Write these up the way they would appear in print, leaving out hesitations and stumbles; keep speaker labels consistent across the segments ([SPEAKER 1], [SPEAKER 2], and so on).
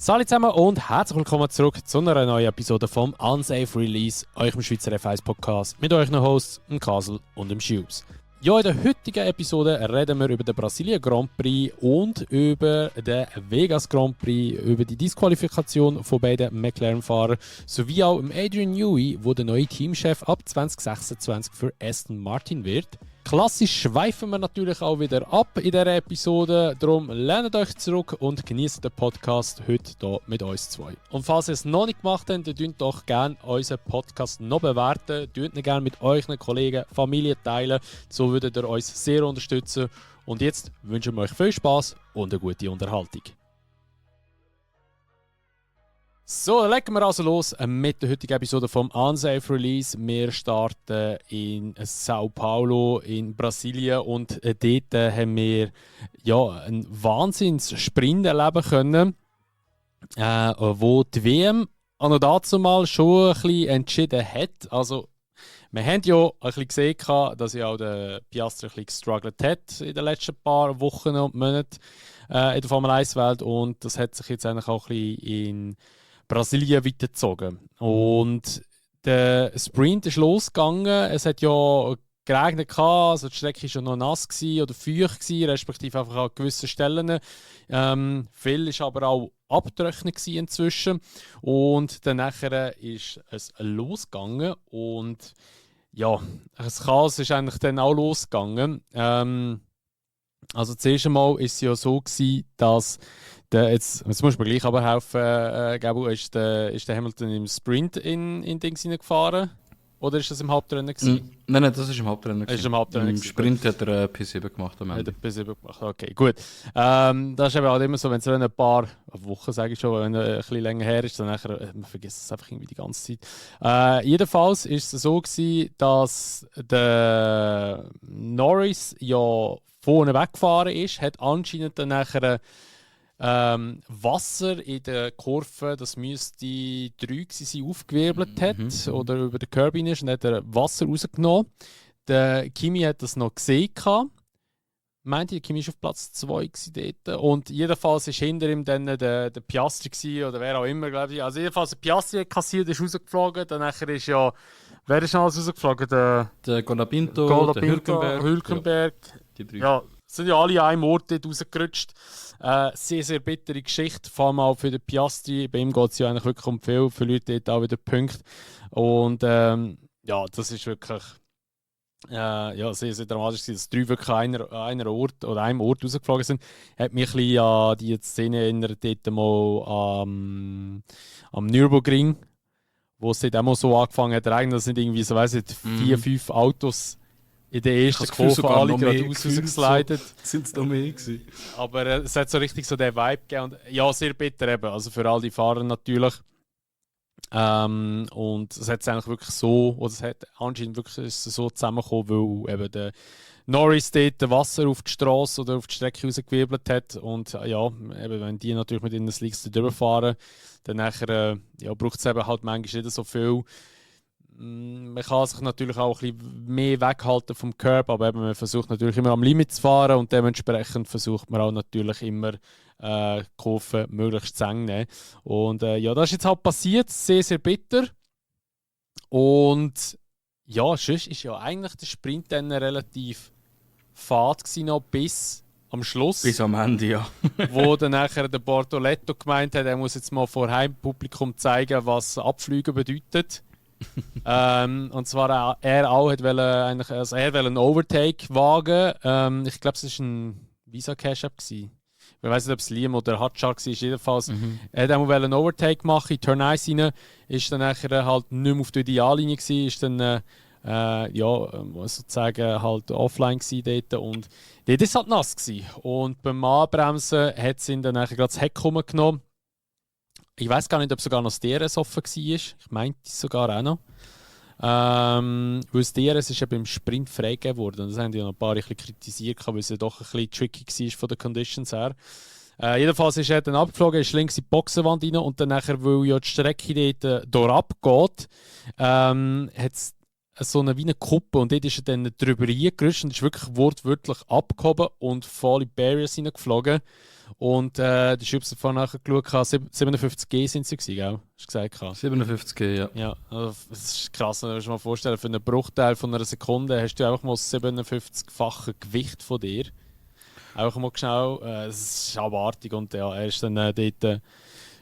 [SPEAKER 1] Salut zusammen und herzlich willkommen zurück zu einer neuen Episode vom Unsafe Release, eurem Schweizer F1 Podcast mit euren Hosts, dem Kasel und dem Schubs. Ja, in der heutigen Episode reden wir über den Brasilien Grand Prix und über den Vegas Grand Prix, über die Disqualifikation von beiden McLaren-Fahrern sowie auch Adrian Newey, der der neue Teamchef ab 2026 für Aston Martin wird. Klassisch schweifen wir natürlich auch wieder ab in dieser Episode, darum lehnt euch zurück und genießt den Podcast heute hier mit uns zwei. Und falls ihr es noch nicht gemacht habt, dann tut doch gerne unseren Podcast noch bewerten, tut ihn gerne mit euren Kollegen, Familie teilen, so würdet ihr uns sehr unterstützen. Und jetzt wünschen wir euch viel Spaß und eine gute Unterhaltung. So, dann legen wir also los mit der heutigen Episode vom Unsafe Release. Wir starten in Sao Paulo in Brasilien und dort haben wir einen Wahnsinns-Sprint erleben können, wo die WM noch dazu mal schon ein bisschen entschieden hat. Also, wir haben ja ein bisschen gesehen, dass ja auch der Piastri ein bisschen gestruggelt hat in den letzten paar Wochen und Monaten in der Formel 1-Welt und das hat sich jetzt eigentlich auch ein bisschen in Brasilien weitergezogen. Und der Sprint ist losgegangen. Es hat ja geregnet, also die Strecke war schon noch nass oder feucht, respektive einfach an gewissen Stellen. Viel war aber auch abgetrocknet inzwischen. Und dann nachher ist es losgegangen. Und ja, das Chaos ist eigentlich dann auch losgegangen. Also zuerst einmal war es ja so gewesen, dass jetzt musst du mir gleich aber helfen, Gabu, ist der Hamilton im Sprint in Dings hineingefahren? Oder ist das im Hauptrennen gewesen?
[SPEAKER 2] Nein, das ist im Hauptrennen. Im Sprint hat er P7 gemacht am Ende.
[SPEAKER 1] P7 gemacht, okay, gut. Das ist eben halt immer so, wenn es ein paar Wochen, sage ich schon, wenn es ein bisschen länger her ist, dann nachher, man vergisst es einfach irgendwie die ganze Zeit. Jedenfalls war es so gewesen, dass der Norris ja vorne weggefahren ist, hat anscheinend dann nachher Wasser in der Kurve, das müsste 3 sein, aufgewirbelt hat oder über den Curb ist und hat er Wasser rausgenommen. Der Kimi hat das noch gesehen. Meinte, der Kimi war auf Platz 2 dort. Und jedenfalls war hinter ihm dann der Piastri oder wer auch immer, glaube ich. Also jedenfalls der Piastri hat kassiert, ist rausgeflogen. Dann ist ja, wer ist noch alles rausgeflogen? Der
[SPEAKER 2] Colapinto, der
[SPEAKER 1] Hülkenberg.
[SPEAKER 2] Ja, die 3.
[SPEAKER 1] Ja, sind ja alle an einem Ort dort rausgerutscht. Sehr, sehr bittere Geschichte, vor allem auch für den Piastri. Bei ihm geht es ja eigentlich wirklich um viel, für Leute dort auch wieder Punkte. Und ja, das ist wirklich sehr, sehr dramatisch gewesen, dass 3 wirklich an einem Ort rausgeflogen sind. Hat mich ein bisschen an die Szene erinnert, dort mal am Nürburgring, wo es dort auch mal so angefangen hat. Eigentlich sind irgendwie so, weiss nicht, 4, 5 Autos in der ersten Kurve alle geradeaus rausgeslidet.
[SPEAKER 2] Sind es noch mehr gewesen?
[SPEAKER 1] Aber es hat so richtig so den Vibe gegeben. Und, ja, sehr bitter eben. Also für all die Fahrer natürlich. Und es hat eigentlich wirklich so, oder es hat anscheinend wirklich so zusammengekommen, weil eben der Norris dort Wasser auf die Straße oder auf die Strecke rausgewirbelt hat. Und ja, eben, wenn die natürlich mit ihren Slicks durchfahren, dann nachher, braucht es eben halt manchmal nicht so viel. Man kann sich natürlich auch ein bisschen mehr weghalten vom Curb, aber eben, man versucht natürlich immer am Limit zu fahren und dementsprechend versucht man auch natürlich immer Kurven möglichst zu eng nehmen. Und ja, das ist jetzt halt passiert, sehr, sehr bitter. Und ja, sonst ist ja eigentlich der Sprint dann relativ fad gewesen, noch bis am Schluss.
[SPEAKER 2] Bis am Ende, ja.
[SPEAKER 1] Wo dann nachher der Bortoletto gemeint hat, er muss jetzt mal vor Heimpublikum zeigen, was Abflügen bedeutet. Und zwar er auch wollte einen Overtake wagen. Ich glaube, es war ein Visa Cash App gewesen. Ich weiß nicht, ob es Liam oder Hatschar war. Jedenfalls er wollte einen Overtake machen in Turn 1 rein. Ist dann nachher halt nicht mehr auf der Ideallinie gewesen. Ist dann sozusagen halt offline gewesen dort. Und dort war es halt nass gewesen. Und beim Anbremsen hat es ihn dann nachher gerade das Heck genommen. Ich weiß gar nicht, ob sogar noch das DRS offen war. Ich meinte es sogar auch noch. Weil das DRS ist ja beim Sprint freigegeben worden. Das haben die noch ein paar ein bisschen kritisiert, weil es ja doch ein bisschen tricky war von den Conditions her. Jedenfalls ist er dann abgeflogen, ist links in die Boxenwand rein und dann nachher, weil ja die Strecke dort durchabgeht, hat es so eine wie eine Kuppe und dort ist er dann drüber reingerutscht und ist wirklich wortwörtlich abgehoben und voll in die Barriers hineingeflogen. Und die Schübe sind vorhin nachgeschaut, 57G sind sie gewesen, gell? Hast du gesagt?
[SPEAKER 2] 57G, ja.
[SPEAKER 1] Ja, also das ist krass. Du musst dir mal vorstellen, für einen Bruchteil von einer Sekunde hast du einfach mal das 57-fache Gewicht von dir. Einfach mal schnell, das ist abartig. Und ja, er ist dann dort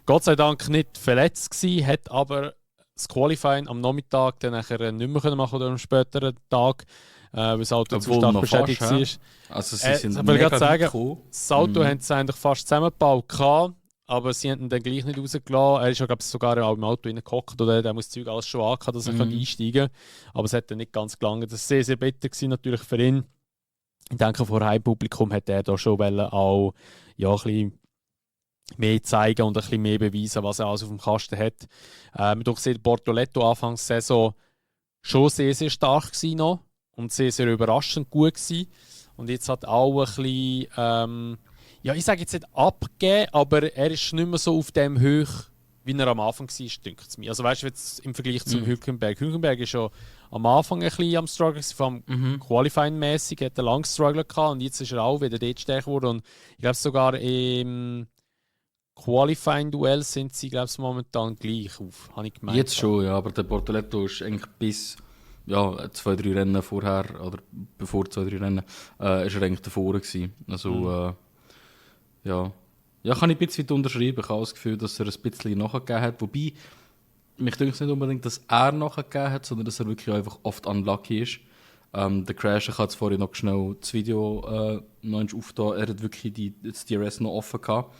[SPEAKER 1] Gott sei Dank nicht verletzt gewesen, hat aber das Qualifying am Nachmittag dann nachher nicht mehr machen oder am späteren Tag, weil das Auto zu stark beschädigt war.
[SPEAKER 2] Also sie sind
[SPEAKER 1] mega sagen, das Auto haben sie eigentlich fast zusammengebaut gehabt, aber sie haben ihn dann gleich nicht rausgelassen. Er ist ja, glaube ich, sogar auch im Auto reingehockt oder der muss das Zeug alles schon angehabt, dass er einsteigen kann. Aber es hat dann nicht ganz gelangt. Das war sehr, sehr bitter gewesen, natürlich für ihn. Ich denke, vor Heimpublikum hat er da schon auch ja, ein bisschen mehr zeigen und ein bisschen mehr beweisen, was er alles auf dem Kasten hat. Man sieht Bortoleto Anfangs der Saison schon sehr, sehr stark gewesen noch und sehr, sehr überraschend gut gewesen. Und jetzt hat auch ein bisschen, ja, ich sage jetzt nicht abgegeben, aber er ist nicht mehr so auf dem Höch, wie er am Anfang war, denkt es mir. Also weißt du, jetzt im Vergleich zum Hülkenberg. Hülkenberg ist schon am Anfang ein bisschen am Struggle, vor allem Qualifying-mäßig, hat er lange Struggle gehabt und jetzt ist er auch wieder dort stärker geworden. Und ich glaube sogar im Qualifying-Duell sind sie, glaube ich, momentan gleich auf, habe ich gemeint.
[SPEAKER 2] Jetzt schon, ja, aber der Bortoleto ist eigentlich bis 2-3 Rennen vorher, oder bevor 2-3 Rennen, ist er eigentlich davor gewesen. Also, ja, kann ich ein bisschen unterschreiben. Ich habe das Gefühl, dass er ein bisschen nachgegeben hat. Wobei, mich denke es nicht unbedingt, dass er nachgegeben hat, sondern dass er wirklich einfach oft unlucky ist. Der Crash, ich habe jetzt vorhin noch schnell das Video noch aufgetan, er hat wirklich das DRS noch offen gehabt.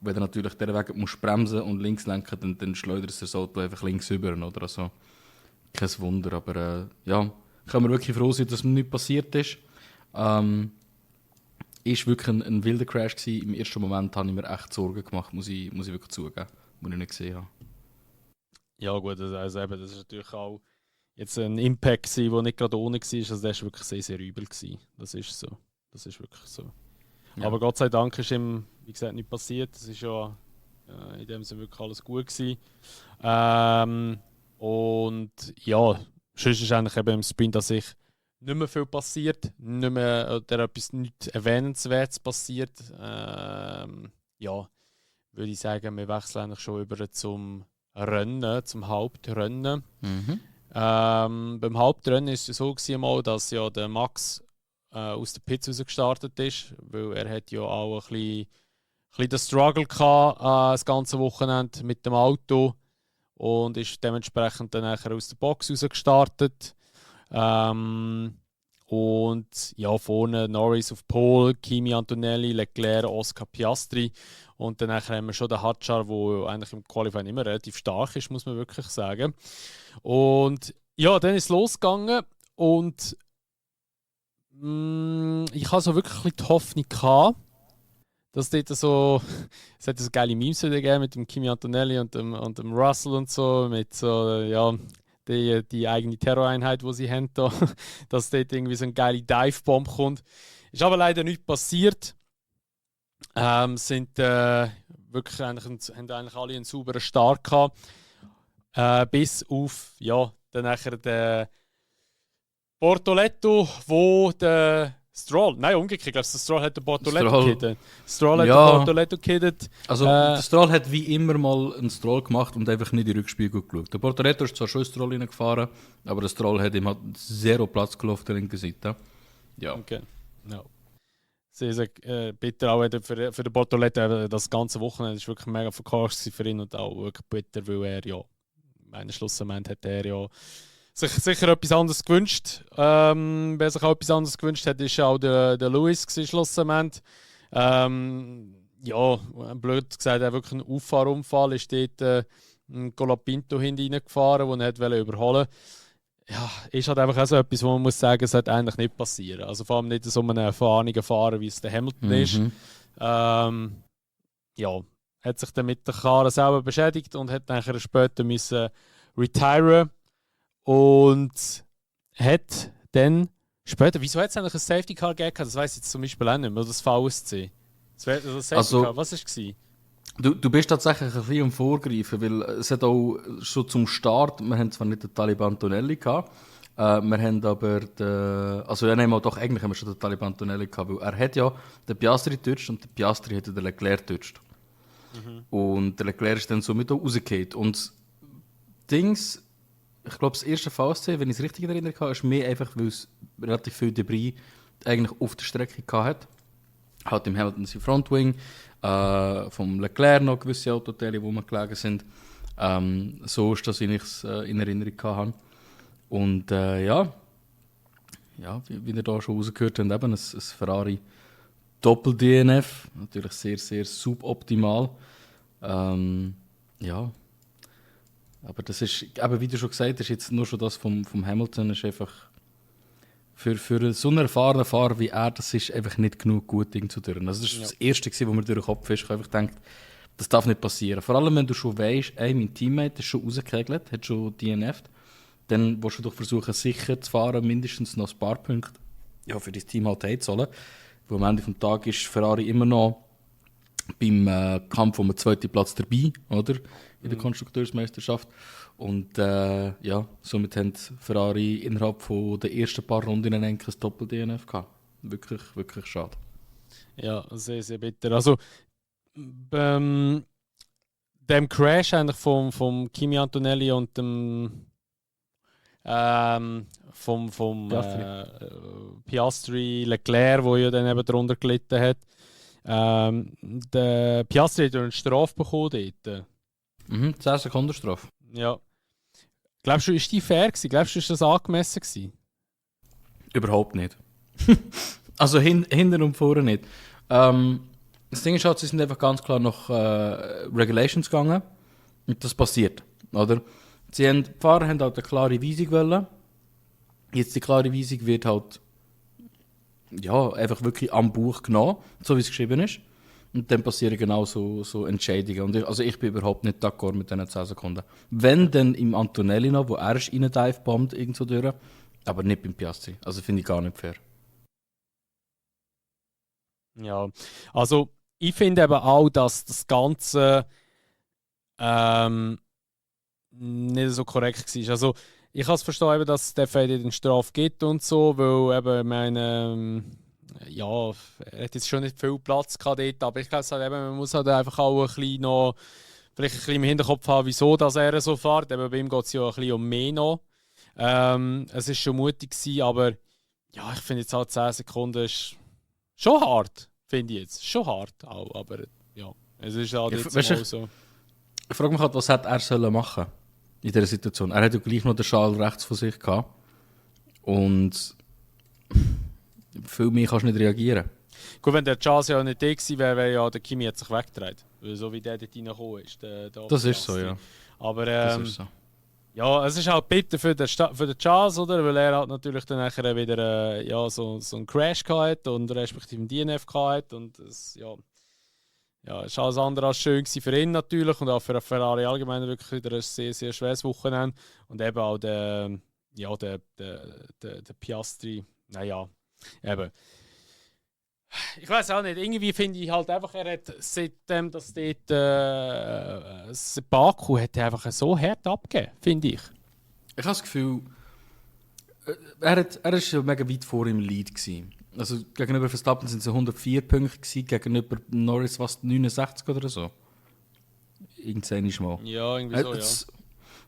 [SPEAKER 2] Und wenn er natürlich diesen Weg muss bremsen und links lenken, dann schleudert das Auto einfach links rüber. Oder? Also, kein Wunder, aber ja, können wir wirklich froh sein, dass mir nichts passiert ist. Ist wirklich ein wilder Crash gewesen. Im ersten Moment habe ich mir echt Sorgen gemacht, muss ich wirklich zugeben, was ich nicht gesehen habe.
[SPEAKER 1] Ja gut, also eben, das ist natürlich auch jetzt ein Impact gewesen, der nicht gerade ohne war, also das war wirklich sehr, sehr übel gewesen. Das ist so, das ist wirklich so. Ja. Aber Gott sei Dank ist ihm, wie gesagt, nichts passiert. Es ist ja in dem Sinne wirklich alles gut gewesen. Und ja, sonst ist eigentlich eben im Sprint, dass sich nicht mehr viel passiert, nicht mehr oder etwas nicht Erwähnenswertes passiert. Ja, würde ich sagen, wir wechseln eigentlich schon über zum Rennen, zum Hauptrennen. Beim Hauptrennen war es so gewesen, dass ja der Max aus der Pits rausgestartet ist, weil er hat ja auch ein bisschen den Struggle gehabt, das ganze Wochenende mit dem Auto und ist dementsprechend dann nachher aus der Box rausgestartet. Und ja, vorne Norris auf Pole, Kimi Antonelli, Leclerc, Oscar Piastri und dann haben wir schon den Hadjar, der eigentlich im Qualifying immer relativ stark ist, muss man wirklich sagen. Und ja, dann ist es losgegangen und ich hatte so wirklich ein bisschen die Hoffnung gehabt, dass dort so, es hat so geile Memes wieder gegeben mit dem Kimi Antonelli und dem Russell und so, mit so, ja, die eigene Terroreinheit, die sie haben, da, dass dort irgendwie so eine geile Dive-Bomb kommt. Ist aber leider nichts passiert. Sind wirklich haben eigentlich alle einen sauberen Start gehabt. Bis auf, ja, dann nachher der Bortoleto, wo der Stroll, nein, umgekehrt, ich glaube, der Stroll hat den Bortoleto gekiddet. Stroll hat den Bortoleto gekiddet.
[SPEAKER 2] Also, der Stroll hat wie immer mal einen Stroll gemacht und einfach nicht in die Rückspiegel geschaut. Der Bortoleto ist zwar schon in den Stroll reingefahren, aber der Stroll hat ihm halt zero Platz gelaufen auf der linken Seite. Ja. Okay.
[SPEAKER 1] Ja. Sehr, sehr bitter auch für den Bortoleto. Das ganze Wochenende ist wirklich mega verkauft für ihn und auch wirklich bitter, weil er ja, meinen Schlussmoment hat er ja sich sicher etwas anderes gewünscht. Wer sich auch etwas anderes gewünscht hat, ist auch der Lewis schlussendlich. Ja, blöd gesagt, er wirklich ein Auffahrunfall. Ist dort ein Colapinto hineingefahren, den er überholen wollte. Ja, ist halt einfach auch so etwas, wo man muss sagen, es sollte eigentlich nicht passieren. Also vor allem nicht so einen erfahrenen Fahrer, wie es der Hamilton ist. Ja, hat sich dann mit der Karre selber beschädigt und hat dann später müssen retiren. Und hat dann später, wieso hat es eigentlich ein Safety Car gegeben? Das weiss ich jetzt zum Beispiel auch nicht mehr, oder das VSC. Das Safety Car, was war es?
[SPEAKER 2] Du bist tatsächlich ein bisschen am Vorgreifen, weil es hat auch schon zum Start, wir haben zwar nicht den Talib Antonelli gehabt, Wir haben aber eigentlich haben wir schon den Talib Antonelli gehabt, weil er hat ja den Piastri getauscht und der Piastri hat den Leclerc getauscht. Und der Leclerc ist dann somit auch rausgefallen. Und Dings, ich glaube, das erste VSC, wenn ich es richtig erinnere, ist mehr einfach, weil es relativ viel Debris eigentlich auf der Strecke hatte. Hat im Hamilton sein Frontwing, vom Leclerc noch gewisse Autoteile, wo wir gelegen sind. So ist das, wie ich es in Erinnerung hatte. Und wie ihr da schon rausgehört habt, eben ein Ferrari Doppel-DNF, natürlich sehr, sehr suboptimal. Aber das ist, eben wie du schon gesagt hast, jetzt nur schon das vom Hamilton ist einfach für so einen erfahrenen Fahrer wie er, das ist einfach nicht genug gut Ding zu tun. Also das ist das Erste, was mir durch den Kopf ist. Ich habe einfach gedacht, das darf nicht passieren. Vor allem, wenn du schon weißt, mein Teammate ist schon rausgekegelt, hat schon DNF'd, dann willst du doch versuchen, sicher zu fahren, mindestens noch ein paar Punkte für dein Team halt einzahlen. Weil am Ende des Tages ist Ferrari immer noch beim Kampf um den zweiten Platz dabei, oder? In der Konstrukteursmeisterschaft. Und somit haben Ferrari innerhalb von der ersten paar Runden ein Doppel-DNF gehabt. Wirklich, wirklich schade.
[SPEAKER 1] Ja, sehr, sehr bitter. Also, dem Crash eigentlich vom Kimi Antonelli und dem vom Piastri Leclerc, der ja dann eben darunter gelitten hat. Der Piastri hat eine Strafe bekommen dort.
[SPEAKER 2] 10 Sekunden Strafe.
[SPEAKER 1] Ja. Glaubst du, ist die fair gewesen? Glaubst du, ist das angemessen gewesen?
[SPEAKER 2] Überhaupt nicht. Also hinten und vorne nicht. Das Ding ist halt, sie sind einfach ganz klar nach Regulations gegangen. Und das passiert, oder? Die Fahrer haben halt eine klare Weisung wollen. Jetzt die klare Weisung wird halt einfach wirklich am Buch genommen, so wie es geschrieben ist. Und dann passieren genau so Entscheidungen. Und ich bin überhaupt nicht d'accord mit diesen 10 Sekunden. Wenn, dann im Antonelli noch, wo er ist rein-dive-bombt irgendwo durch, aber nicht beim Piastri. Also finde ich gar nicht fair.
[SPEAKER 1] Ja, also ich finde eben auch, dass das Ganze nicht so korrekt war. Also ich kann es verstehen, dass es den Strafe gibt und so, weil eben meine er hat jetzt schon nicht viel Platz gehabt dort, aber ich glaube, halt man muss halt einfach auch ein bisschen noch, vielleicht ein bisschen im Hinterkopf haben, wieso dass er so fährt. Eben bei ihm geht es ja ein bisschen um mehr noch. Es war schon mutig gewesen, aber ja, ich finde jetzt halt 10 Sekunden ist schon hart, finde ich jetzt. Schon hart auch, aber ja, es ist halt jetzt mal so.
[SPEAKER 2] Ich frage mich halt, was hätte er machen in dieser Situation. Er hat ja gleich noch den Schal rechts von sich gehabt. Und viel mehr kannst du nicht reagieren.
[SPEAKER 1] Gut, wenn der Charles ja nicht da gewesen wäre, wäre ja der Kimi hat sich weggedreht. Weil so wie der dort reingekommen ist.
[SPEAKER 2] Das ist so, ja.
[SPEAKER 1] Aber
[SPEAKER 2] das ist so.
[SPEAKER 1] Ja, es ist halt bitter für den Charles, oder? Weil er halt natürlich dann nachher wieder so einen Crash hatte und respektive einen DNF hatte. Und es ist alles andere als schön für ihn natürlich und auch für Ferrari allgemein wirklich wieder ein sehr, sehr schweres Wochenende. Und eben auch der Piastri, eben. Ich weiß auch nicht, irgendwie finde ich halt einfach, er hat seitdem, dass dort Baku hat er einfach so hart abgegeben, finde ich.
[SPEAKER 2] Ich habe das Gefühl, er ist ja mega weit vor im Lead gewesen. Also gegenüber Verstappen sind es 104 Punkte gewesen, gegenüber Norris 69 oder so. Irgendwann ist mal.
[SPEAKER 1] Ja, irgendwie so,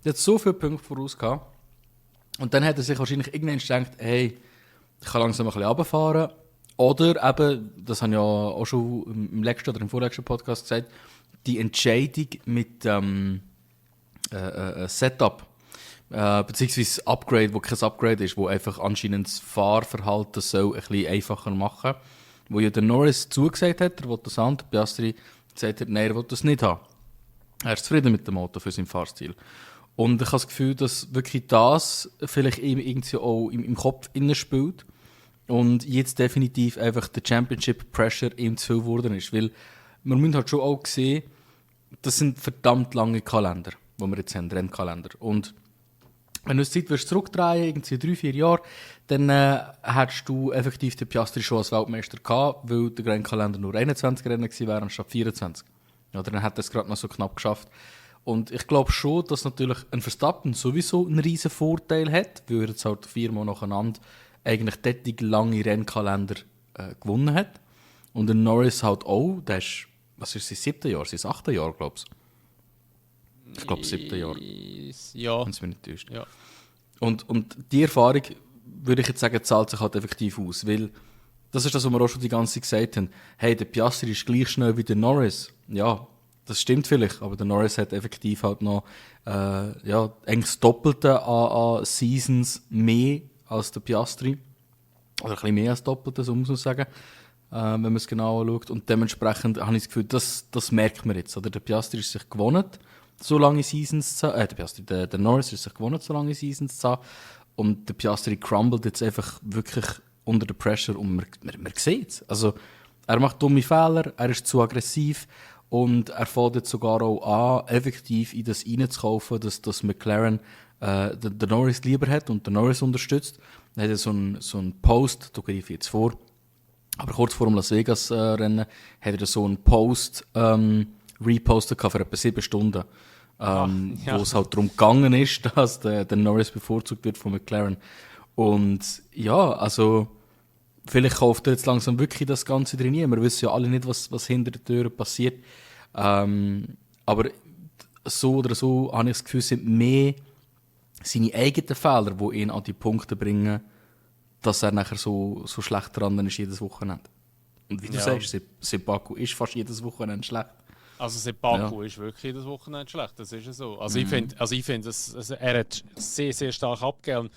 [SPEAKER 2] Er hat so viele Punkte voraus gehabt. Und dann hat er sich wahrscheinlich irgendwann gedacht, hey, ich kann langsam ein bisschen runterfahren. Oder eben, das habe ich ja auch schon im letzten oder im vorletzten Podcast gesagt, die Entscheidung mit Setup, beziehungsweise Upgrade, wo kein Upgrade ist, wo einfach anscheinend das Fahrverhalten soll ein bisschen einfacher machen. Wo ja der Norris zugesagt hat, er will das haben, der Piastri gesagt hat, nein, er will das nicht haben. Er ist zufrieden mit dem Auto für seinen Fahrstil. Und ich habe das Gefühl, dass wirklich das vielleicht ihm irgendwie auch im Kopf innen spielt. Und jetzt definitiv einfach der Championship-Pressure ihm zu viel geworden ist. Weil man muss halt schon auch sehen, das sind verdammt lange Kalender, die wir jetzt haben, Rennkalender. Und wenn du die Zeit zurückdrehen irgendwie 3-4 Jahre, dann hättest du effektiv den Piastri schon als Weltmeister gehabt, weil der Rennkalender nur 21 Rennen gewesen wäre, anstatt 24. Ja, dann hat er es gerade noch so knapp geschafft. Und ich glaube schon, dass natürlich ein Verstappen sowieso einen riesen Vorteil hat, weil er jetzt halt 4-mal nacheinander eigentlich dort lange Rennkalender gewonnen hat. Und der Norris halt auch, der ist, was ist sein 7. Jahr, sein 8. Jahr, glaubst du? Ich glaube 7. Jahr.
[SPEAKER 1] Ja.
[SPEAKER 2] Wenn es mich nicht täuscht.
[SPEAKER 1] Ja.
[SPEAKER 2] Und die Erfahrung, würde ich jetzt sagen, zahlt sich halt effektiv aus, weil das ist das, was wir auch schon die ganze Zeit gesagt haben. Hey, der Piastri ist gleich schnell wie der Norris. Ja, das stimmt vielleicht, aber der Norris hat effektiv halt noch eigentlich das Doppelte an Seasons mehr als der Piastri. Oder ein bisschen mehr als das Doppelte, so muss man sagen, wenn man es genau anschaut. Und dementsprechend habe ich das Gefühl, das merkt man jetzt. Oder der Piastri ist sich gewohnt, so lange Seasons zu haben. Der Norris ist sich gewohnt, so lange Seasons zu haben. Und der Piastri crumbled jetzt einfach wirklich unter der Pressure und man sieht es. Also, er macht dumme Fehler, er ist zu aggressiv und er fängt jetzt sogar auch an, effektiv in das reinzukaufen, dass McLaren den Norris lieber hat und den Norris unterstützt. Er hat so einen Post, da greife ich jetzt vor, aber kurz vor dem Las Vegas-Rennen hat er so einen Post repostet für etwa 7 Stunden. Wo es halt darum gegangen ist, dass der Norris bevorzugt wird von McLaren. Und ja, also vielleicht kauft er jetzt langsam wirklich das Ganze drin. Wir wissen ja alle nicht, was hinter der Tür passiert. Aber so oder so habe ich das Gefühl, sind mehr seine eigenen Fehler, die ihn an die Punkte bringen, dass er nachher so schlecht dran ist jedes Wochenende. Und wie du sagst, Baku ist fast jedes Wochenende schlecht.
[SPEAKER 1] Also Baku ist wirklich jedes Wochenende schlecht, das ist ja so. Also ich finde, er hat sehr, sehr stark abgegeben.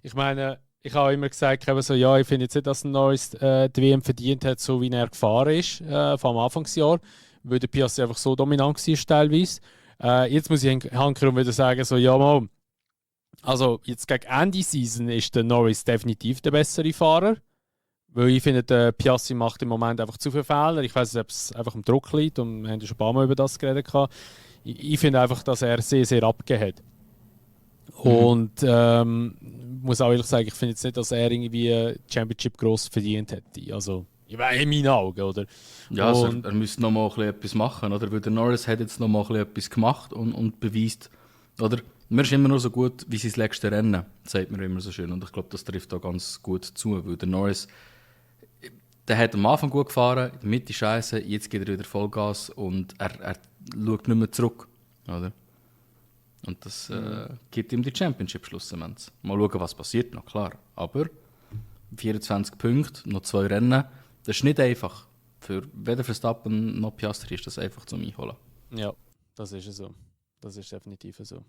[SPEAKER 1] Ich meine, ich habe immer gesagt, ich finde jetzt nicht, dass ein Norris die WM verdient hat, so wie er gefahren ist vom Anfangsjahr, weil der Piastri einfach so dominant war teilweise. Jetzt muss ich hankerum wieder sagen, also jetzt gegen Ende Season ist der Norris definitiv der bessere Fahrer. Weil ich finde, der Piastri macht im Moment einfach zu viele Fehler. Ich weiß nicht, ob es einfach am Druck liegt und wir haben ja schon ein paar Mal über das geredet. Ich finde einfach, dass er sehr, sehr abgegeben hat. Und muss auch ehrlich sagen, ich finde jetzt nicht, dass er irgendwie Championship gross verdient hätte. Also, in meinen Augen, oder?
[SPEAKER 2] Ja, also er müsste noch mal etwas machen, oder? Weil der Norris hat jetzt noch mal etwas gemacht und beweist, oder? Man ist immer nur so gut wie sein letztes Rennen, sagt man immer so schön. Und ich glaube, das trifft da ganz gut zu, weil der Norris, der hat am Anfang gut gefahren, in der Mitte scheiße, jetzt geht er wieder Vollgas und er schaut nicht mehr zurück, oder? Und das gibt ihm die Championship schlussendlich. Mal schauen, was passiert noch, klar. Aber 24 Punkte, noch 2 Rennen, das ist nicht einfach. Für weder Verstappen noch Piastri ist das einfach zum Einholen.
[SPEAKER 1] Ja, das ist so. Das ist definitiv so.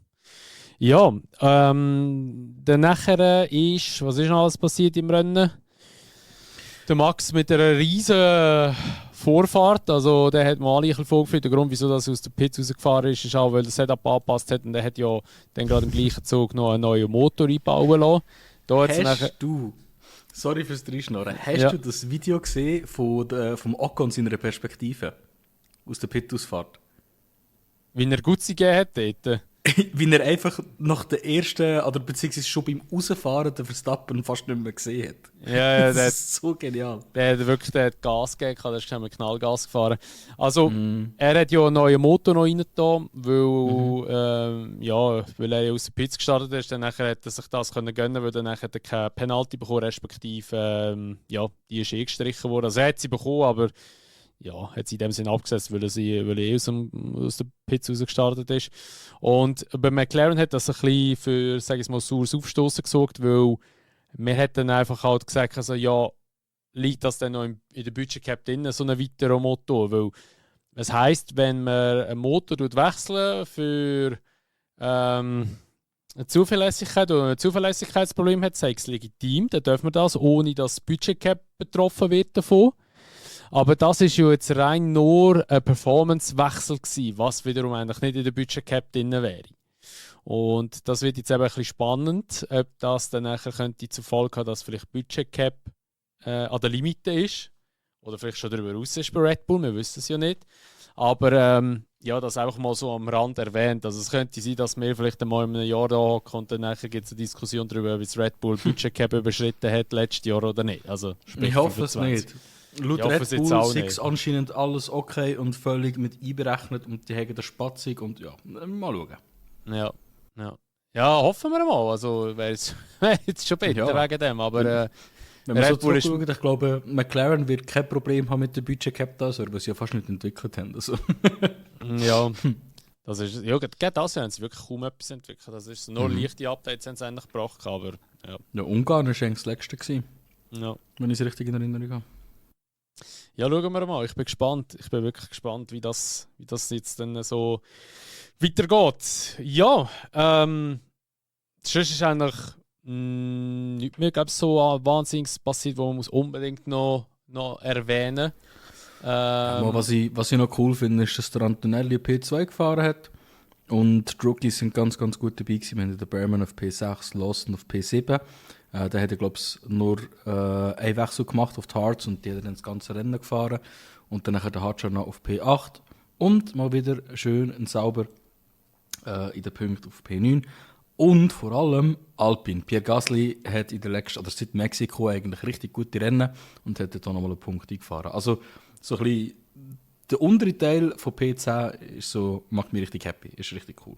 [SPEAKER 1] Ja, dann nachher ist, was ist noch alles passiert im Rennen? Der Max mit einer riesen Vorfahrt, also der hat mal alle vorgeführt. Der Grund, wieso er aus der Pits rausgefahren ist, ist auch, weil der Setup angepasst hat und der hat ja dann gerade im gleichen Zug noch einen neuen Motor einbauen lassen.
[SPEAKER 2] Sorry fürs Dreischnorren, hast du das Video gesehen vom Ocon seiner Perspektive? Aus der Pit-Ausfahrt?
[SPEAKER 1] Wie er Gutzi gegeben hat dort.
[SPEAKER 2] Wie er einfach nach der ersten, oder beziehungsweise schon beim Rausfahren den Verstappen fast nicht mehr gesehen hat.
[SPEAKER 1] Ja,
[SPEAKER 2] das ist so genial.
[SPEAKER 1] Der hat wirklich Gas gegeben, der ist mit Knallgas gefahren. Also, er hat ja einen neuen Motor noch reingetan, weil er aus der Pits gestartet ist. Dann nachher hat er sich das gönnen können, weil er nachher keine Penalty bekommen, respektive, die ist gestrichen worden. Also, er hat sie bekommen, aber hat sie in dem Sinne abgesetzt, weil er aus der Pits rausgestartet ist. Und bei McLaren hat das ein bisschen für, sage ich mal, saures Aufstoßen gesorgt, weil wir hätten dann einfach halt gesagt, also, liegt das dann noch in der Budget Cap drin, so ein weiterer Motor? Weil es heisst, wenn man einen Motor wechseln für eine Zuverlässigkeit oder ein Zuverlässigkeitsproblem hat, sei es legitim, dann dürfen wir das, ohne dass das Budget Cap betroffen wird davon. Aber das ist ja jetzt rein nur ein Performance-Wechsel gewesen, was wiederum eigentlich nicht in der Budget Cap drin wäre. Und das wird jetzt eben ein bisschen spannend, ob das dann nachher könnte zur Folge haben, dass vielleicht Budget Cap an der Limite ist. Oder vielleicht schon darüber raus ist bei Red Bull, wir wissen es ja nicht. Aber das einfach mal so am Rand erwähnt. Also es könnte sein, dass wir vielleicht einmal in einem Jahr da hocken und dann nachher gibt es eine Diskussion darüber, ob es Red Bull Budget Cap überschritten hat letztes Jahr oder nicht. Also,
[SPEAKER 2] ich hoffe es nicht. Laut
[SPEAKER 1] Ich hoffe es
[SPEAKER 2] Red
[SPEAKER 1] jetzt
[SPEAKER 2] Bull
[SPEAKER 1] auch
[SPEAKER 2] ist
[SPEAKER 1] nicht.
[SPEAKER 2] anscheinend alles okay und völlig mit einberechnet und die haben das Spatzig und ja, mal schauen.
[SPEAKER 1] Ja, ja. Ja, hoffen wir mal. Also wäre jetzt schon besser
[SPEAKER 2] Ja.
[SPEAKER 1] wegen dem. Aber
[SPEAKER 2] Wenn man
[SPEAKER 1] Red
[SPEAKER 2] so
[SPEAKER 1] Bull ist-
[SPEAKER 2] zurückschaut, ich glaube, McLaren wird kein Problem haben mit dem Budget Cap da, weil sie ja fast nicht entwickelt haben. Also.
[SPEAKER 1] ja, das ist, ja, gerade das Jahr haben sie wirklich kaum etwas entwickelt. Das ist so, nur leichte Updates haben sie eigentlich gebracht. Aber ja.
[SPEAKER 2] Ja, Ungarn war eigentlich das letzte, gewesen,
[SPEAKER 1] Ja.
[SPEAKER 2] wenn ich es richtig in Erinnerung habe.
[SPEAKER 1] Ja, schauen wir mal. Ich bin gespannt. Ich bin wirklich gespannt, wie das jetzt dann so weitergeht. Ja, sonst ist eigentlich nichts mehr, glaube ich, so wahnsinnig passiert, wo man muss unbedingt noch erwähnen.
[SPEAKER 2] Aber was ich noch cool finde, ist, dass der Antonelli P2 gefahren hat. Und die Rookies sind ganz, ganz gut dabei gewesen. Wir haben den Berman auf P6, Lawson auf P7. Der hat, glaube ich, nur einen Wechsel gemacht auf die Hards und die hat dann das ganze Rennen gefahren. Und dann der Hardscher noch auf P8. Und mal wieder schön und sauber in den Punkten auf P9. Und vor allem Alpine. Pierre Gasly hat in der letzten, oder seit Mexiko eigentlich richtig gute Rennen und hat dort auch nochmal einen Punkt eingefahren. Also so ein bisschen der untere Teil von P10 ist so, macht mich richtig happy, ist richtig cool.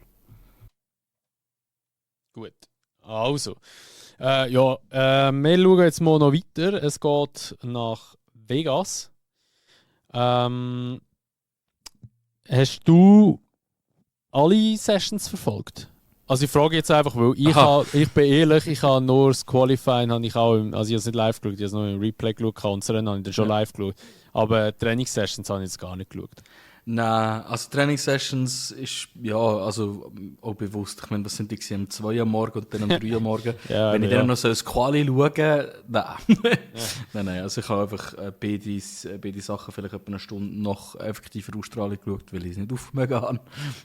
[SPEAKER 1] Gut. Also, wir schauen jetzt mal noch weiter. Es geht nach Vegas. Hast du alle Sessions verfolgt? Also ich frage jetzt einfach, weil ich bin ehrlich, ich habe nur das Qualifying, also ich habe es nicht live geschaut, ich habe es nur im Replay geschaut und das Rennen habe ich dann schon live geschaut. Aber Trainingssessions habe ich jetzt gar nicht geschaut.
[SPEAKER 2] Nein, also Trainingssessions ist, ja, also auch bewusst. Ich meine, das sind die um 2 Uhr am Morgen und dann um 3 Uhr am Morgen.
[SPEAKER 1] Ja,
[SPEAKER 2] wenn ich
[SPEAKER 1] ja.
[SPEAKER 2] dann noch so das Quali schaue, nein. Nein, also ich habe einfach beide Sachen vielleicht etwa eine Stunde nach effektiver Ausstrahlung geschaut, weil ich es nicht aufmerken habe.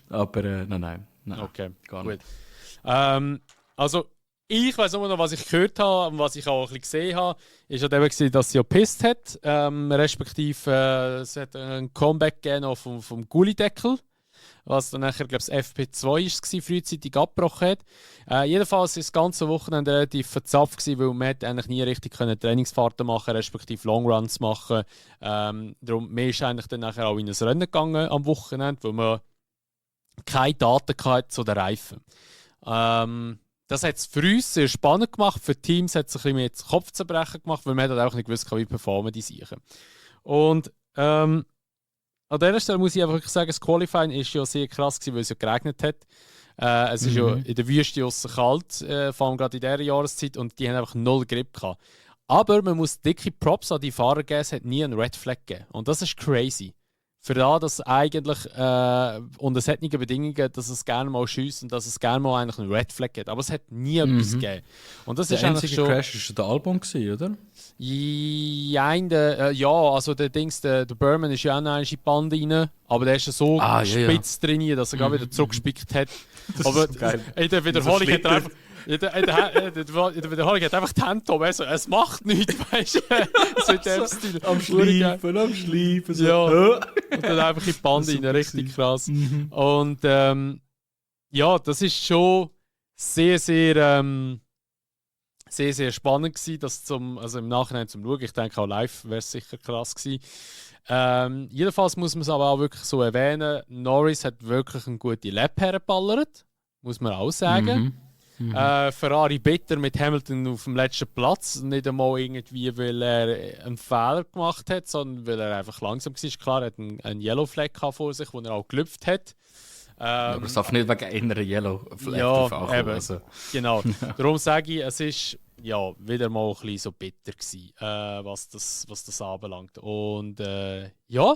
[SPEAKER 2] Aber nein.
[SPEAKER 1] Okay,
[SPEAKER 2] gar
[SPEAKER 1] gut.
[SPEAKER 2] nicht.
[SPEAKER 1] Also, ich weiß nur noch, was ich gehört habe und was ich auch ein bisschen gesehen habe, ist ja eben, dass sie ja gepisst hat. Respektive, es hat ein Comeback gegeben vom Gullideckel, was dann nachher, glaube ich, das FP2 war, frühzeitig abgebrochen hat. Jedenfalls war das ganze Wochenende relativ verzapft, weil man eigentlich nie richtig Trainingsfahrten machen, respektive Longruns machen. Darum, man ist eigentlich dann nachher auch in ein Rennen gegangen am Wochenende, wo man keine Daten hatte zu den Reifen. Das hat es für uns sehr spannend gemacht. Für die Teams hat es ein bisschen mehr Kopfzerbrechen gemacht, weil man auch nicht gewusst, wie performen die Sachen. Und an dieser Stelle muss ich einfach wirklich sagen, das Qualifying war ja sehr krass gewesen, weil es ja geregnet hat. Es ist ja in der Wüste aussen kalt, vor allem gerade in dieser Jahreszeit, und die haben einfach null Grip gehabt. Aber man muss dicke Props an die Fahrer geben, es hat nie einen Red Flag gegeben. Und das ist crazy. Für das, dass eigentlich unter solchen Bedingungen, dass es gerne mal schießt und dass es gerne mal eigentlich einen Red Flag gibt. Aber es hat nie etwas gegeben. Und das
[SPEAKER 2] Der
[SPEAKER 1] ist eigentlich
[SPEAKER 2] einzige
[SPEAKER 1] schon...
[SPEAKER 2] Crash war der Albon, oder?
[SPEAKER 1] Ja, also der Berman ist ja auch noch in die Bande rein, aber der ist ja so spitz trainiert, dass er gerade wieder zurückgespickt hat. Aber
[SPEAKER 2] ist so geil.
[SPEAKER 1] in der Wiederholung hat er einfach... In der Wiederholung hat einfach die Hände oben. Also, es macht nichts, weißt du? So in dem Stil.
[SPEAKER 2] Am Schleifen. So.
[SPEAKER 1] Ja. Und dann einfach in die Bande rein. Richtig krass. Und ja, das ist schon sehr, sehr, sehr, sehr spannend gewesen, das also im Nachhinein zum Schauen. Ich denke, auch live wäre es sicher krass gewesen. Jedenfalls muss man es aber auch wirklich so erwähnen, Norris hat wirklich eine gute Lap hergeballert, muss man auch sagen. Ferrari bitter mit Hamilton auf dem letzten Platz. Nicht einmal irgendwie, weil er einen Fehler gemacht hat, sondern weil er einfach langsam war. Klar, er hat einen Yellow Flag vor sich, den er auch gelüpft hat.
[SPEAKER 2] Aber es darf nicht wegen einer Yellow Flag
[SPEAKER 1] ja, eben,
[SPEAKER 2] also.
[SPEAKER 1] Genau. Darum sage ich, es ist ja, wieder mal ein bisschen so bitter gewesen, was das anbelangt. Und ja,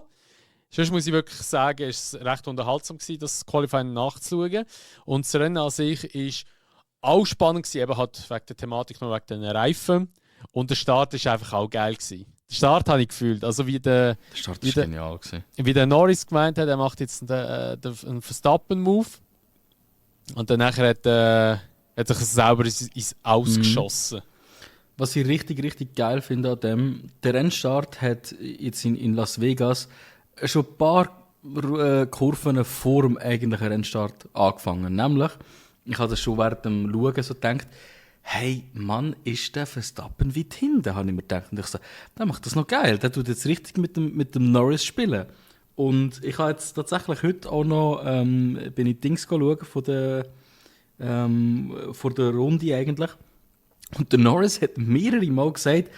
[SPEAKER 1] sonst muss ich wirklich sagen, es war recht unterhaltsam gewesen, das Qualifying nachzuschauen. Und das Rennen an sich ist auch spannend gewesen, eben halt wegen der Thematik, noch wegen den Reifen. Und der Start war einfach auch geil gewesen. Den Start habe ich gefühlt, also
[SPEAKER 2] der Start war genial gewesen.
[SPEAKER 1] Wie der Norris gemeint hat, er macht jetzt einen Verstappen-Move. Und dann nachher hat sich selber ins Ausgeschossen.
[SPEAKER 2] Was ich richtig, richtig geil finde an dem, der Rennstart hat jetzt in Las Vegas schon ein paar Kurven vor dem eigentlichen Rennstart angefangen. Nämlich, ich habe das schon während dem Schauen so gedacht, hey, Mann, ist der Verstappen weit hinten, habe ich mir gedacht. Und ich so, der macht das noch geil, der tut jetzt richtig mit dem Norris spielen. Und ich habe jetzt tatsächlich heute auch noch, bin ich Dings schauen von der Runde eigentlich. Und der Norris hat mehrere Mal gesagt,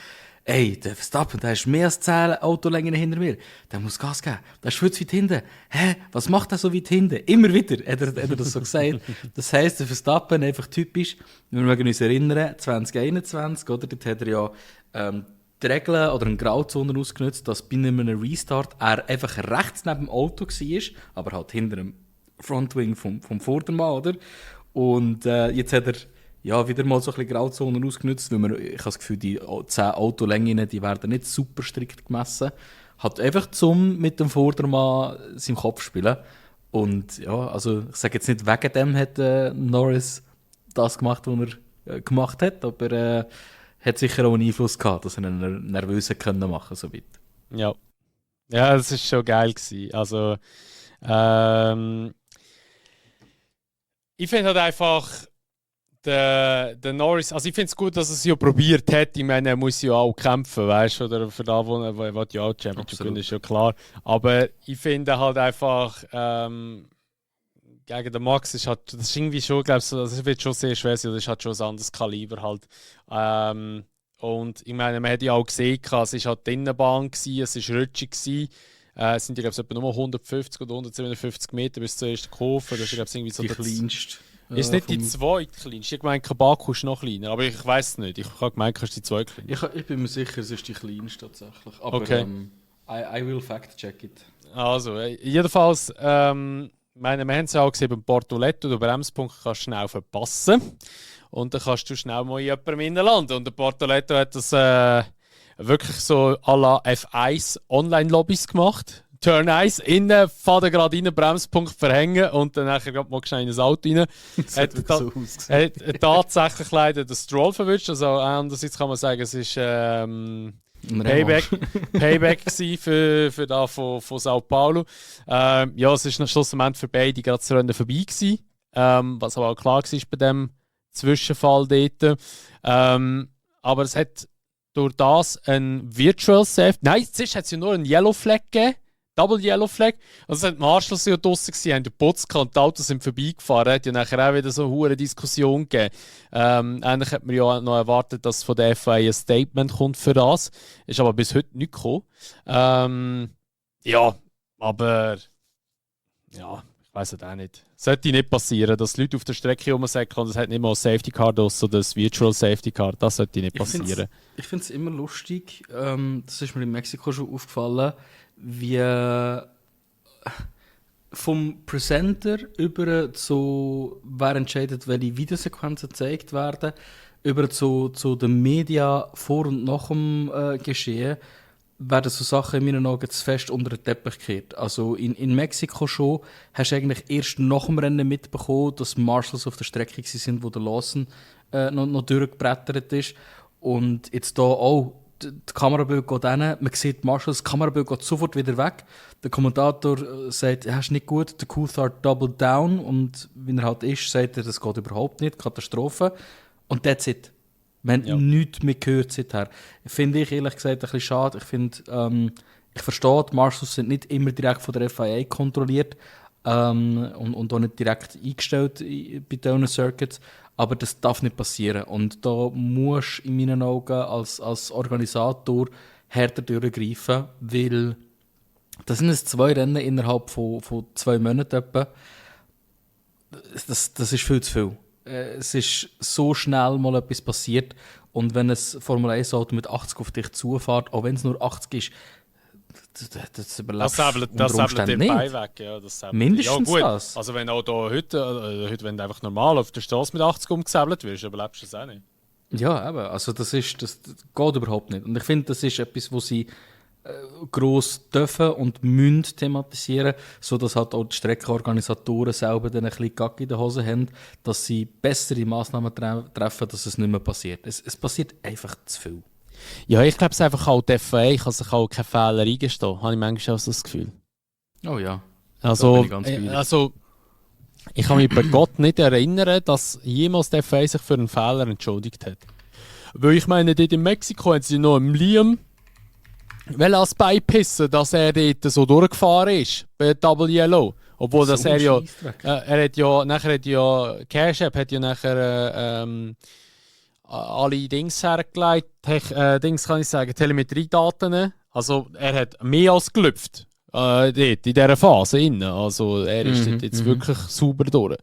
[SPEAKER 2] ey, der Verstappen, der ist mehr als 10 Autolängen hinter mir. Der muss Gas geben. Der ist viel zu weit hinten. Hä? Was macht er so weit hinten? Immer wieder hat er das so gesagt. Das heisst, der Verstappen einfach typisch, wir mögen uns erinnern, 2021, oder? Dort hat er ja die Regeln oder eine Grauzone ausgenutzt, dass bei einem Restart er einfach rechts neben dem Auto war, aber halt hinter dem Frontwing vom Vordermann, oder? Und jetzt hat er wieder mal so ein bisschen Grauzonen ausgenutzt, weil ich habe das Gefühl, die 10 Autolängen, die werden nicht super strikt gemessen. Hat einfach mit dem Vordermann seinen Kopf spielen. Und ja, also ich sage jetzt nicht, wegen dem hat Norris das gemacht, was er gemacht hat, aber hat sicher auch einen Einfluss gehabt, dass er einen Nervösen können machen so weit.
[SPEAKER 1] Ja, das war schon geil gewesen. Also, ich finde halt einfach, der Norris, also ich finde es gut, dass er es ja probiert hat. Ich meine, er muss ja auch kämpfen, weißt du, oder für da, wo er ja auch Championship gewinnen, ist ja klar. Aber ich finde halt einfach, gegen den Max ist halt, das ist irgendwie schon, glaube ich, das wird schon sehr schwer sein, das ist halt schon ein anderes Kaliber halt. Und ich meine, man hat ja auch gesehen, es war halt die Innenbahn, es war rutschig gewesen. Es sind ja, glaube ich, etwa nur 150 oder 157 Meter bis zur ersten Kurve. Das ist, glaube ich, irgendwie so
[SPEAKER 2] die kleinste.
[SPEAKER 1] Ist nicht die zweitkleinste. Ich meine, Baku ist noch kleiner, aber ich weiß es nicht. Ich habe gemeint, es ist die zweitkleinste.
[SPEAKER 2] Ich bin mir sicher, es ist die kleinste tatsächlich. Aber
[SPEAKER 1] okay.
[SPEAKER 2] I will fact-check it.
[SPEAKER 1] Also, jedenfalls, wir haben es ja auch gesehen, beim Portoletto, den Bremspunkt kannst du schnell verpassen. Und dann kannst du schnell mal in jemandem reinlanden. Und der Portoletto hat das wirklich so à la F1 Online-Lobbys gemacht. Turn 1, innen, fahren gerade rein, Bremspunkt verhängen und dann nachher mal schnell in ein Auto rein. Hat tatsächlich leider den Stroll verwünscht. Also andererseits kann man sagen, es ist Payback für da von Sao Paulo. Es ist schlussendlich für beide gerade das Rennen vorbei gewesen. Was aber auch klar war bei dem Zwischenfall dort. Aber es hat durch das ein Virtual Safety. Nein, zuerst hat es ja nur einen Yellow Flag gegeben. Double Yellow Flag. Also es hat Marshall ja draussen gewesen, haben den Putz gehabt und die Autos sind vorbeigefahren. Es hat ja nachher auch wieder so eine hohe Diskussion gegeben. Eigentlich hat man ja noch erwartet, dass von der FIA ein Statement kommt für das. Ist aber bis heute nicht gekommen. Aber ich weiss es auch nicht. Sollte nicht passieren, dass Leute auf der Strecke rumsäckeln und es hat nicht mal ein Safety Car oder das Virtual Safety Car. Das sollte nicht passieren.
[SPEAKER 2] Ich finde es immer lustig, das ist mir in Mexiko schon aufgefallen, wie vom Presenter über zu, wer entscheidet, welche Videosequenzen gezeigt werden, über zu den Medien vor und nach dem Geschehen, werden so Sachen in meinen Augen zu fest unter den Teppich gekehrt. Also in Mexiko schon hast du eigentlich erst nach dem Rennen mitbekommen, dass Marshalls auf der Strecke waren, wo der Lawson noch durchgebrettert ist. Und jetzt hier auch, die Kamerabild geht hin, man sieht Marshalls, das Kamerabild geht sofort wieder weg. Der Kommentator sagt, ja, ist nicht gut, der Coulthard doubled down. Und wenn er halt ist, sagt er, das geht überhaupt nicht, Katastrophe. Und that's it. Wir haben nichts mehr gehört seither. Finde ich ehrlich gesagt ein bisschen schade. Ich finde, ich verstehe, die Marshalls sind nicht immer direkt von der FIA kontrolliert und auch nicht direkt eingestellt bei diesen Circuits. Aber das darf nicht passieren. Und da musst du in meinen Augen als Organisator härter durchgreifen, weil das sind jetzt 2 Rennen innerhalb von 2 Monaten etwa. Das ist viel zu viel. Es ist so schnell mal etwas passiert und wenn ein Formel-1-Auto mit 80 auf dich zufährt, auch wenn es nur 80 ist, das überlebst du unter Umständen nicht. Mindestens
[SPEAKER 1] ja, gut.
[SPEAKER 2] Das.
[SPEAKER 1] Also wenn auch da heute wenn du einfach normal auf der Straße mit 80 umgesäbelt wirst, überlebst du das auch nicht.
[SPEAKER 2] Ja, eben. Also das geht überhaupt nicht. Und ich finde, das ist etwas, wo sie gross dürfen und müssen thematisieren, sodass halt auch die Streckenorganisatoren selber dann ein bisschen Gack in der Hose haben, dass sie bessere Massnahmen treffen, dass es nicht mehr passiert. Es passiert einfach zu viel.
[SPEAKER 1] Ja, ich glaube, es ist einfach auch die FIA kann sich auch keine Fehler eingestehen. Habe ich manchmal auch so das Gefühl.
[SPEAKER 2] Oh ja.
[SPEAKER 1] Also Ich kann mich bei Gott nicht erinnern, dass jemals der FA sich für einen Fehler entschuldigt hat. Weil ich meine, dort in Mexiko haben sie noch im Liam als beipissen, dass er dort so durchgefahren ist bei Double Yellow. Obwohl
[SPEAKER 2] So
[SPEAKER 1] dass er ja,
[SPEAKER 2] Scheissdreck.
[SPEAKER 1] nachher hat ja Cash App hat ja nachher alle Dings hergelegt, Dings kann ich sagen, Telemetriedaten. Also er hat mehr als gelüpft dort in dieser Phase innen. Also er ist dort jetzt wirklich sauber durch.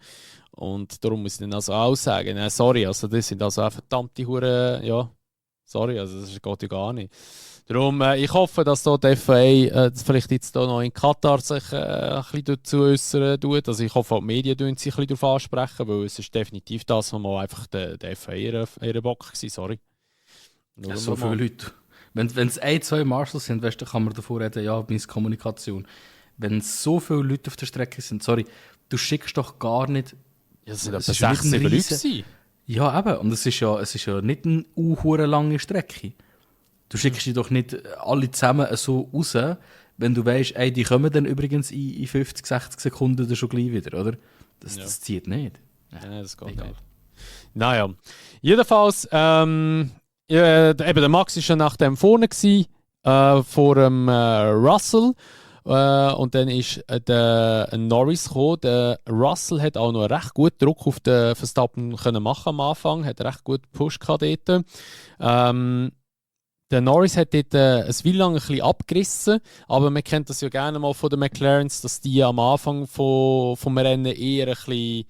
[SPEAKER 1] Und darum muss ich dann also auch sagen, sorry, also das sind also auch verdammte Hure, ja, sorry, also das geht ja gar nicht. Darum, ich hoffe, dass da die FA vielleicht jetzt da noch in Katar sich ein bisschen dazu äußern tut. Also ich hoffe, auch die Medien tun sich ein bisschen darauf ansprechen, weil es ist definitiv das, was mal einfach der FA ihre Bock war, sorry.
[SPEAKER 2] Ja, so viele Leute. Wenn es ein, zwei Marshals sind, weißt, dann kann man davor reden, ja, Misskommunikation. Wenn so viele Leute auf der Strecke sind, sorry, du schickst doch gar nicht...
[SPEAKER 1] Ja, es sind etwa
[SPEAKER 2] ist
[SPEAKER 1] 6,
[SPEAKER 2] nicht ein
[SPEAKER 1] 7 Leute
[SPEAKER 2] riesen-
[SPEAKER 1] gewesen.
[SPEAKER 2] Ja, eben. Und es ist ja nicht eine lange Strecke. Du schickst die doch nicht alle zusammen so raus, wenn du weißt, ey, die kommen dann übrigens in 50, 60 Sekunden dann schon gleich wieder, oder? Das zieht nicht.
[SPEAKER 1] Ja, das geht
[SPEAKER 2] Egal.
[SPEAKER 1] nicht. Naja, jedenfalls, eben der Max war schon nach dem vorne gewesen, vor dem Russell. Und dann ist der Norris gekommen. Der Russell hat auch noch recht gut Druck auf den Verstappen können machen am Anfang, hat recht gut gepusht dort. Der Norris hat dort ein Weile lang ein bisschen abgerissen, aber man kennt das ja gerne mal von den McLarens, dass die am Anfang vom Rennen eher ein bisschen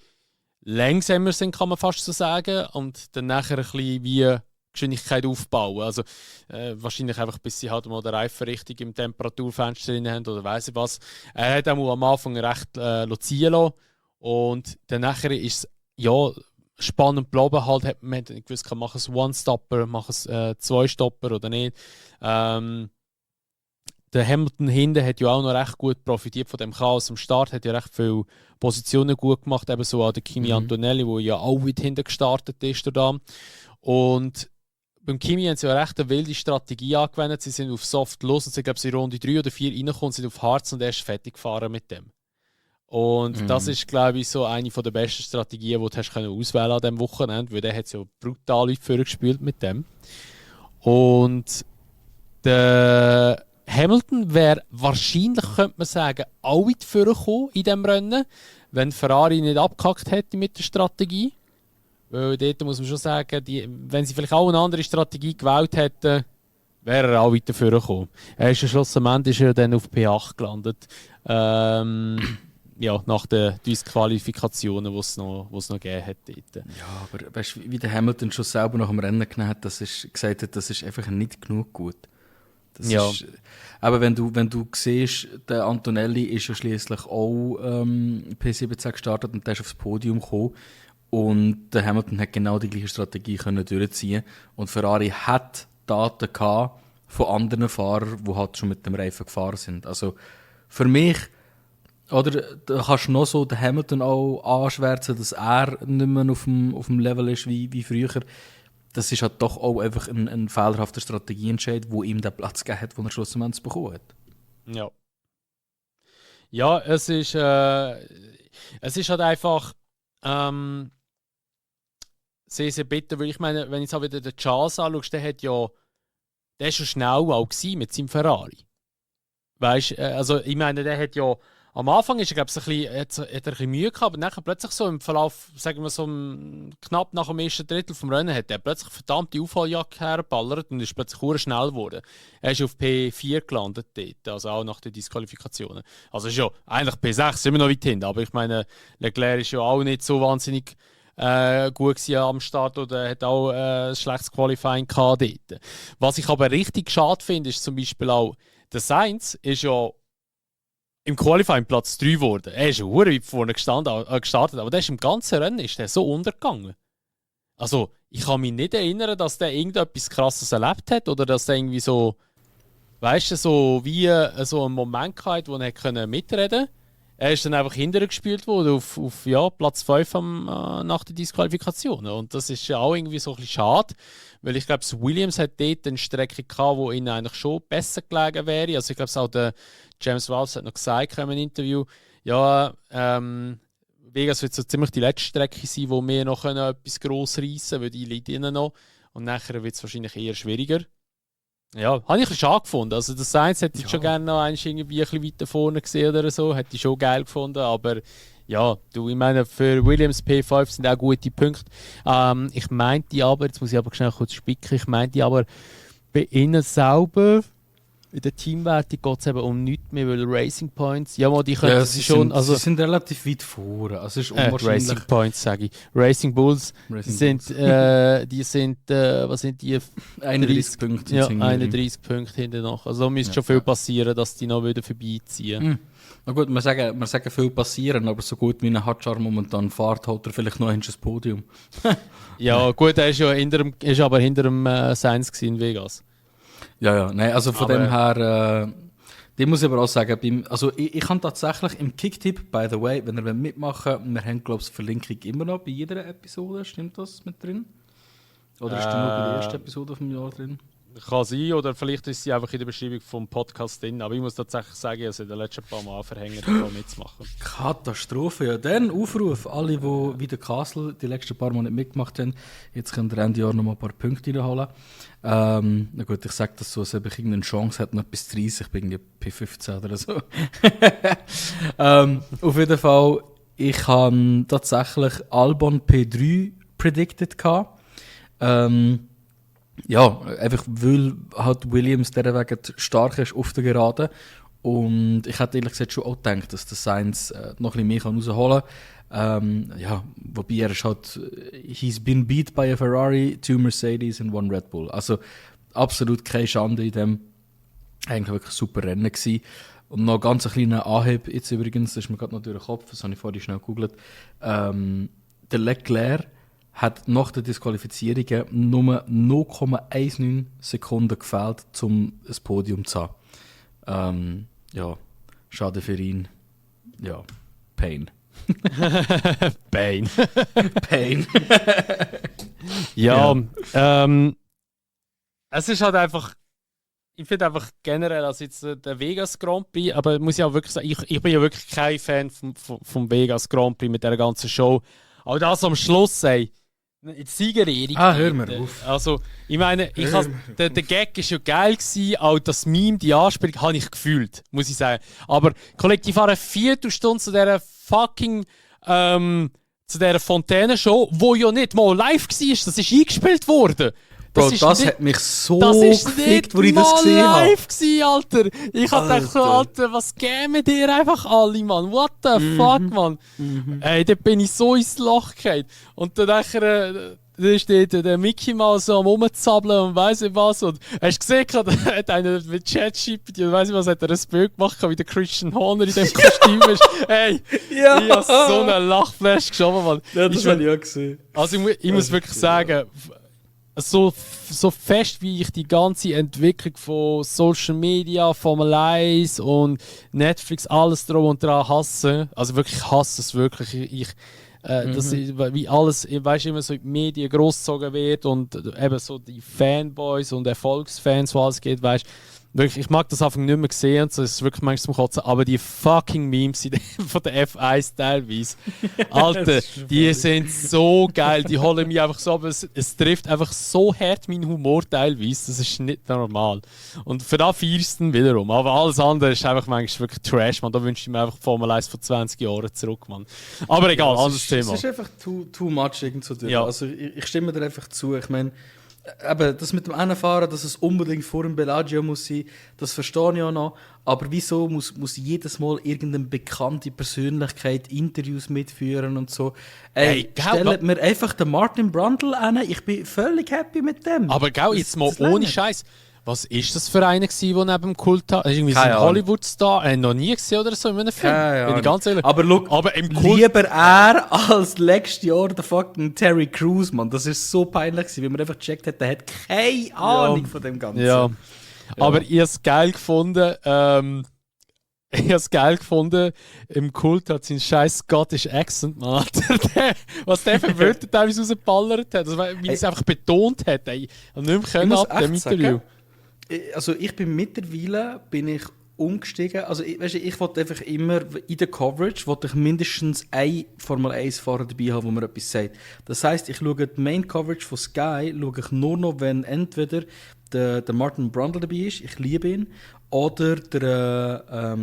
[SPEAKER 1] langsamer sind, kann man fast so sagen, und dann nachher ein bisschen wie Geschwindigkeit aufbauen. Also wahrscheinlich einfach, bis sie halt mal den Reifen richtig im Temperaturfenster drin haben oder weiss ich was. Er hat auch am Anfang recht ziehen lassen und dann nachher ist es ja spannend geblieben. Halt, hat man nicht gewusst, kann machen es One-Stopper, machen es Zwei-Stopper oder nicht. Der Hamilton hinten hat ja auch noch recht gut profitiert von dem Chaos am Start, hat ja recht viele Positionen gut gemacht, eben so an der Kimi Antonelli, wo ja auch weit hinten gestartet ist. Da. Und beim Kimi haben sie ja recht eine wilde Strategie angewendet. Sie sind auf Soft los und sie, glaube in Runde 3 oder 4 reingekommen, sind auf Harz und erst fertig gefahren mit dem. Und das ist, glaube ich, so eine der besten Strategien, die du hast auswählen an diesem Wochenende, weil der hat ja brutal weit vorgespielt mit dem. Und der Hamilton wäre wahrscheinlich, könnte man sagen, auch weit vorgekommen in diesem Rennen, wenn Ferrari nicht abgehackt hätte mit der Strategie. Weil dort muss man schon sagen, wenn sie vielleicht auch eine andere Strategie gewählt hätten, wäre er auch weiter vorgekommen. Er ist ja schlussendlich dann auf P8 gelandet. Ja, nach den Disqualifikationen, die es noch gegeben hat. Dort.
[SPEAKER 2] Ja, aber weißt du, wie der Hamilton schon selber nach dem Rennen genannt hat, gesagt hat, das ist einfach nicht genug gut. Das
[SPEAKER 1] Ja.
[SPEAKER 2] Ist, aber wenn du siehst, der Antonelli ist ja schliesslich auch P17 gestartet und der ist aufs Podium gekommen. Und der Hamilton hat genau die gleiche Strategie können durchziehen. Und Ferrari hat Daten gehabt von anderen Fahrern, die halt schon mit dem Reifen gefahren sind. Also für mich, oder da kannst du noch so den Hamilton auch anschwärzen, dass er nicht mehr auf dem Level ist wie früher. Das ist halt doch auch einfach ein fehlerhafter Strategieentscheid, wo ihm den Platz gegeben hat, den er schlussendlich bekommen hat.
[SPEAKER 1] Ja. Ja, es ist halt einfach sehr, sehr bitter, weil ich meine, wenn ich jetzt auch wieder den Charles anschaue, der ist schon schnell auch gewesen mit seinem Ferrari. Weißt du, also ich meine, der hat ja am Anfang ist er, glaube ich, hat er ein bisschen Mühe gehabt, aber nachher plötzlich so im Verlauf, sagen wir so knapp nach dem ersten Drittel vom Rennen, hat er plötzlich verdammte Aufholjagd hergeballert und ist plötzlich sehr schnell geworden. Er ist auf P4 gelandet dort, also auch nach den Disqualifikationen. Also ist ja eigentlich P6 immer noch weit hinten, aber ich meine, Leclerc ist ja auch nicht so wahnsinnig gut gewesen am Start oder hat auch ein schlechtes Qualifying gehabt dort. Was ich aber richtig schade finde, ist zum Beispiel auch, der Sainz ist ja im Qualifying Platz 3 geworden. Er ist ja weit vorne gestartet, aber der ist im ganzen Rennen ist der so untergegangen. Also, ich kann mich nicht erinnern, dass der irgendetwas Krasses erlebt hat oder dass der irgendwie so, weißt du, so wie so einen Moment hatte, wo er mitreden konnte. Er ist dann einfach hintergespielt worden auf Platz 5 nach der Disqualifikation. Und das ist ja auch irgendwie so ein bisschen schade, weil ich glaube, Williams hat dort eine Strecke gehabt, die ihnen eigentlich schon besser gelegen wäre. Also ich glaube, auch der James Vowles hat noch gesagt in einem Interview, ja, Vegas wird so ziemlich die letzte Strecke sein, wo wir noch etwas gross reissen können, weil die liegt innen noch. Und nachher wird es wahrscheinlich eher schwieriger. Ja, habe ich ein bisschen schade gefunden. Also das Sainz hätte ich schon gerne noch irgendwie ein bisschen weiter vorne gesehen oder so. Hätte ich schon geil gefunden, aber ja, ich meine, für Williams P5 sind auch gute Punkte. Ich meinte aber, jetzt muss ich aber schnell kurz spicken, ich meinte aber, bei ihnen selber, in der Teamwertung geht es eben um nichts mehr, weil Racing Points, ja, die können
[SPEAKER 2] ja,
[SPEAKER 1] schon...
[SPEAKER 2] Sie sind relativ weit vorne, also ist unwahrscheinlich.
[SPEAKER 1] Racing Points, sage ich. Racing Bulls, die sind, was sind die?
[SPEAKER 2] 31 Punkte.
[SPEAKER 1] Ja, 31 Punkte hinten noch. Also da müsste schon viel passieren, dass die noch wieder vorbeiziehen.
[SPEAKER 2] Na gut, wir sagen viel passieren, aber so gut wie ein Hadjar momentan fährt, holt er vielleicht noch ein Podium.
[SPEAKER 1] Ja, gut, er ist ja aber hinter dem Sainz in Vegas.
[SPEAKER 2] Ja, nein, also von dem her, die muss ich aber auch sagen, ich kann tatsächlich im Kicktipp, by the way, wenn ihr mitmachen wollt, wir haben, glaube ich, Verlinkung immer noch bei jeder Episode, stimmt das mit drin? Oder ist die nur bei der ersten Episode vom Jahr drin?
[SPEAKER 1] Kann sein, oder vielleicht ist sie einfach in der Beschreibung vom Podcast drin, aber ich muss tatsächlich sagen, ich habe in den letzten paar Mal verhängt, da mitzumachen.
[SPEAKER 2] Katastrophe, ja. Dann Aufruf, alle, die wie der Castle die letzten paar Mal nicht mitgemacht haben, jetzt könnt ihr Ende Jahr noch mal ein paar Punkte reinholen. Na gut, ich sage das so, als ob ich irgendeine Chance hätte, noch bis 30, ich bin irgendwie P15 oder so. Auf jeden Fall, ich habe tatsächlich Albon P3 predicted gehabt. Ja, einfach weil halt Williams dieser Wegen stark ist auf der Geraden. Und ich hätte ehrlich gesagt schon auch gedacht, dass der Sainz noch ein bisschen mehr rausholen kann. Ja, wobei er ist halt, he's been beat by a Ferrari, 2 Mercedes and 1 Red Bull. Also absolut keine Schande in dem. Eigentlich wirklich super Rennen gewesen. Und noch ganz ein kleiner Anhieb jetzt übrigens, das ist mir gerade noch durch den Kopf, das habe ich vorhin schnell gegoogelt. Der Leclerc hat nach der Disqualifizierung nur 0,19 Sekunden gefehlt, um ein Podium zu haben. Ja, schade für ihn. Ja, Pain.
[SPEAKER 1] Pain.
[SPEAKER 2] Pain.
[SPEAKER 1] Ja, es ist halt einfach, ich finde einfach generell, also jetzt der Vegas Grand Prix, aber muss ich auch wirklich sagen, ich bin ja wirklich kein Fan vom Vegas Grand Prix mit der ganzen Show. Aber das am Schluss, ey, die Siegerehrung.
[SPEAKER 2] Hör mir auf.
[SPEAKER 1] Also, ich meine, der Gag war ja geil gewesen, auch das Meme, die Anspielung, habe ich gefühlt, muss ich sagen. Aber, Kollege, die fahren eine Viertelstunde zu dieser fucking, zu dieser Fontäne-Show, wo ja nicht mal live war, das ist eingespielt worden.
[SPEAKER 2] Das hat mich so gefickt, wo ich das gesehen habe.
[SPEAKER 1] live gewesen, Alter. Ich hab gedacht so, Alter, was geben dir einfach alle, Mann? What the fuck, Mann? Ey, da bin ich so ins Loch gefallen. Und dann nachher, da steht der Mickey Mouse so am rumzappeln und weiss nicht was. Und hast du gesehen, er hat einen mit ChatGPT und weiss nicht was, hat er ein Bild gemacht, wie der Christian Horner in dem Kostüm ist. Ey,
[SPEAKER 2] ja.
[SPEAKER 1] Ich hab so einen Lachflash geschoben, Mann.
[SPEAKER 2] Ja, das habe ich auch gesehen.
[SPEAKER 1] Also ich muss wirklich sagen, so fest wie ich die ganze Entwicklung von Social Media, Formel 1 und Netflix, alles drum und dran hasse, also wirklich, ich hasse es wirklich. Das ist, wie alles, weißt du, immer so in den Medien großgezogen wird und eben so die Fanboys und Erfolgsfans, wo alles geht, weißt du. Wirklich, ich mag das einfach nicht mehr sehen, so, es ist wirklich manchmal zum Kotzen, aber die fucking Memes von der F1 teilweise, Alter, die sind so geil, die holen mich einfach so, aber es trifft einfach so hart meinen Humor teilweise, das ist nicht normal. Und für das feierst du dann wiederum, aber alles andere ist einfach manchmal wirklich Trash, man, da wünsche ich mir einfach Formel 1 von 20 Jahren zurück, man. Aber egal,
[SPEAKER 2] ja,
[SPEAKER 1] anderes Thema.
[SPEAKER 2] Es ist einfach too much irgendwo durch.
[SPEAKER 1] Ja.
[SPEAKER 2] Also ich stimme dir einfach zu, ich meine, eben, das mit dem Fahren, dass es unbedingt vor dem Bellagio muss sein, das verstehe ich auch noch. Aber wieso muss jedes Mal irgendeine bekannte Persönlichkeit Interviews mitführen und so? Stellt mir einfach den Martin Brundle an, ich bin völlig happy mit dem.
[SPEAKER 1] Aber gell, jetzt mal ohne Scheiß. Was ist das für einer gewesen, der neben dem Kult hat? Irgendwie so ein Hollywood-Star? Noch nie gesehen oder so in einem Film? Bin ich ganz ehrlich.
[SPEAKER 2] Aber look, lieber er als letztes Jahr der fucking Terry Crews, Mann. Das ist so peinlich gewesen, weil man einfach gecheckt hat, der hat keine Ahnung von dem Ganzen.
[SPEAKER 1] Ja. Aber ich habe es geil gefunden. Im Kult hat sein scheiß Scottish Accent, Mann. Was der für Wörter teilweise rausgeballert hat. Also, wie er es einfach betont hat. Ich habe nicht mehr ab dem Interview.
[SPEAKER 2] Also ich bin mittlerweile
[SPEAKER 3] umgestiegen. Also, ich wollte einfach immer in der Coverage wollte ich mindestens ein Formel-1-Fahrer dabei haben, wo mir etwas sagt. Das heisst, ich schaue die Main-Coverage von Sky schaue ich nur noch, wenn entweder der Martin Brundle dabei ist, ich liebe ihn, oder der,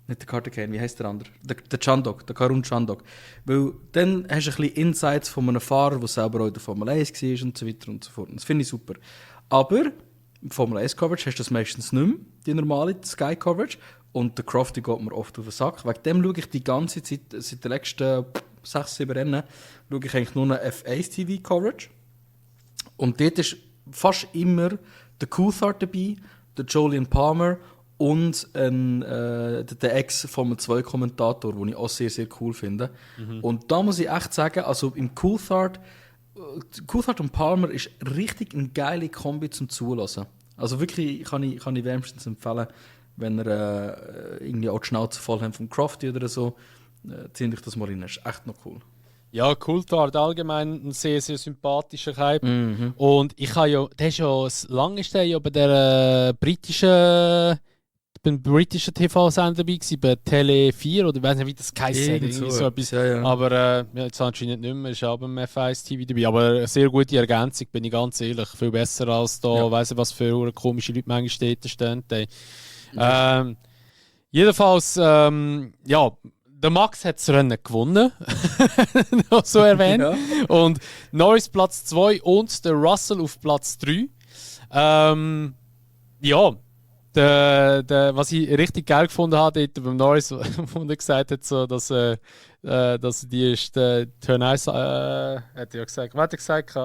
[SPEAKER 3] nicht der Carter Kane, wie heißt der andere? Der Chandok, der Karun Chandok. Weil dann hast du ein bisschen Insights von einem Fahrer, der selber auch in der Formel 1 war und so weiter und so fort. Das finde ich super. Aber im Formel 1 Coverage hast du das meistens nicht mehr, die normale Sky Coverage. Und der Crofty geht mir oft auf den Sack. Wegen dem schaue ich die ganze Zeit, seit den letzten 6-7 Rennen, schaue ich eigentlich nur eine F1 TV Coverage. Und dort ist fast immer der Coulthard dabei, der Jolyon Palmer und der Ex-Formel 2-Kommentator, den ich auch sehr, sehr cool finde. Und da muss ich echt sagen, also im Coulthard und Palmer ist richtig eine geile Kombi zum Zulassen. Also wirklich kann ich wärmstens empfehlen, wenn ihr irgendwie auch die Schnauze voll habt vom Crofty oder so, zieht euch das mal rein. Das ist echt noch cool.
[SPEAKER 1] Ja, Coulthard allgemein ein sehr, sehr sympathischer Typ. Und ich habe ja, der ist ja, lange ist der ja bei der beim britischen TV-Sender dabei gewesen, bei Tele 4 oder ich weiß nicht, wie das geheißen hat. Irgendwie so etwas.
[SPEAKER 3] Ja.
[SPEAKER 1] Aber jetzt anscheinend nicht mehr, ist auch beim F1 TV dabei. Aber eine sehr gute Ergänzung, bin ich ganz ehrlich. Viel besser als da, weiss ich was für komische Leute manchmal dort stehen. Jedenfalls, ja, der Max hat das Rennen gewonnen, noch so erwähnt. Ja. Und Norris Platz 2 und der Russell auf Platz 3. Ja, was ich richtig geil gefunden habe dort beim Norris, wo er gesagt hat, so, dass die ist Turn 1, hat er ja gesagt, was hat er gesagt?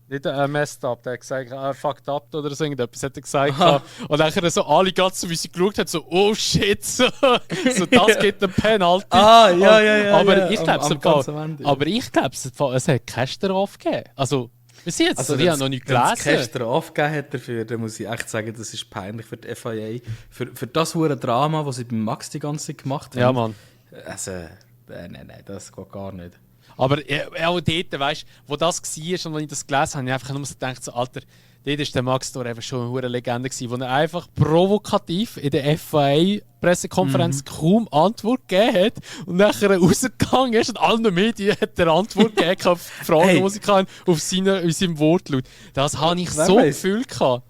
[SPEAKER 1] Nicht messed up, der hat gesagt, fucked up oder so irgendetwas hat er gesagt. Und dann so alle ganz so, wie sie geschaut hat, so, oh shit, so das gibt ein Penalty.
[SPEAKER 3] Ja.
[SPEAKER 1] Aber ich glaube, es hat keine Strafe gegeben. Also, bis jetzt,
[SPEAKER 3] also
[SPEAKER 1] ich habe noch nicht gelesen.
[SPEAKER 3] Wenn es keine Strafe gegeben hat dafür, dann muss ich echt sagen, das ist peinlich für die FIA. Für das hohe Drama, das sie beim Max die ganze Zeit gemacht haben.
[SPEAKER 1] Ja, Mann.
[SPEAKER 3] Also, nein, das geht gar nicht.
[SPEAKER 1] Aber auch dort, weißt du, wo das war und als ich das gelesen habe, habe ich einfach nur so gedacht, so, Alter, dort war der Max Thor einfach schon eine hohe Legende gewesen, wo er einfach provokativ in der FIA-Pressekonferenz kaum Antwort gegeben hat und nachher rausgegangen ist und allen Medien hat er Antwort gegeben auf die Fragen, die sie kann, auf seinem Wortlaut. Das habe ich so gefühlt gehabt.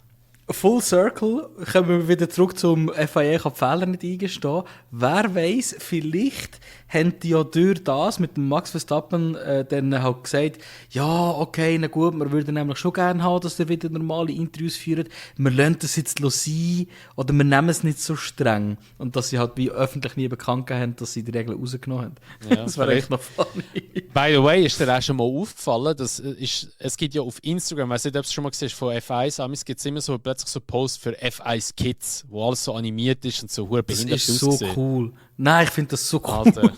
[SPEAKER 3] Full Circle, kommen wir wieder zurück zum FIA, kann die Fehler nicht eingestehen. Wer weiss, vielleicht haben die ja durch das mit dem Max Verstappen dann halt gesagt, ja, okay, na gut, wir würden nämlich schon gerne haben, dass ihr wieder normale Interviews führt. Wir lassen das jetzt sein oder wir nehmen es nicht so streng. Und dass sie halt wie öffentlich nie bekannt gegeben haben, dass sie die Regeln rausgenommen haben. Ja, das wäre echt noch funny.
[SPEAKER 1] By the way, ist dir auch schon mal aufgefallen, es gibt ja auf Instagram, weiss nicht, ob du es schon mal gesehen hast, von F1, es gibt immer so plötzlich so Posts für F1 Kids, wo alles so animiert ist und so behindert aussieht.
[SPEAKER 3] Das ist so cool. Nein, ich finde das so cool.
[SPEAKER 1] Alter.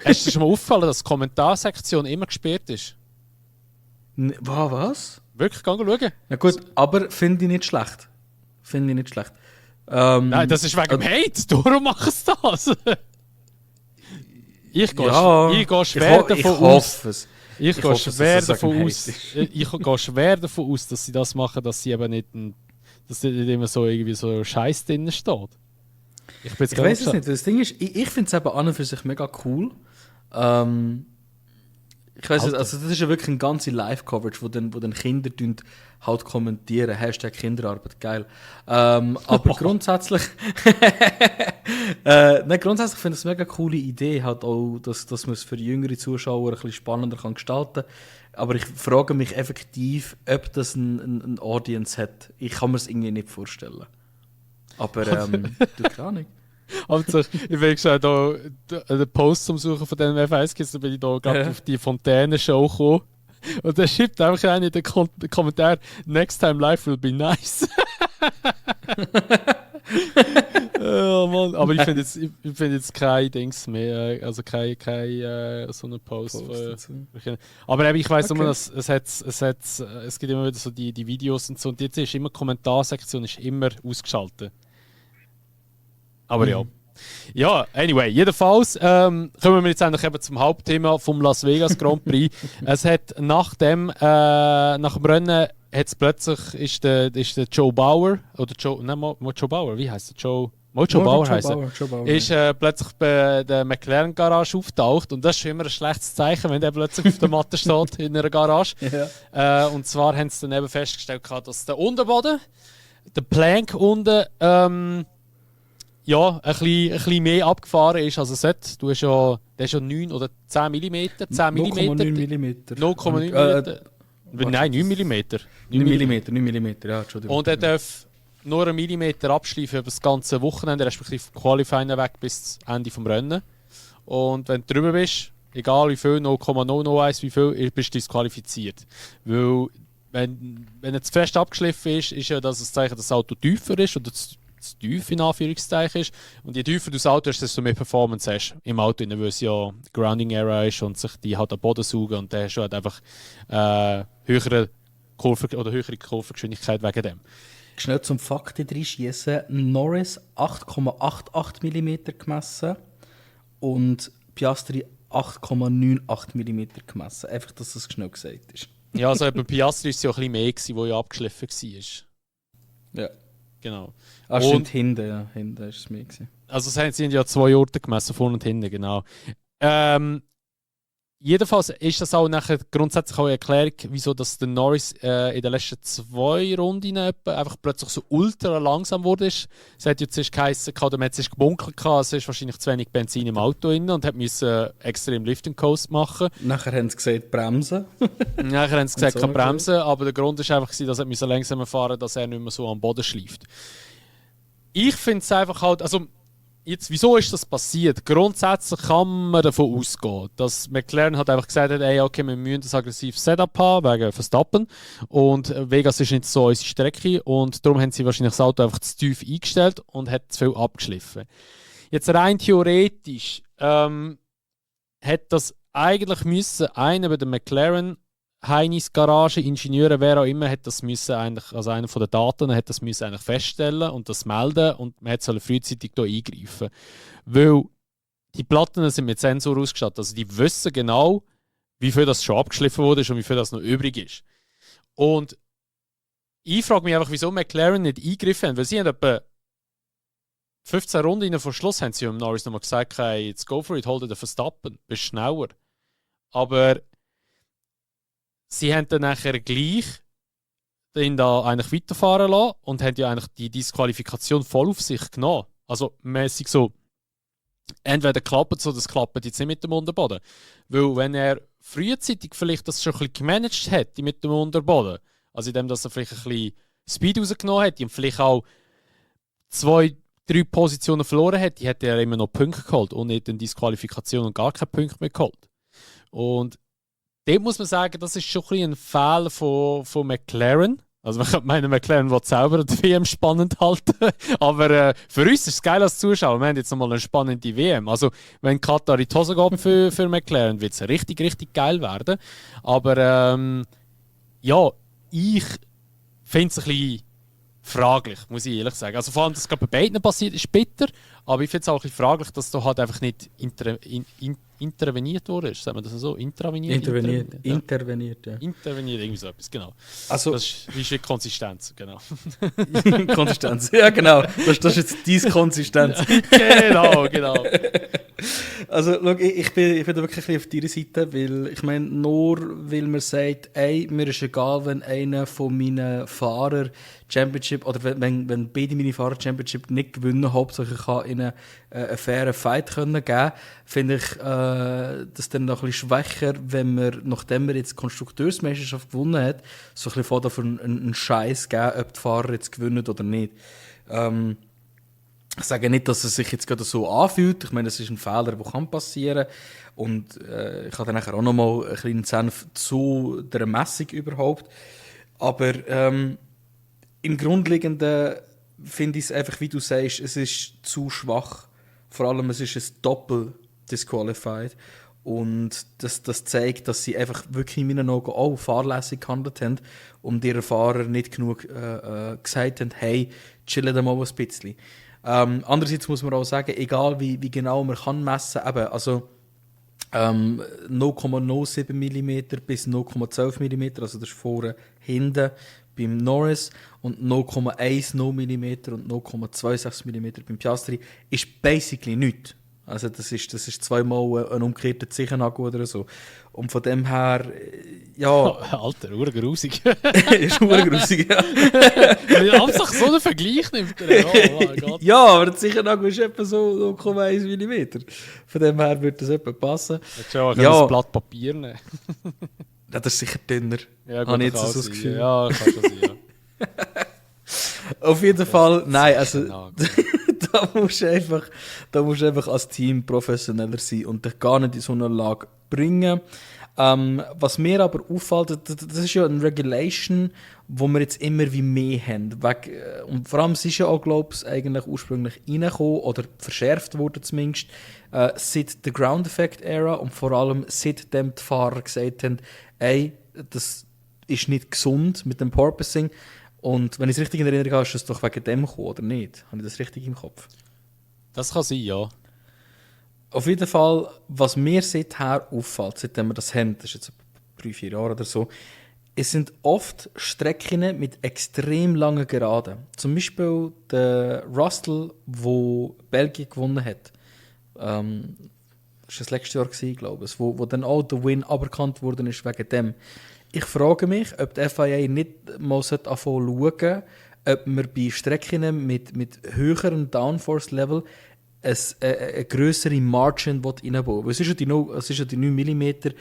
[SPEAKER 1] Hast du dir schon mal aufgefallen, dass die Kommentarsektion immer gesperrt ist?
[SPEAKER 3] Was?
[SPEAKER 1] Wirklich? Geh schauen.
[SPEAKER 3] Ja gut, aber finde ich nicht schlecht.
[SPEAKER 1] Nein, das ist wegen dem Hate. Darum machen sie das. Ich gehe schwer davon aus, dass sie das machen, dass sie eben nicht, dass nicht immer so irgendwie so Scheiß drin steht.
[SPEAKER 3] Ich weiß es nicht. Das Ding ist, ich finde es eben an und für sich mega cool. Ich weiß nicht, also das ist ja wirklich eine ganze Live-Coverage, wo dann Kinder halt kommentieren. Hashtag Kinderarbeit, geil. Aber grundsätzlich grundsätzlich finde ich es eine mega coole Idee, halt auch, dass man es für jüngere Zuschauer ein bisschen spannender kann gestalten kann. Aber ich frage mich effektiv, ob das eine Audience hat. Ich kann mir es irgendwie nicht vorstellen. Aber du keine Ahnung.
[SPEAKER 1] Also, ich will schon da den Post zum Suchen von den F1-Kids, da bin ich da gerade auf die Fontäne-Show gekommen. Und da schreibt einfach einer in den Kommentar: Next time life will be nice. Oh Mann. Aber ich finde jetzt kein Dings mehr, also kein so einen Post. Aber eben, ich weiss nur, dass es gibt immer wieder so die Videos und so, und jetzt ist immer die Kommentarsektion ist immer ausgeschaltet. Aber ja. Ja, anyway, jedenfalls kommen wir jetzt endlich eben zum Hauptthema vom Las Vegas Grand Prix. Es hat nach dem Rennen hat's plötzlich ist der Joe Bauer, oder Joe Bauer, wie heißt der? Joe Bauer heisst er. Ist plötzlich bei der McLaren Garage auftaucht und das ist immer ein schlechtes Zeichen, wenn der plötzlich auf der Matte steht in einer Garage. Ja. Und zwar haben sie dann eben festgestellt, dass der Unterboden, der Plank unten, ein bisschen mehr abgefahren ist als er sollte. Der ist ja 9 oder 10 mm. 10 mm.
[SPEAKER 3] 0,9 mm.
[SPEAKER 1] 0,9 mm. Nein, 9 mm.
[SPEAKER 3] 9 mm, ja, Entschuldigung.
[SPEAKER 1] Und er darf nur einen Millimeter abschleifen über das ganze Wochenende, respektive Qualifying weg bis zum Ende des Rennen. Und wenn du drüber bist, egal wie viel, 0,001 wie viel, bist du disqualifiziert. Weil, wenn er zu fest abgeschliffen ist ja das ein Zeichen, dass das Auto tiefer ist oder zu tief in Anführungszeichen ist. Und je tiefer du das Auto hast, desto mehr Performance hast im Auto, weil es ja Grounding Area ist und sich die halt am Boden saugen und dann hast du halt einfach höhere Kurvengeschwindigkeit wegen dem.
[SPEAKER 3] Schnell zum Fakten reinschießen. Norris 8,88 mm gemessen und Piastri 8,98 mm gemessen. Einfach, dass das schnell gesagt ist.
[SPEAKER 1] Ja, also bei Piastri war es ja ein bisschen mehr, wo ja abgeschliffen war.
[SPEAKER 3] Ja.
[SPEAKER 1] Genau.
[SPEAKER 3] Stimmt, hinten, ja. Hinten war es mehr.
[SPEAKER 1] Also sie haben ja 2 Orte gemessen, vorne und hinten, genau. Jedenfalls ist das auch nachher grundsätzlich auch eine Erklärung, wieso dass der Norris in den letzten 2 Runden einfach plötzlich so ultra langsam wurde. Es hat jetzt zuerst geheißen, man hat sich gebunkert, es ist wahrscheinlich zu wenig Benzin im Auto drin und musste extrem Lift and Coast machen.
[SPEAKER 3] Nachher haben sie gesagt, bremsen.
[SPEAKER 1] Nachher haben sie gesagt, kann bremsen, aber der Grund war einfach, dass er langsamer fahren musste, dass er nicht mehr so am Boden schleift. Ich finde es einfach halt, also jetzt, wieso ist das passiert? Grundsätzlich kann man davon ausgehen, dass McLaren hat einfach gesagt hat, ey, okay, wir müssen ein aggressives Setup haben, wegen Verstappen. Und Vegas ist nicht so unsere Strecke und darum haben sie wahrscheinlich das Auto einfach zu tief eingestellt und hat zu viel abgeschliffen. Jetzt rein theoretisch hätte das eigentlich müssen einer bei der McLaren Heinis Garage, Ingenieure, wer auch immer, hat das müssen eigentlich, also einer von den Daten hat das müssen eigentlich feststellen und das melden und man hätte frühzeitig da eingreifen. Weil die Platten sind mit Sensor ausgestattet, also die wissen genau, wie viel das schon abgeschliffen wurde und wie viel das noch übrig ist. Und ich frage mich einfach, wieso McLaren nicht eingegriffen haben, weil sie haben etwa 15 Runden vor Schluss haben sie im Norris nochmal gesagt, hey, jetzt go for it, hol dir den Verstappen, bist schneller. Aber sie haben dann nachher gleich ihn da eigentlich weiterfahren lassen und haben ja eigentlich die Disqualifikation voll auf sich genommen. Also mäßig so, entweder klappt es oder es klappt jetzt nicht mit dem Unterboden. Weil wenn er frühzeitig vielleicht das schon ein bisschen gemanagt hätte mit dem Unterboden, also indem dass er vielleicht ein bisschen Speed rausgenommen hätte und vielleicht auch 2-3 Positionen verloren hätte, hätte er immer noch Punkte geholt und nicht in Disqualifikation und gar keine Punkte mehr geholt. Und dort muss man sagen, das ist schon ein Fehler von McLaren. Also man könnte meinen, McLaren will selber die WM spannend halten. Aber für uns ist es geil als Zuschauer. Wir haben jetzt nochmal eine spannende WM. Also wenn Katar in die Hose geht für McLaren, wird es richtig, richtig geil werden. Aber ja, ich finde es ein bisschen fraglich, muss ich ehrlich sagen. Also vor allem, dass es gerade bei beiden passiert, ist bitter. Aber ich finde es auch ein bisschen fraglich, dass da halt einfach nicht interveniert wurde. Sagt man das so? Interveniert, ja.
[SPEAKER 3] Interveniert,
[SPEAKER 1] irgendwie so etwas, genau.
[SPEAKER 3] Also,
[SPEAKER 1] das ist wie Konsistenz, genau.
[SPEAKER 3] Konsistenz, ja genau. Das ist jetzt diese Konsistenz.
[SPEAKER 1] genau.
[SPEAKER 3] Also, schau, ich bin da wirklich ein bisschen auf deiner Seite, weil ich meine, nur weil man sagt, ey, mir ist egal, wenn einer von meinen Fahrer Championship, oder wenn beide meine Fahrer Championship nicht gewinnen, hauptsächlich kann ihnen einen fairen Fight können geben, finde ich das dann noch ein bisschen schwächer, wenn man, nachdem man jetzt die Konstrukteursmeisterschaft gewonnen hat, so ein bisschen vor davon einen Scheiß geben, ob die Fahrer jetzt gewinnen oder nicht. Ich sage nicht, dass es sich jetzt gerade so anfühlt. Ich meine, das ist ein Fehler, der passieren kann. Und ich habe dann nachher auch nochmal einen kleinen Senf zu der Messung überhaupt. Aber im Grundlegenden finde ich es einfach, wie du sagst, es ist zu schwach. Vor allem, es ist ein Doppel-Disqualified. Und das zeigt, dass sie einfach wirklich in meinen Augen auch fahrlässig gehandelt haben und ihren Fahrer nicht genug gesagt haben, hey, chillen da mal ein bisschen. Andererseits muss man auch sagen, egal wie genau man kann messen, eben, also 0,07 mm bis 0,12 mm, also das ist vorne, hinten beim Norris und 0,10 mm und 0,26 mm beim Piastri ist basically nichts. Also das ist zweimal ein umgekehrter Zehennagel oder so. Und von dem her, ja...
[SPEAKER 1] Alter, urgrusig.
[SPEAKER 3] ist urgrusig, ja.
[SPEAKER 1] Wenn man sich so einen Vergleich nimmt. Oh mein Gott.
[SPEAKER 3] Ja, aber der Zehennagel ist etwa so 0,1 mm. Von dem her würde das etwa passen.
[SPEAKER 1] Hättest du auch
[SPEAKER 3] Ja.
[SPEAKER 1] ein Blatt Papier nehmen.
[SPEAKER 3] Ja, das ist sicher dünner.
[SPEAKER 1] Ja,
[SPEAKER 3] Habe ich
[SPEAKER 1] kann
[SPEAKER 3] jetzt so das
[SPEAKER 1] sein.
[SPEAKER 3] Gefühl.
[SPEAKER 1] Ja, kann schon sein, ja.
[SPEAKER 3] Auf jeden Fall, nein, also...
[SPEAKER 1] Nagel.
[SPEAKER 3] Da musst du einfach als Team professioneller sein und dich gar nicht in so eine Lage bringen. Was mir aber auffällt, das ist ja eine Regulation, wo wir jetzt immer wie mehr haben. Und vor allem, es ist ja auch, glaube ich, eigentlich ursprünglich reingekommen oder verschärft worden zumindest, seit der Ground Effect Era und vor allem seitdem die Fahrer gesagt haben, ey, das ist nicht gesund mit dem Porpoising. Und wenn ich es richtig in Erinnerung habe, ist es doch wegen dem gekommen, oder nicht? Habe ich das richtig im Kopf?
[SPEAKER 1] Das kann sein, ja.
[SPEAKER 3] Auf jeden Fall, was mir seither auffällt, seitdem wir das haben, das ist jetzt 3-4 Jahre oder so, es sind oft Strecken mit extrem langen Geraden. Zum Beispiel der Russell, wo Belgien gewonnen hat. Das war das letzte Jahr, glaube ich, wo dann auch der Win aberkannt worden ist wegen dem. Ich frage mich, ob die FIA nicht mal anfangen schauen, ob man bei Strecken mit höherem Downforce-Level eine grössere Margin reinbauen will. Es ist ja die 9 mm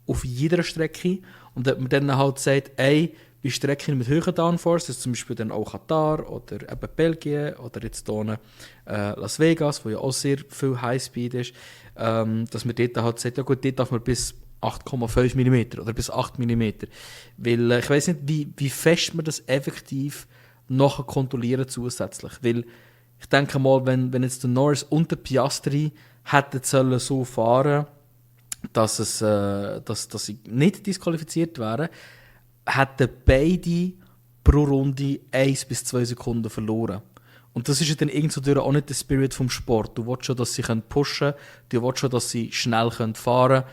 [SPEAKER 3] auf jeder Strecke und ob man dann halt sagt, ey, bei Strecken mit höheren Downforce, das ist zum Beispiel dann auch Katar oder eben Belgien oder jetzt hier Las Vegas, wo ja auch sehr viel Highspeed ist, dass man dort halt sagt, ja gut, dort darf man bis 8,5 mm oder bis 8 mm. Weil ich weiss nicht, wie fest man das effektiv nachher kontrollieren zusätzlich. Weil ich denke mal, wenn jetzt der Norris und der Piastri hätten sollen so fahren, dass sie nicht disqualifiziert wären, hätten beide pro Runde 1 bis 2 Sekunden verloren. Und das ist ja dann irgendwo auch nicht der Spirit vom Sport. Du willst schon, dass sie pushen können, du willst schon, dass sie schnell fahren können.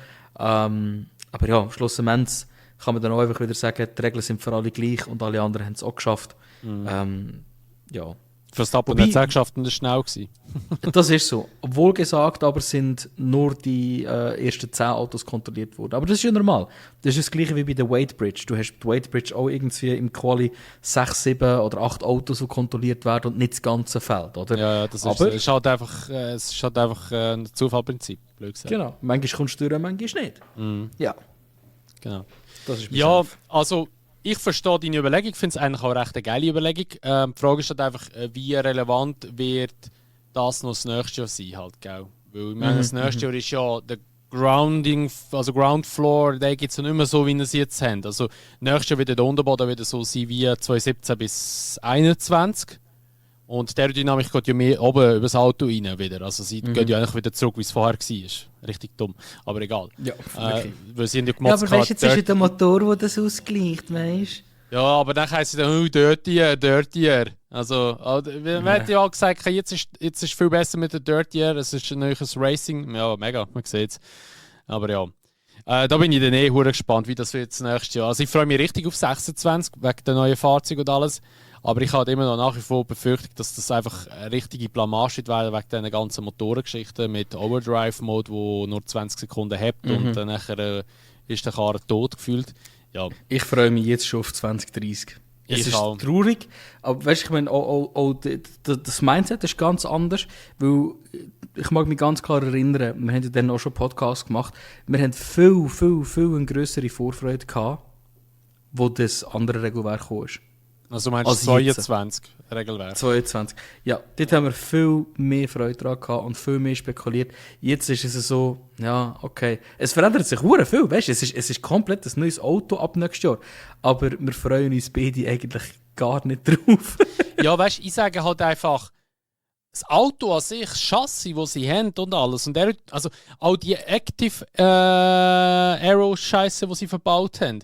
[SPEAKER 3] Aber ja, schlussendlich kann man dann auch einfach wieder sagen, die Regeln sind für alle gleich und alle anderen haben es auch geschafft. Ja.
[SPEAKER 1] Verstappen hat es auch geschafft und es war schnell.
[SPEAKER 3] Das ist so. Obwohl gesagt, aber sind nur die ersten 10 Autos kontrolliert worden. Aber das ist ja normal. Das ist das gleiche wie bei der Weight Bridge. Du hast bei der Weight Bridge auch irgendwie im Quali 6, 7 oder 8 Autos, die kontrolliert werden und nicht das ganze Feld, oder?
[SPEAKER 1] Ja, das ist, es ist halt einfach ein Zufallprinzip, blöd gesagt.
[SPEAKER 3] Genau. Manchmal kommst du durch, manchmal nicht. Ja.
[SPEAKER 1] Genau.
[SPEAKER 3] Das ist
[SPEAKER 1] Ja, also ich verstehe deine Überlegung, ich finde es eigentlich auch recht eine geile Überlegung. Die Frage ist halt einfach, wie relevant wird das noch das nächste Jahr sein, halt, gell? Weil ich meine, das nächste Jahr ist ja der Grounding, also Ground Floor, der gibt es ja nicht mehr so, wie wir es jetzt haben. Also nächstes Jahr wird der Unterboden wieder so sein wie 2017 bis 2021. Und die Aerodynamik geht ja mehr oben über das Auto rein wieder. Also sie geht ja eigentlich wieder zurück, wie es vorher war. Richtig dumm, aber egal.
[SPEAKER 3] Ja, okay.
[SPEAKER 1] Weil sie haben ja
[SPEAKER 4] Ja,
[SPEAKER 1] gemacht,
[SPEAKER 4] aber weißt du, jetzt ist ja der Motor, der das ausgleicht, weißt du?
[SPEAKER 1] ja, aber dann heisst es dann, Dirtier. Also, man hat ja auch gesagt, jetzt ist viel besser mit der Dirtier, es ist ein neues Racing. Ja, mega, man sieht es. Aber ja, da bin ich dann hure gespannt, wie das wird das nächste Jahr. Also ich freue mich richtig auf 26, wegen der neuen Fahrzeuge und alles. Aber ich habe immer noch nach wie vor befürchtet, dass das einfach eine richtige Blamage wird, wegen diesen ganzen Motorengeschichten mit Overdrive-Mode, wo nur 20 Sekunden hat und dann nachher ist der Karren tot gefühlt. Ja.
[SPEAKER 3] Ich freue mich jetzt schon auf 2030. Es ist
[SPEAKER 1] auch.
[SPEAKER 3] traurig, aber weißt, ich meine, auch das Mindset ist ganz anders, weil ich mag mich ganz klar erinnern, wir haben ja dann auch schon Podcasts gemacht, wir haben viel eine grössere Vorfreude gehabt, wo das andere Regelwerk gekommen ist.
[SPEAKER 1] Also meinst du
[SPEAKER 3] Also jetzt.
[SPEAKER 1] 22 Regelwerk?
[SPEAKER 3] 22. Ja, dort haben wir viel mehr Freude dran gehabt und viel mehr spekuliert. Jetzt ist es so, ja, okay. Es verändert sich hure viel, weißt du? Es ist komplett ein neues Auto ab nächstes Jahr. Aber wir freuen uns beide eigentlich gar nicht drauf.
[SPEAKER 1] Ja, weißt du, ich sage halt einfach, das Auto an sich, das Chassis, das sie haben und alles. Und also auch die Active Aero-Scheiße, die sie verbaut haben.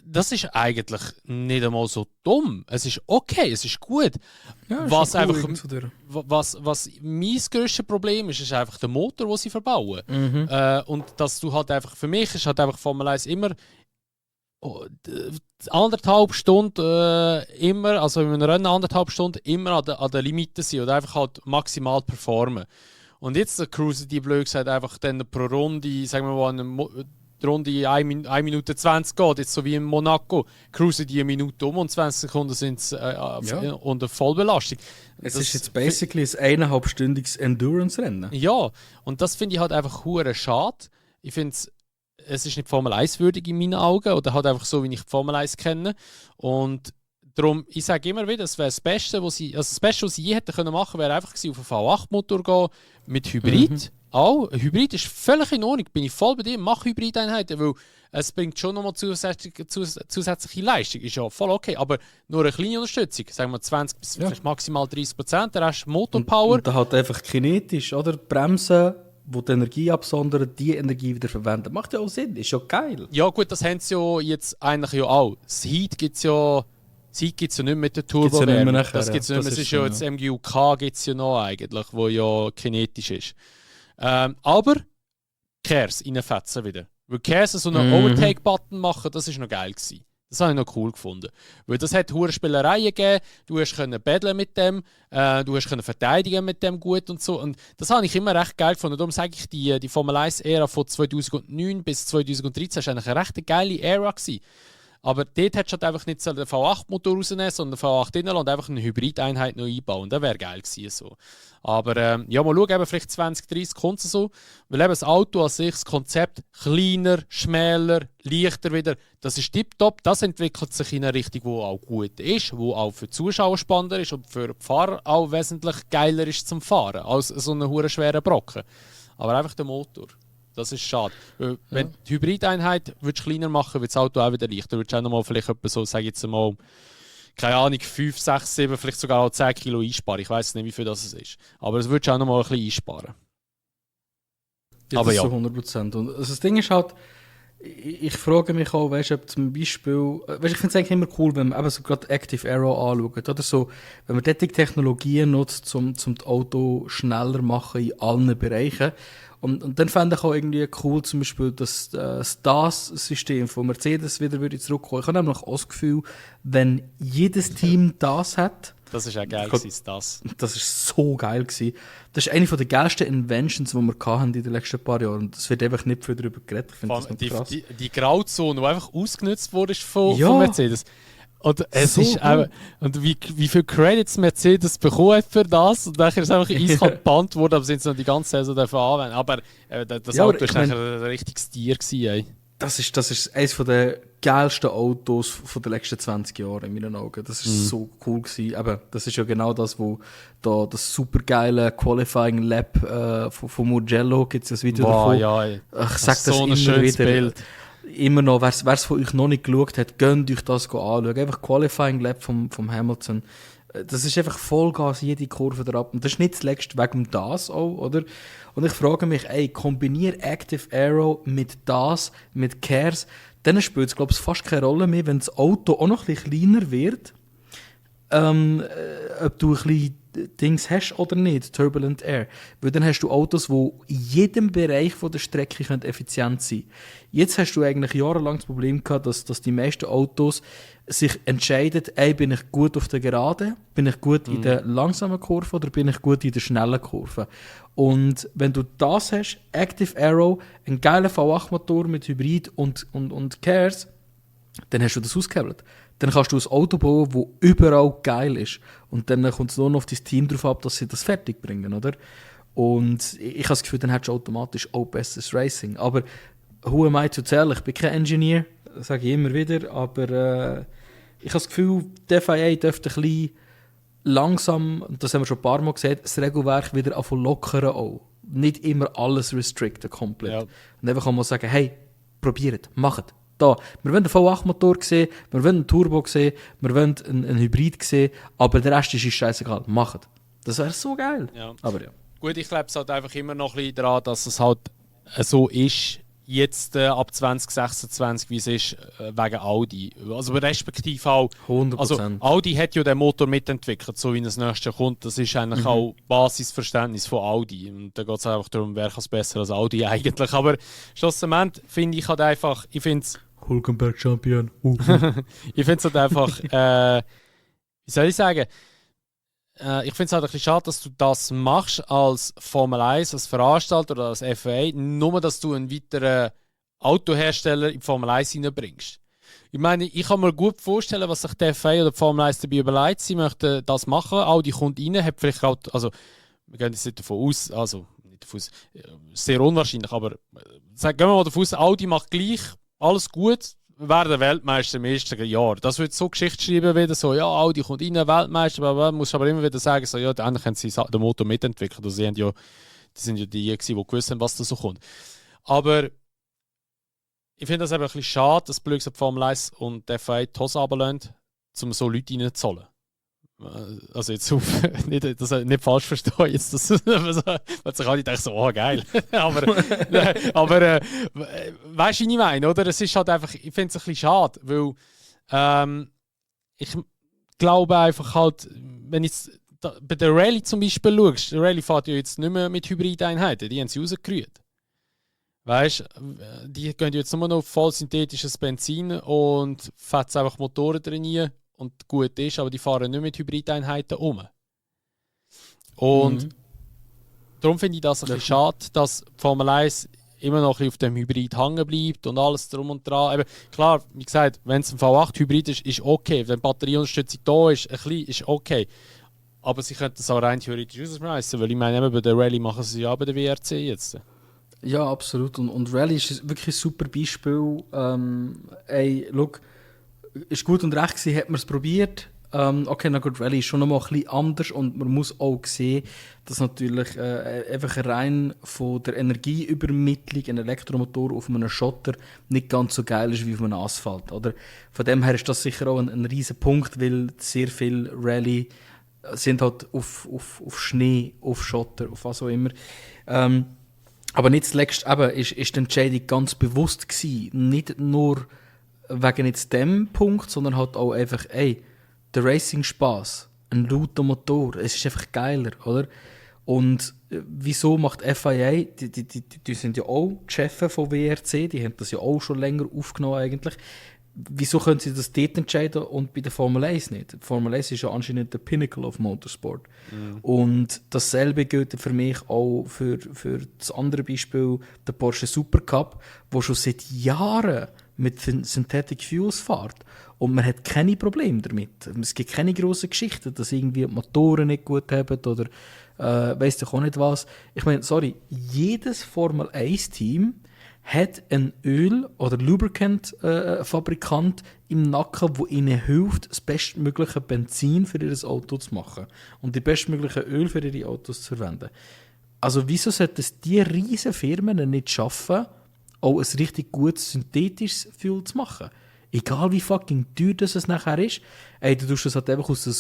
[SPEAKER 1] das ist eigentlich nicht einmal so dumm. Es ist okay, es ist gut.
[SPEAKER 3] Ja,
[SPEAKER 1] was
[SPEAKER 3] schon cool
[SPEAKER 1] einfach,
[SPEAKER 3] irgendwo durch.
[SPEAKER 1] was mein grösstes Problem ist, ist einfach der Motor, den sie verbauen. Und dass du halt einfach, für mich ist halt einfach Formel 1 immer 1,5 Stunden immer, also in einem Rennen 1,5 Stunden immer an der Limite sein oder einfach halt maximal performen. Und jetzt cruisen die blöd gesagt einfach dann pro Runde, sagen wir mal, die Runde 1 Minute 20 geht, jetzt so wie in Monaco, cruisen die eine Minute und 20 Sekunden sind es unter Vollbelastung.
[SPEAKER 3] Es ist jetzt basically ein 1,5-stündiges Endurance-Rennen.
[SPEAKER 1] Ja, und das finde ich halt einfach hure schade. Ich finde es ist nicht Formel 1 würdig in meinen Augen oder halt einfach so, wie ich die Formel 1 kenne. Und darum, ich sage immer wieder, das wäre das Beste, was sie je hätten können machen, wäre einfach gewesen, auf einen V8-Motor gehen mit Hybrid. Auch Hybrid ist völlig in Ordnung, bin ich voll bei dir, mach Hybrideinheiten, weil es bringt schon nochmal zusätzliche Leistung, ist ja voll okay, aber nur eine kleine Unterstützung, sagen wir 20 bis vielleicht maximal 30%, der Rest Motorpower.
[SPEAKER 3] Und da halt einfach kinetisch, oder? Bremsen, wo die Energie absondern, die Energie wieder verwenden. Macht ja auch Sinn, ist ja geil.
[SPEAKER 1] Ja gut, das haben sie ja jetzt eigentlich ja auch. Das Heat gibt es ja nicht mehr mit der Turbo. Das gibt es nicht mehr. Es ist ja jetzt MGUK gibt es ja noch eigentlich, wo ja kinetisch ist. Aber Kers reinfetzen wieder. Weil Kers so einen Overtake-Button machen, das war noch geil gewesen. Das habe ich noch cool gefunden. Weil das hat hohe Spielereien gegeben, du hast battlen mit dem, du hast verteidigen mit dem gut und so. Und das habe ich immer recht geil gefunden. Darum sage ich, die Formel 1-Ära von 2009 bis 2013 war eigentlich eine recht geile Ära gewesen. Aber dort hättest du halt einfach nicht den V8-Motor rausnehmen, sondern den V8 reinlassen und einfach eine Hybrid-Einheit noch einbauen. Das wäre geil gewesen. So. Aber ja, mal schauen, eben vielleicht 2030 kommt es so. Weil eben das Auto an sich, das Konzept, kleiner, schmäler, leichter wieder, das ist tipptopp. Das entwickelt sich in eine Richtung, die auch gut ist, die auch für die Zuschauer spannender ist und für die Fahrer auch wesentlich geiler ist zum Fahren, als so einen hure schweren Brocken. Aber einfach der Motor. Das ist schade. Weil, wenn die Hybrideinheit kleiner machen, wird das Auto auch wieder leichter. Würdest du auch nochmal vielleicht so, sage ich jetzt mal, keine Ahnung, 5, 6, 7, vielleicht sogar auch 10 Kilo einsparen. Ich weiss nicht, wie viel das ist. Aber das würdest du auch nochmal ein bisschen einsparen.
[SPEAKER 3] Ja,
[SPEAKER 1] aber
[SPEAKER 3] das
[SPEAKER 1] ja.
[SPEAKER 3] So 100%. Und also das Ding ist halt, ich frage mich auch, weißt du, ob zum Beispiel, weißt, ich finde es eigentlich immer cool, wenn man eben so gerade Active Aero anschaut, oder so, wenn man diese Technologien nutzt, um das Auto schneller zu machen in allen Bereichen. Und dann fände ich auch irgendwie cool, zum Beispiel das DAS-System von Mercedes wieder würde zurückkommen. Ich habe nämlich auch das Gefühl, wenn jedes Team das hat.
[SPEAKER 1] Das ist auch geil gewesen, das.
[SPEAKER 3] Das ist so geil gewesen. Das ist eine der geilsten Inventions, die wir hatten in den letzten paar Jahren. Und es wird einfach nicht viel darüber geredet. Ich finde das noch krass.
[SPEAKER 1] Die Grauzone, die einfach ausgenutzt wurde von Mercedes. Und es
[SPEAKER 3] so
[SPEAKER 1] ist auch, und wie viel Credits Mercedes bekommen hat für das, und dann ist es einfach eiskalt gebannt worden, aber sind sie noch die ganze Saison dafür anwenden. Aber das Auto war ein richtiges Tier gewesen, ey. Das
[SPEAKER 3] ist eines der geilsten Autos von den letzten 20 Jahren in meinen Augen. Das ist so cool gewesen. Aber das ist ja genau das, wo da das super geile Qualifying Lab von Mugello gibt es das Video davon.
[SPEAKER 1] Ja,
[SPEAKER 3] ich sag das
[SPEAKER 1] so
[SPEAKER 3] immer
[SPEAKER 1] ein schönes
[SPEAKER 3] wieder.
[SPEAKER 1] Bild.
[SPEAKER 3] Immer noch, wer es von euch noch nicht geschaut hat, gönnt euch das anschauen. Einfach Qualifying Lab vom Hamilton. Das ist einfach Vollgas, jede Kurve drauf. Und das ist nicht zuletzt wegen das auch, oder? Und ich frage mich, kombiniere Active Aero mit das, mit Kers, dann spielt es, glaube ich, fast keine Rolle mehr, wenn das Auto auch noch ein bisschen kleiner wird, ob du ein bisschen Dings hast oder nicht, Turbulent Air. Weil dann hast du Autos, die in jedem Bereich von der Strecke effizient sein können. Jetzt hast du eigentlich jahrelang das Problem gehabt, dass die meisten Autos sich entscheiden, bin ich gut auf der Geraden, bin ich gut in der langsamen Kurve oder bin ich gut in der schnellen Kurve. Und wenn du das hast, Active Aero, einen geilen V8-Motor mit Hybrid und Kers, dann hast du das ausgehebelt. Dann kannst du ein Auto bauen, das überall geil ist. Und dann kommt es nur noch auf dein Team darauf ab, dass sie das fertig bringen, oder? Und ich habe das Gefühl, dann hättest du automatisch auch besseres Racing. Aber who am I to tell? Ich bin kein Engineer, das sage ich immer wieder, aber ich habe das Gefühl, die FIA dürfte ein bisschen langsam, und das haben wir schon ein paar Mal gesehen, das Regelwerk wieder lockern auch. Nicht immer alles restricten komplett. Ja. Und einfach mal sagen, hey, probiert, macht. Da. Wir wollen einen V8-Motor sehen, wir wollen einen Turbo sehen, wir wollen einen Hybrid sehen, aber der Rest ist scheißegal. Macht. Das wäre so geil.
[SPEAKER 1] Ja.
[SPEAKER 3] Aber ja.
[SPEAKER 1] Gut, ich glaube es halt einfach immer noch ein bisschen daran, dass es halt so ist, jetzt ab 2026, wie es ist, wegen Audi. Also respektive auch,
[SPEAKER 3] 100%.
[SPEAKER 1] also Audi hat ja den Motor mitentwickelt, so wie das nächste kommt. Das ist eigentlich auch Basisverständnis von Audi. Und da geht es einfach darum, wer kann es besser als Audi eigentlich. Aber schlussendlich finde ich halt einfach, ich finde es
[SPEAKER 3] Hulkenberg Champion.
[SPEAKER 1] ich finde es halt einfach, wie soll ich sagen, ich finde es halt ein bisschen schade, dass du das machst als Formel 1, als Veranstalter oder als FIA, nur dass du einen weiteren Autohersteller in die Formel 1 reinbringst. Ich meine, ich kann mir gut vorstellen, was sich der FIA oder die Formel 1 dabei überlegt. Sie möchten das machen, Audi kommt rein, hat vielleicht auch, also wir gehen jetzt nicht davon aus, also nicht davon aus, sehr unwahrscheinlich, aber gehen wir mal davon aus, Audi macht gleich, alles gut, werden Weltmeister im ersten Jahr. Das wird so Geschichte schreiben wieder so, ja, Audi kommt rein, Weltmeister, aber muss aber immer wieder sagen, so, ja, dann haben sie den Motor mitentwickelt. Also, die sind ja die, die gewusst haben, was da so kommt. Aber ich finde das eben ein bisschen schade, dass die Formel 1 und der FIA die Hose runterlassen, um so Leute reinzuzahlen. Also jetzt auf, nicht falsch verstehen, jetzt das, weil sich alle denken so, oh geil. aber weißt du, was ich meine, oder? Es ist halt einfach, ich finde es ein bisschen schade, weil ich glaube einfach halt, wenn jetzt bei der Rallye zum Beispiel schaust, der Rallye fährt ja jetzt nicht mehr mit Hybrideinheiten, die haben sie rausgerührt. Weißt du, die gehen jetzt nur noch auf voll synthetisches Benzin und fetzen einfach Motoren drin rein. Und gut ist, aber die fahren nicht mit Hybrideinheiten um. Und darum finde ich das ein bisschen schade, dass die Formel 1 immer noch ein bisschen auf dem Hybrid hängen bleibt und alles drum und dran. Eben, klar, wie gesagt, wenn es ein V8-Hybrid ist, ist okay. Wenn die Batterieunterstützung da ist, ein bisschen, ist okay. Aber sie könnten es auch rein theoretisch rausschmeißen, weil ich meine, eben bei der Rallye machen sie ja bei der WRC jetzt.
[SPEAKER 3] Ja, absolut. Und Rallye ist wirklich ein super Beispiel. Ey, look, ist gut und recht gewesen, hat man es probiert. Okay, na gut, Rallye ist schon noch mal ein bisschen anders und man muss auch sehen, dass natürlich einfach rein von der Energieübermittlung ein Elektromotor auf einem Schotter nicht ganz so geil ist wie auf einem Asphalt. Oder? Von dem her ist das sicher auch ein riesen Punkt, weil sehr viele Rallye sind halt auf Schnee, auf Schotter, auf was auch immer. Aber nicht zuletzt eben, ist die Entscheidung ganz bewusst gewesen. Nicht nur wegen jetzt dem Punkt, sondern halt auch einfach, ey, der Racing-Spaß, ein lauter Motor, es ist einfach geiler, oder? Und wieso macht FIA, die sind ja auch die Chefs von WRC, die haben das ja auch schon länger aufgenommen eigentlich. Wieso können sie das dort entscheiden und bei der Formel 1 nicht? Die Formel 1 ist ja anscheinend der Pinnacle of Motorsport. Und dasselbe gilt für mich auch für das andere Beispiel, der Porsche Supercup, wo schon seit Jahren mit Synthetic Fuels fährt. Und man hat keine Probleme damit. Es gibt keine grossen Geschichten, dass irgendwie die Motoren nicht gut haben oder weiss doch auch nicht was. Ich meine, sorry, jedes Formel 1-Team hat ein Öl- oder Lubricant-Fabrikant im Nacken, der ihnen hilft, das bestmögliche Benzin für ihr Auto zu machen und die bestmögliche Öl für ihre Autos zu verwenden. Also wieso sollten es diese riesen Firmen nicht schaffen, auch ein richtig gutes synthetisches Fuel zu machen? Egal wie fucking teuer das es nachher ist. Ey, du tust das halt einfach aus der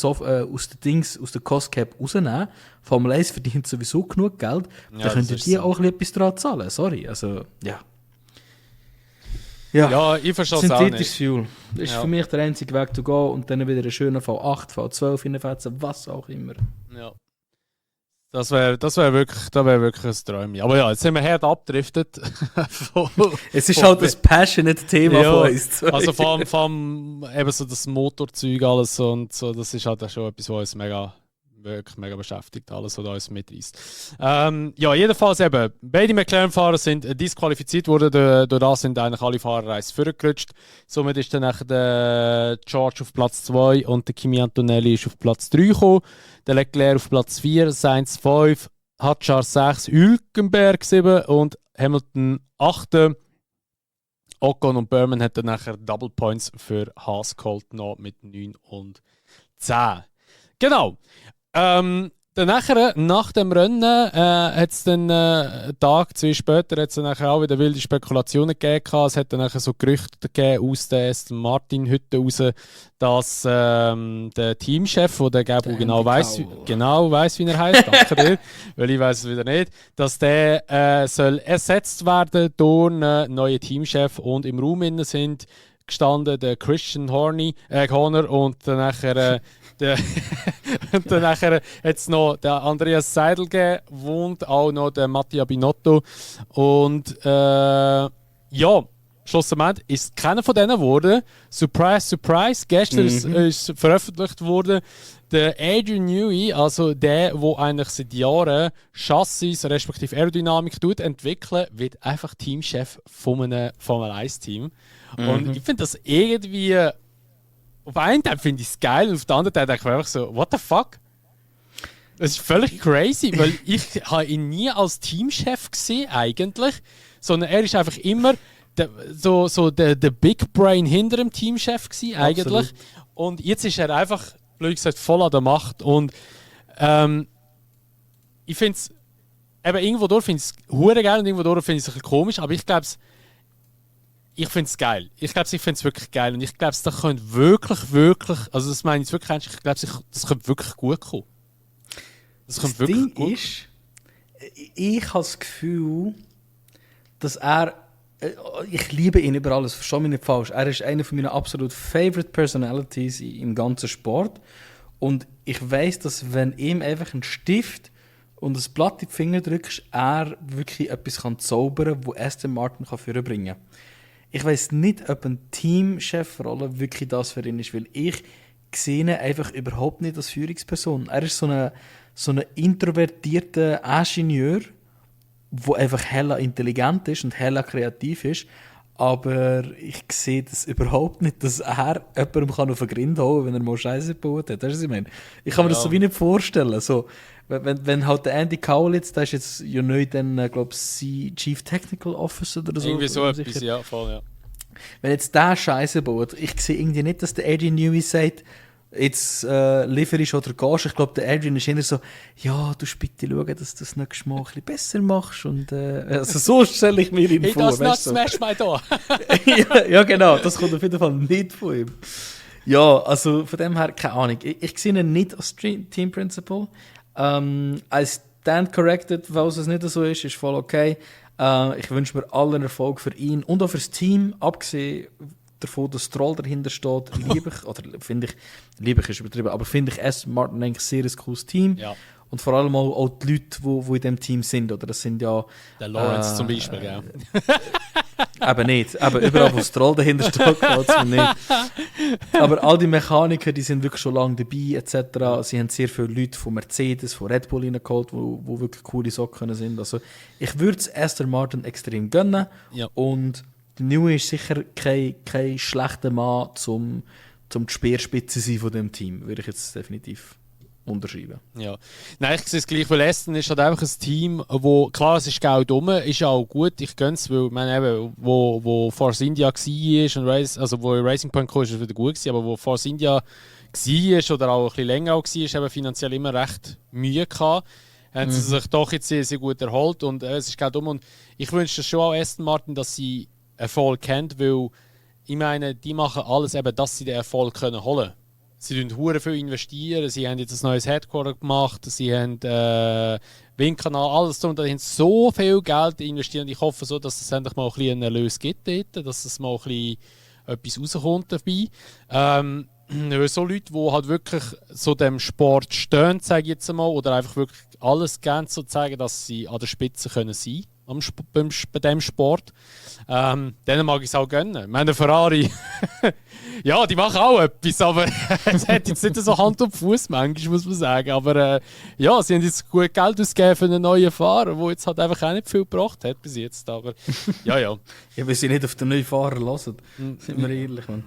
[SPEAKER 3] Cost Cap rausnehmen. Formel 1 verdient sowieso genug Geld.
[SPEAKER 1] Ja,
[SPEAKER 3] da könnt ihr die
[SPEAKER 1] so.
[SPEAKER 3] auch etwas dran zahlen. Sorry, also, ja.
[SPEAKER 1] Ja, ich verstehe es auch
[SPEAKER 3] Synthetisches
[SPEAKER 1] nicht.
[SPEAKER 3] Fuel. Das ist für mich der einzige Weg zu gehen und dann wieder einen schönen V8, V12 hineinfetzen, was auch immer.
[SPEAKER 1] Ja. Das wär wirklich ein Träumchen. Aber ja, jetzt sind wir hart abgedriftet.
[SPEAKER 3] Es ist halt das passionate Thema
[SPEAKER 1] Ja,
[SPEAKER 3] von uns.
[SPEAKER 1] Also vor allem eben so das Motorzeug alles und so, das ist halt auch schon etwas, was uns wirklich mega beschäftigt, alles, was uns mitreißt. Ja, jedenfalls eben, beide McLaren-Fahrer sind disqualifiziert worden, durch das sind eigentlich alle Fahrer eins vorgerutscht. Somit ist dann der George auf Platz 2 und der Kimi Antonelli ist auf Platz 3 gekommen. Der Leclerc auf Platz 4, Sainz 5, Hadjar 6, Hülkenberg 7 und Hamilton 8. Ocon und Berman hatten nachher Double Points für Haas geholt, noch mit 9 und 10. Genau. Dann nachher, nach dem Rennen hat es dann einen Tag, 2 später, hat es dann nachher auch wieder wilde Spekulationen gegeben. Es hat dann nachher so Gerüchte gegeben aus der Aston Martin Hütte raus, dass der Teamchef, der genau weiss, wie er heißt, danke dir, weil ich weiß es wieder nicht, dass der soll ersetzt werden durch einen neuen Teamchef, und im Raum innen sind gestanden der Christian Horner und dann nachher und dann nachher hat es noch den Andreas Seidel gegeben und auch noch den Mattia Binotto. Und ja, schlussendlich ist keiner von denen geworden. Surprise, surprise. Gestern ist veröffentlicht worden, der Adrian Newey, also der eigentlich seit Jahren Chassis respektive Aerodynamik entwickeln, wird einfach Teamchef von einem Formel-1-Team. Und ich finde das irgendwie. Auf einen Tag finde ich es geil und auf den anderen Tag denke ich mir einfach so, what the fuck? Das ist völlig crazy, weil ich habe ihn nie als Teamchef gesehen eigentlich, sondern er ist einfach immer der Big Brain hinter dem Teamchef gewesen, eigentlich. Absolut. Und jetzt ist er einfach, blöd gesagt, voll an der Macht. Und ich finde es, eben irgendwo durch finde ich es hure geil und irgendwo durch finde ich es ein bisschen komisch, aber ich glaube, ich finde es geil. Ich finde es wirklich geil. Und ich glaube, das könnte wirklich, also das meine ich wirklich ernst, ich glaube, das könnte wirklich gut kommen. Das
[SPEAKER 3] Ding ist, ich habe das Gefühl, dass er, ich liebe ihn über alles, verstehe mich nicht falsch, er ist einer von meinen absolut favorite Personalities im ganzen Sport. Und ich weiss, dass wenn ihm einfach ein Stift und ein Blatt in die Finger drückst, er wirklich etwas zaubern kann, das Aston Martin vorbringen kann. Ich weiss nicht, ob eine Teamchefrolle wirklich das für ihn ist, weil ich sehe ihn einfach überhaupt nicht als Führungsperson. Er ist so ein introvertierter Ingenieur, der einfach hella intelligent ist und hella kreativ ist, aber ich sehe das überhaupt nicht, dass er jemandem auf den Grind holen kann, wenn er mal Scheiße gebaut hat. Das ist, was ich meine. Ich kann mir das so wie nicht vorstellen. So, wenn halt der Andy Cowlitz, der ist jetzt ja nicht dann, glaube ich, Chief Technical Officer oder so.
[SPEAKER 1] Irgendwie so etwas, ja, voll, ja.
[SPEAKER 3] Wenn jetzt der Scheiße baut, ich sehe irgendwie nicht, dass der Adrian Newey sagt, jetzt lieferst oder gehst. Ich glaube, der Adrian ist immer so, ja, du bitte schauen, dass du das nächste Mal ein bisschen besser machst. Und, also so stelle ich mir ihn vor.
[SPEAKER 1] Das not smash my door.
[SPEAKER 3] ja, genau, das kommt auf jeden Fall nicht von ihm. Ja, also von dem her, keine Ahnung. Ich sehe ihn nicht als Team Principal. I stand corrected, falls es nicht so ist voll okay. Ich wünsche mir allen Erfolg für ihn und auch für das Team, abgesehen davon, dass Stroll dahinter steht, liebe ich, oder finde ich übertrieben, aber finde ich Aston Martin eigentlich sehr ein cooles Team. Ja. Und vor allem auch die Leute, die in diesem Team sind. Oder das sind ja...
[SPEAKER 1] Der Lawrence zum Beispiel, ja.
[SPEAKER 3] Eben nicht. Eben überall, wo Stroll dahinter steht, geht es mir nicht. Aber all die Mechaniker, die sind wirklich schon lange dabei, etc. Sie haben sehr viele Leute von Mercedes, von Red Bull reingeholt, die wirklich coole Socken sind. Also ich würde es Aston Martin extrem gönnen. Ja. Und der Newey ist sicher kein schlechter Mann, um die Speerspitze zu sein von diesem Team. Würde ich jetzt definitiv unterschreiben.
[SPEAKER 1] Ja. Nein, ich sehe es gleich, weil Aston ist halt einfach ein Team, wo, klar, es ist Geld rum, ist ja auch gut, ich gönne es, weil, ich meine, eben, wo Force India war und also wo Racing Point kam, ist es wieder gut gewesen, aber wo Force India war oder auch ein bisschen länger auch war, eben finanziell immer recht Mühe gehabt, haben sie sich doch jetzt sehr, sehr gut erholt und es ist Geld rum und ich wünsche schon auch Aston Martin, dass sie Erfolg haben, weil ich meine, die machen alles eben, dass sie den Erfolg können holen können. Sie investieren viel investieren, sie haben jetzt ein neues Headquarter gemacht, sie haben Windkanal, alles drum, da haben so viel Geld investiert und ich hoffe so, dass es endlich mal ein bisschen einen Erlös gibt dort, dass es mal ein bisschen etwas rauskommt dabei. So Leute, die halt wirklich so dem Sport stehen, sage ich jetzt mal, oder einfach wirklich alles gerne so zeigen, dass sie an der Spitze können sein bei diesem Sport. Denen mag ich es auch gönnen. Ich meine, Ferrari, ja, die machen auch etwas, aber es hat jetzt nicht so Hand und Fuß manchmal, muss man sagen. Aber ja, sie haben jetzt gut Geld ausgegeben für einen neuen Fahrer, der jetzt halt einfach auch nicht viel gebracht hat bis jetzt. Aber ja.
[SPEAKER 3] Ja, weil sie nicht auf den neuen Fahrer hören. Sind wir ehrlich, Mann.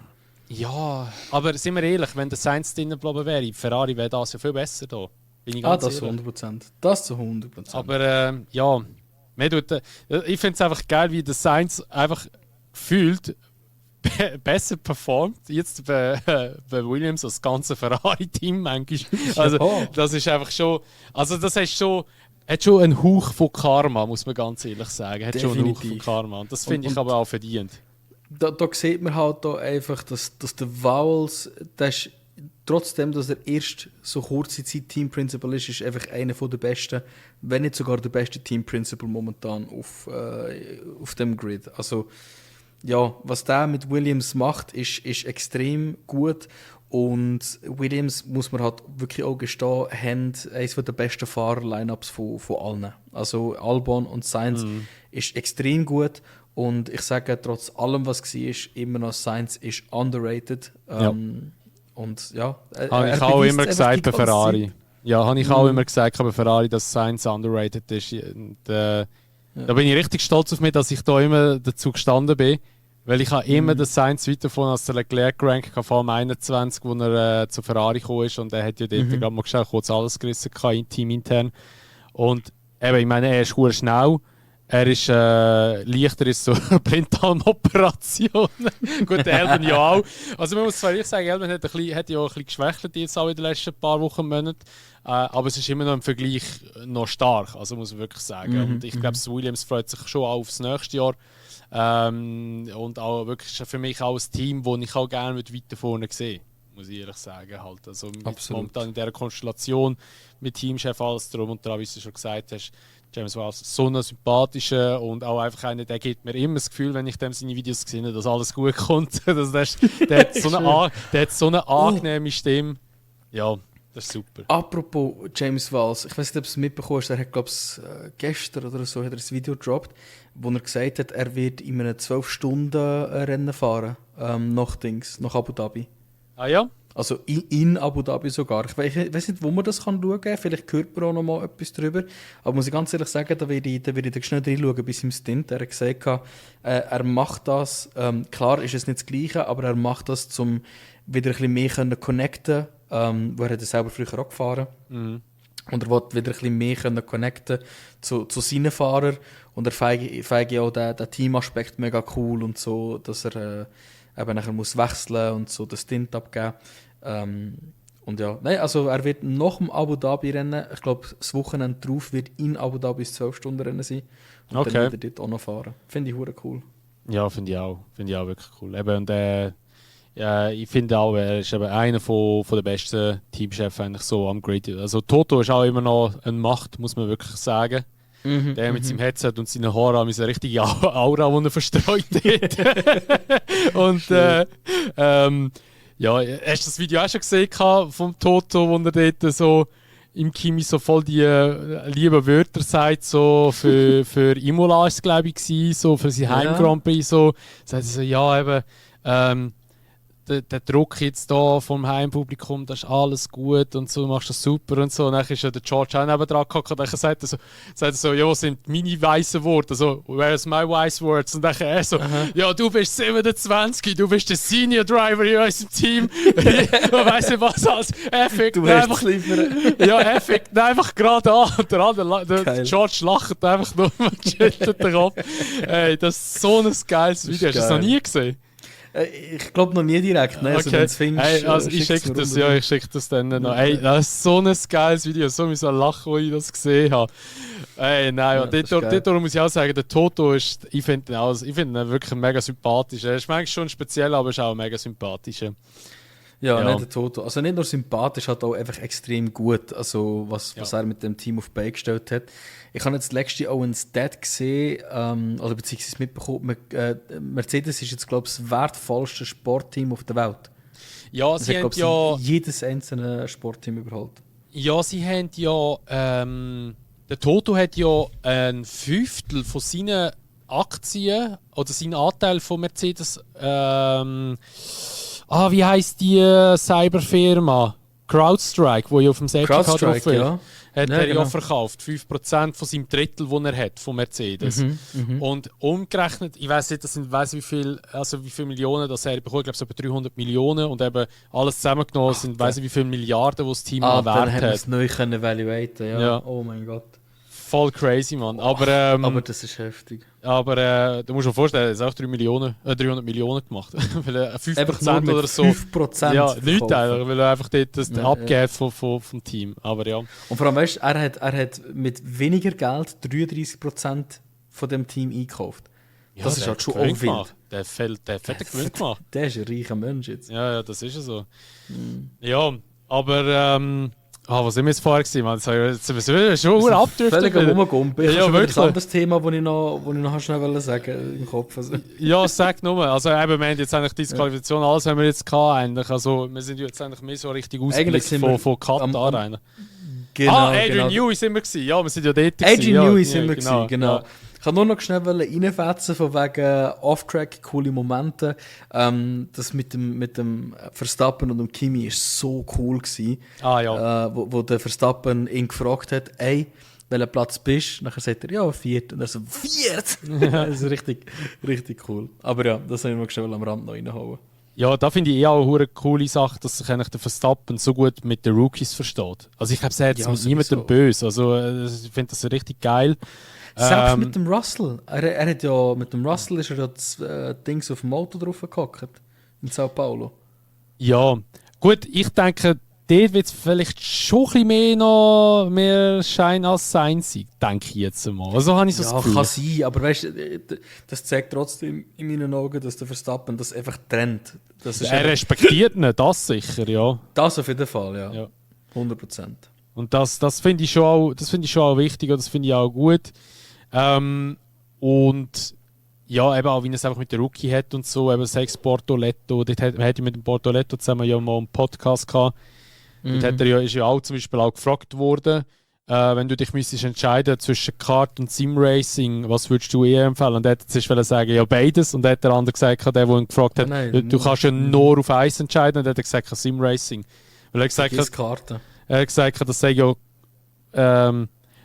[SPEAKER 1] Ja, aber sind wir ehrlich, wenn der Sainz drinnen geblieben wäre, Ferrari wäre das ja viel besser da. Bin ich ganz
[SPEAKER 3] das zu 100%. Das zu 100%.
[SPEAKER 1] Aber ich finde es einfach geil, wie der Sainz einfach gefühlt besser performt jetzt bei Williams als das ganze Ferrari-Team manchmal. Also, das ist einfach schon. Also, das hat schon einen Hauch von Karma, muss man ganz ehrlich sagen. Hat schon einen Hauch von Karma. Und das finde ich aber auch verdient.
[SPEAKER 3] Da sieht man halt da einfach, dass der Vowles, trotzdem, dass er erst so kurze Zeit Team Principal ist einfach einer der besten, wenn nicht sogar der beste Team Principal momentan auf dem Grid. Also, ja, was der mit Williams macht, ist extrem gut. Und Williams, muss man halt wirklich auch gestehen, haben eines der besten Fahrer-Lineups von allen. Also Albon und Sainz ist extrem gut. Und ich sage, trotz allem, was war, immer noch Sainz ist underrated. Und ja,
[SPEAKER 1] habe ich auch immer gesagt bei Ferrari. Ja, habe ich auch immer gesagt bei Ferrari, dass Sainz underrated ist. Und, da bin ich richtig stolz auf mich, dass ich da immer dazu gestanden bin. Weil ich habe immer den Sainz weiter von als der Leclerc gerankt vor dem 21, wo er zu Ferrari gekommen ist. Und er hat ja dort gerade mal schnell kurz alles gerissen, Team intern. Und eben, ich meine, er ist gut schnell. Er ist leichter in so Blinddarmoperationen. Gut, der Elben ja auch. Also man muss zwar ehrlich sagen, Elben hat ja auch ein bisschen geschwächelt jetzt auch in den letzten paar Wochen und Monaten. Aber es ist immer noch im Vergleich noch stark, also muss man wirklich sagen. Und ich glaube, Williams freut sich schon auch aufs nächste Jahr. Und auch wirklich für mich auch ein Team, das ich auch gerne weiter vorne sehe, muss ich ehrlich sagen. Halt. Also momentan in dieser Konstellation mit Teamchef, alles drum und dran, wie du schon gesagt hast, James Vowles so ein sympathischer und auch einfach einer, der gibt mir immer das Gefühl, wenn ich dem seine Videos gesehen habe, dass alles gut kommt. Der hat so eine angenehme Stimme. Ja, das ist super.
[SPEAKER 3] Apropos James Vowles, ich weiß nicht, ob du es mitbekommen hast, er hat, glaube ich, gestern oder so hat er ein Video gedroppt, wo er gesagt hat, er wird in einem 12-Stunden-Rennen fahren, nach Abu Dhabi.
[SPEAKER 1] Ah ja?
[SPEAKER 3] Also in Abu Dhabi sogar. Ich weiß nicht, wo man das schauen kann. Vielleicht hört man auch noch mal etwas darüber. Aber muss ich ganz ehrlich sagen, da werde ich schnell reinschauen bis im Stint. Er hat gesagt, er macht das. Klar ist es nicht das Gleiche, aber er macht das, um wieder ein bisschen mehr zu connecten. Wo er hat selber früher auch gefahren. Und er will wieder ein bisschen mehr connecten zu seinen Fahrern. Und er feige auch den Teamaspekt mega cool und so, dass er eben nachher muss wechseln und so den Stint abgeben. Und ja, nein, also er wird nach dem Abu Dhabi-Rennen, ich glaube, das Wochenende drauf wird in Abu Dhabi 12-Stunden-Rennen sein. Und dann wird er dort auch noch fahren. Finde ich verdammt cool. Ja,
[SPEAKER 1] finde ich auch wirklich cool. Eben, und, ich finde auch, er ist eben einer von den besten Teamchefs eigentlich so am Grid. Also Toto ist auch immer noch eine Macht, muss man wirklich sagen. Der mit seinem Headset und seinen Haaren haben eine richtige Aura, die er verstreut hat. Und ja, hast du das Video auch schon gesehen vom Toto, wo er dort so im Kimi so voll die lieben Wörter sagt, so für Imola ist es, glaube ich, so für sein Heim Grand Prix, so sagt er so, ja eben, der Druck jetzt da vom Heimpublikum, das ist alles gut und so, du machst das super und so. Und dann ist ja der George auch nebendran gehockt und dann sagt er so, ja, was sind meine weißen Worte? Also, where's my wise words? Und dann er so, ja, du bist 27, du bist der Senior Driver in unserem Team. Man weiss nicht was als. Er fickt einfach, ja, er fickt einfach gerade an. Und der George lacht einfach nur und schüttelt den Kopf. Ey, das ist so ein geiles Video. Hast du das noch nie gesehen?
[SPEAKER 3] Ich glaube noch nie direkt, ne? Also,
[SPEAKER 1] okay. Also ich schicke das dann noch. Ey, das ist so ein geiles Video, so ein Lachen, als ich das gesehen habe. Ey, nein, und dort muss ich auch sagen, der Toto ist, ich finde ihn wirklich mega sympathisch. Er ist manchmal schon speziell, aber ist auch mega sympathisch.
[SPEAKER 3] Ja, nicht der Toto. Also nicht nur sympathisch, hat auch einfach extrem gut, also was er mit dem Team auf die Beine gestellt hat. Ich habe jetzt letzte auch ein Stat gesehen, oder beziehungsweise mitbekommen, Mercedes ist jetzt, glaube ich, das wertvollste Sportteam auf der Welt.
[SPEAKER 1] Ja, sie haben ja
[SPEAKER 3] jedes einzelne Sportteam überholt.
[SPEAKER 1] Ja, sie haben ja, der Toto hat ja ein Fünftel von seinen Aktien oder seinen Anteil von Mercedes, wie heisst die Cyberfirma? CrowdStrike, wo ja auf dem Certifikat drauf ist.
[SPEAKER 3] Ja.
[SPEAKER 1] Hat er ja verkauft. 5% von seinem Drittel, das er hat, von Mercedes. Und umgerechnet, ich weiss nicht, wie viele Millionen das er bekommt. Ich glaube, es sind etwa 300 Millionen. Und eben alles zusammengenommen sind, weiss ich, wie viele Milliarden, die das Team an Wert hat.
[SPEAKER 3] Dann haben wir es neu evaluieren. Ja. Oh mein Gott.
[SPEAKER 1] voll crazy, Mann.
[SPEAKER 3] Aber das ist heftig.
[SPEAKER 1] Aber du musst dir vorstellen, er hat auch 300 Millionen gemacht. Weil er 5%
[SPEAKER 3] Einfach nur mit
[SPEAKER 1] oder so.
[SPEAKER 3] 5%
[SPEAKER 1] Ja, nichts
[SPEAKER 3] verkaufen.
[SPEAKER 1] eigentlich, weil er einfach dort das
[SPEAKER 3] Ja,
[SPEAKER 1] abgeht vom Team. Aber ja.
[SPEAKER 3] Und vor allem, weißt du, er hat mit weniger Geld 33% von dem Team eingekauft. Das ist
[SPEAKER 1] der
[SPEAKER 3] halt
[SPEAKER 1] hat
[SPEAKER 3] schon
[SPEAKER 1] Gewinn
[SPEAKER 3] auch wild.
[SPEAKER 1] gemacht. Der hat fetten Gewinn gemacht.
[SPEAKER 3] Der ist ein reicher Mensch jetzt.
[SPEAKER 1] Ja, das ist ja so. Ja, aber was sind wir jetzt vorher gewesen, Mann? Jetzt sind wir schon abgedriftet.
[SPEAKER 3] Völlig am Rumgumpen. Ich
[SPEAKER 1] Ja,
[SPEAKER 3] habe schon wieder
[SPEAKER 1] wirklich.
[SPEAKER 3] ein anderes Thema, das ich noch schnell sagen im Kopf. Also.
[SPEAKER 1] Ja, sag nur. Also eben, wir haben jetzt eigentlich Disqualifikation, alles haben wir jetzt gehabt eigentlich. Also wir sind jetzt eigentlich mehr so richtig
[SPEAKER 3] Eigentlich
[SPEAKER 1] ausgeblickt
[SPEAKER 3] sind wir
[SPEAKER 1] von Katar rein.
[SPEAKER 3] Genau,
[SPEAKER 1] Adrian Newey sind wir gewesen. Ja, wir sind ja dort gewesen.
[SPEAKER 3] Adrian
[SPEAKER 1] Ja,
[SPEAKER 3] Newey
[SPEAKER 1] ja,
[SPEAKER 3] sind wir gewesen, genau.
[SPEAKER 1] Ja.
[SPEAKER 3] Ich kann nur noch schnell reinfetzen von wegen Off-Track, coole Momente. Das mit dem Verstappen und dem Kimi ist so cool gewesen.
[SPEAKER 1] Ja.
[SPEAKER 3] Wo der Verstappen ihn gefragt hat, ey, welcher Platz bist du? Nachher sagt er, ja, 4. Und er so, 4? Das ist richtig cool. Aber ja, das soll ich noch schnell am Rand noch reinhauen.
[SPEAKER 1] Ja, da finde ich auch eine coole Sache, dass sich eigentlich der Verstappen so gut mit den Rookies versteht. Also ich glaube, er hat
[SPEAKER 3] Ja,
[SPEAKER 1] mit
[SPEAKER 3] sowieso.
[SPEAKER 1] niemandem böse. Also ich finde das richtig geil.
[SPEAKER 3] Selbst mit dem Russell. Er hat ja, mit dem Russell ist er ja das Dings auf dem Auto drauf gehockt. In Sao Paulo.
[SPEAKER 1] Ja, gut, ich denke, dort wird es vielleicht schon ein bisschen mehr Schein als Sein sein, denke ich jetzt mal. Also habe ich so das
[SPEAKER 3] Ja,
[SPEAKER 1] Gefühl.
[SPEAKER 3] kann sein, aber weißt du, das zeigt trotzdem in meinen Augen, dass der Verstappen das einfach trennt. Das ist
[SPEAKER 1] Er
[SPEAKER 3] einfach,
[SPEAKER 1] respektiert ihn, das sicher, ja.
[SPEAKER 3] das auf jeden Fall, ja.
[SPEAKER 1] Ja.
[SPEAKER 3] 100%.
[SPEAKER 1] Und das finde ich schon auch wichtig und das finde ich auch gut. Und ja, eben auch, wie er es einfach mit der Rookie hat und so, eben sechs Bortoletto, dort hat mit dem Bortoletto zusammen ja mal einen Podcast gehabt. Dort hat er ist ja auch zum Beispiel auch gefragt worden, wenn du dich müsstest entscheiden zwischen Kart und Sim-Racing, was würdest du eher empfehlen? Und er hat zuerst sagen, ja beides. Und dann hat der andere gesagt, der ihn gefragt hat,
[SPEAKER 3] Nein,
[SPEAKER 1] du kannst ja nur auf eins entscheiden. Und dann hat er gesagt, Sim-Racing. Weil er gesagt hat,
[SPEAKER 3] Karte.
[SPEAKER 1] er hat gesagt, das sei ja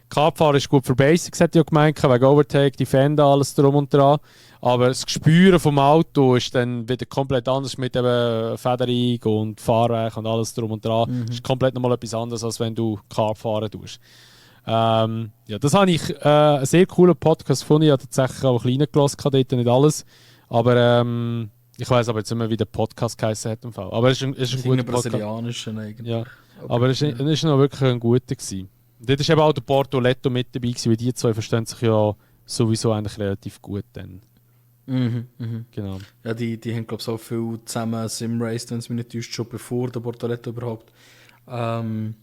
[SPEAKER 1] Kartfahren ist gut für Basics, hat er ja gemeint, wegen Overtake, Defender, alles drum und dran. Aber das Gespüren vom Auto ist dann wieder komplett anders mit eben Federung und Fahrwerk und alles drum und dran. Das ist komplett nochmal etwas anderes, als wenn du Kart fahren tust. Ja, das habe ich einen sehr coolen Podcast gefunden. Ich habe tatsächlich auch ein bisschen reingelassen, dort nicht alles. Aber ich weiss aber jetzt nicht mehr, wie der Podcast geheißen hat im Fall. Aber es ist ein guter Podcast.
[SPEAKER 3] Brasilianischen eigentlich.
[SPEAKER 1] Ja, aber es ist noch wirklich ein guter gewesen. Und dort war eben auch der Bortoletto mit dabei gewesen, weil die zwei verstehen sich ja sowieso eigentlich relativ gut dann. Genau.
[SPEAKER 3] Ja, die haben, glaube ich, so viel zusammen Sim-Raced, wenn es mich nicht täuscht, schon bevor der Bortoletto überhaupt in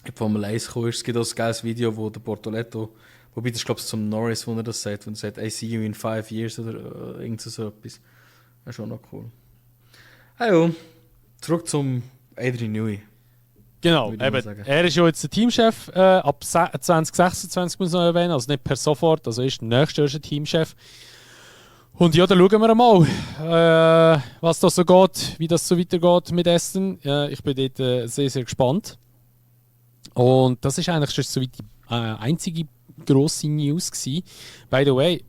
[SPEAKER 3] die Formel 1 kam. Es gibt auch ein geiles Video, wo der Bortoletto, wobei das, glaube ich, zum Norris, wo er das sagt, wenn er sagt, I see you in 5 years oder irgend so etwas. Das ist schon noch cool. Also, zurück zum Adrian Newey.
[SPEAKER 1] Genau,
[SPEAKER 3] Würde ich mal
[SPEAKER 1] eben,
[SPEAKER 3] sagen.
[SPEAKER 1] er ist ja jetzt der Teamchef ab 2026, muss ich noch erwähnen, also nicht per sofort, also ist der nächste Teamchef. Und ja, dann schauen wir mal, was da so geht, wie das so weitergeht mit Aston. Ich bin dort sehr, sehr gespannt. Und das ist eigentlich schon so die einzige grosse News gewesen. By the way,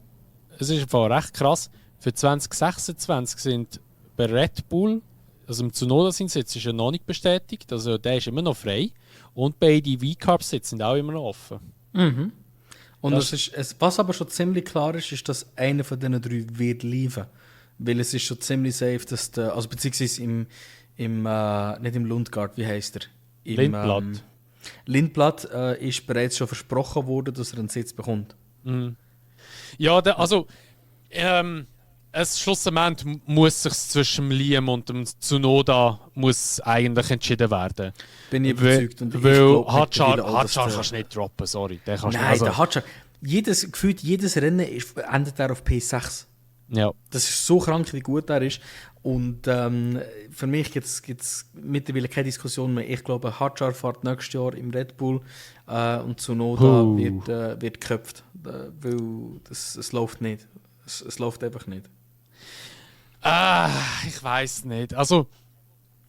[SPEAKER 1] es ist einfach recht krass, für 2026 sind bei Red Bull, also im Tsunoda-Sitz ist ja noch nicht bestätigt, also der ist immer noch frei. Und beide V-Carb-Sitze sind auch immer noch offen.
[SPEAKER 3] Und
[SPEAKER 1] Das-
[SPEAKER 3] was aber schon ziemlich klar ist, ist, dass einer von diesen drei wird liefern. Weil es ist schon ziemlich safe, dass der, also beziehungsweise nicht im Lundgaard, wie heisst er?
[SPEAKER 1] Lindblad.
[SPEAKER 3] Lindblad ist bereits schon versprochen worden, dass er einen Sitz bekommt.
[SPEAKER 1] Ja, also schlussendlich muss sich zwischen Liam und dem Tsunoda muss eigentlich entschieden werden.
[SPEAKER 3] Bin ich überzeugt. Und ich
[SPEAKER 1] Weil
[SPEAKER 3] glaub
[SPEAKER 1] Hadjar
[SPEAKER 3] mittlerweile auch, dass
[SPEAKER 1] kannst du nicht droppen, sorry. Den kannst du-
[SPEAKER 3] Nein,
[SPEAKER 1] also,
[SPEAKER 3] der Hadjar. Gefühlt jedes Rennen endet er auf P6.
[SPEAKER 1] ja.
[SPEAKER 3] Das ist so krank, wie gut er ist. Und für mich gibt es mittlerweile keine Diskussion mehr. Ich glaube, Hadjar fährt nächstes Jahr im Red Bull und Tsunoda wird geköpft. Weil es läuft nicht. Es läuft einfach nicht.
[SPEAKER 1] Ich weiß nicht. Also,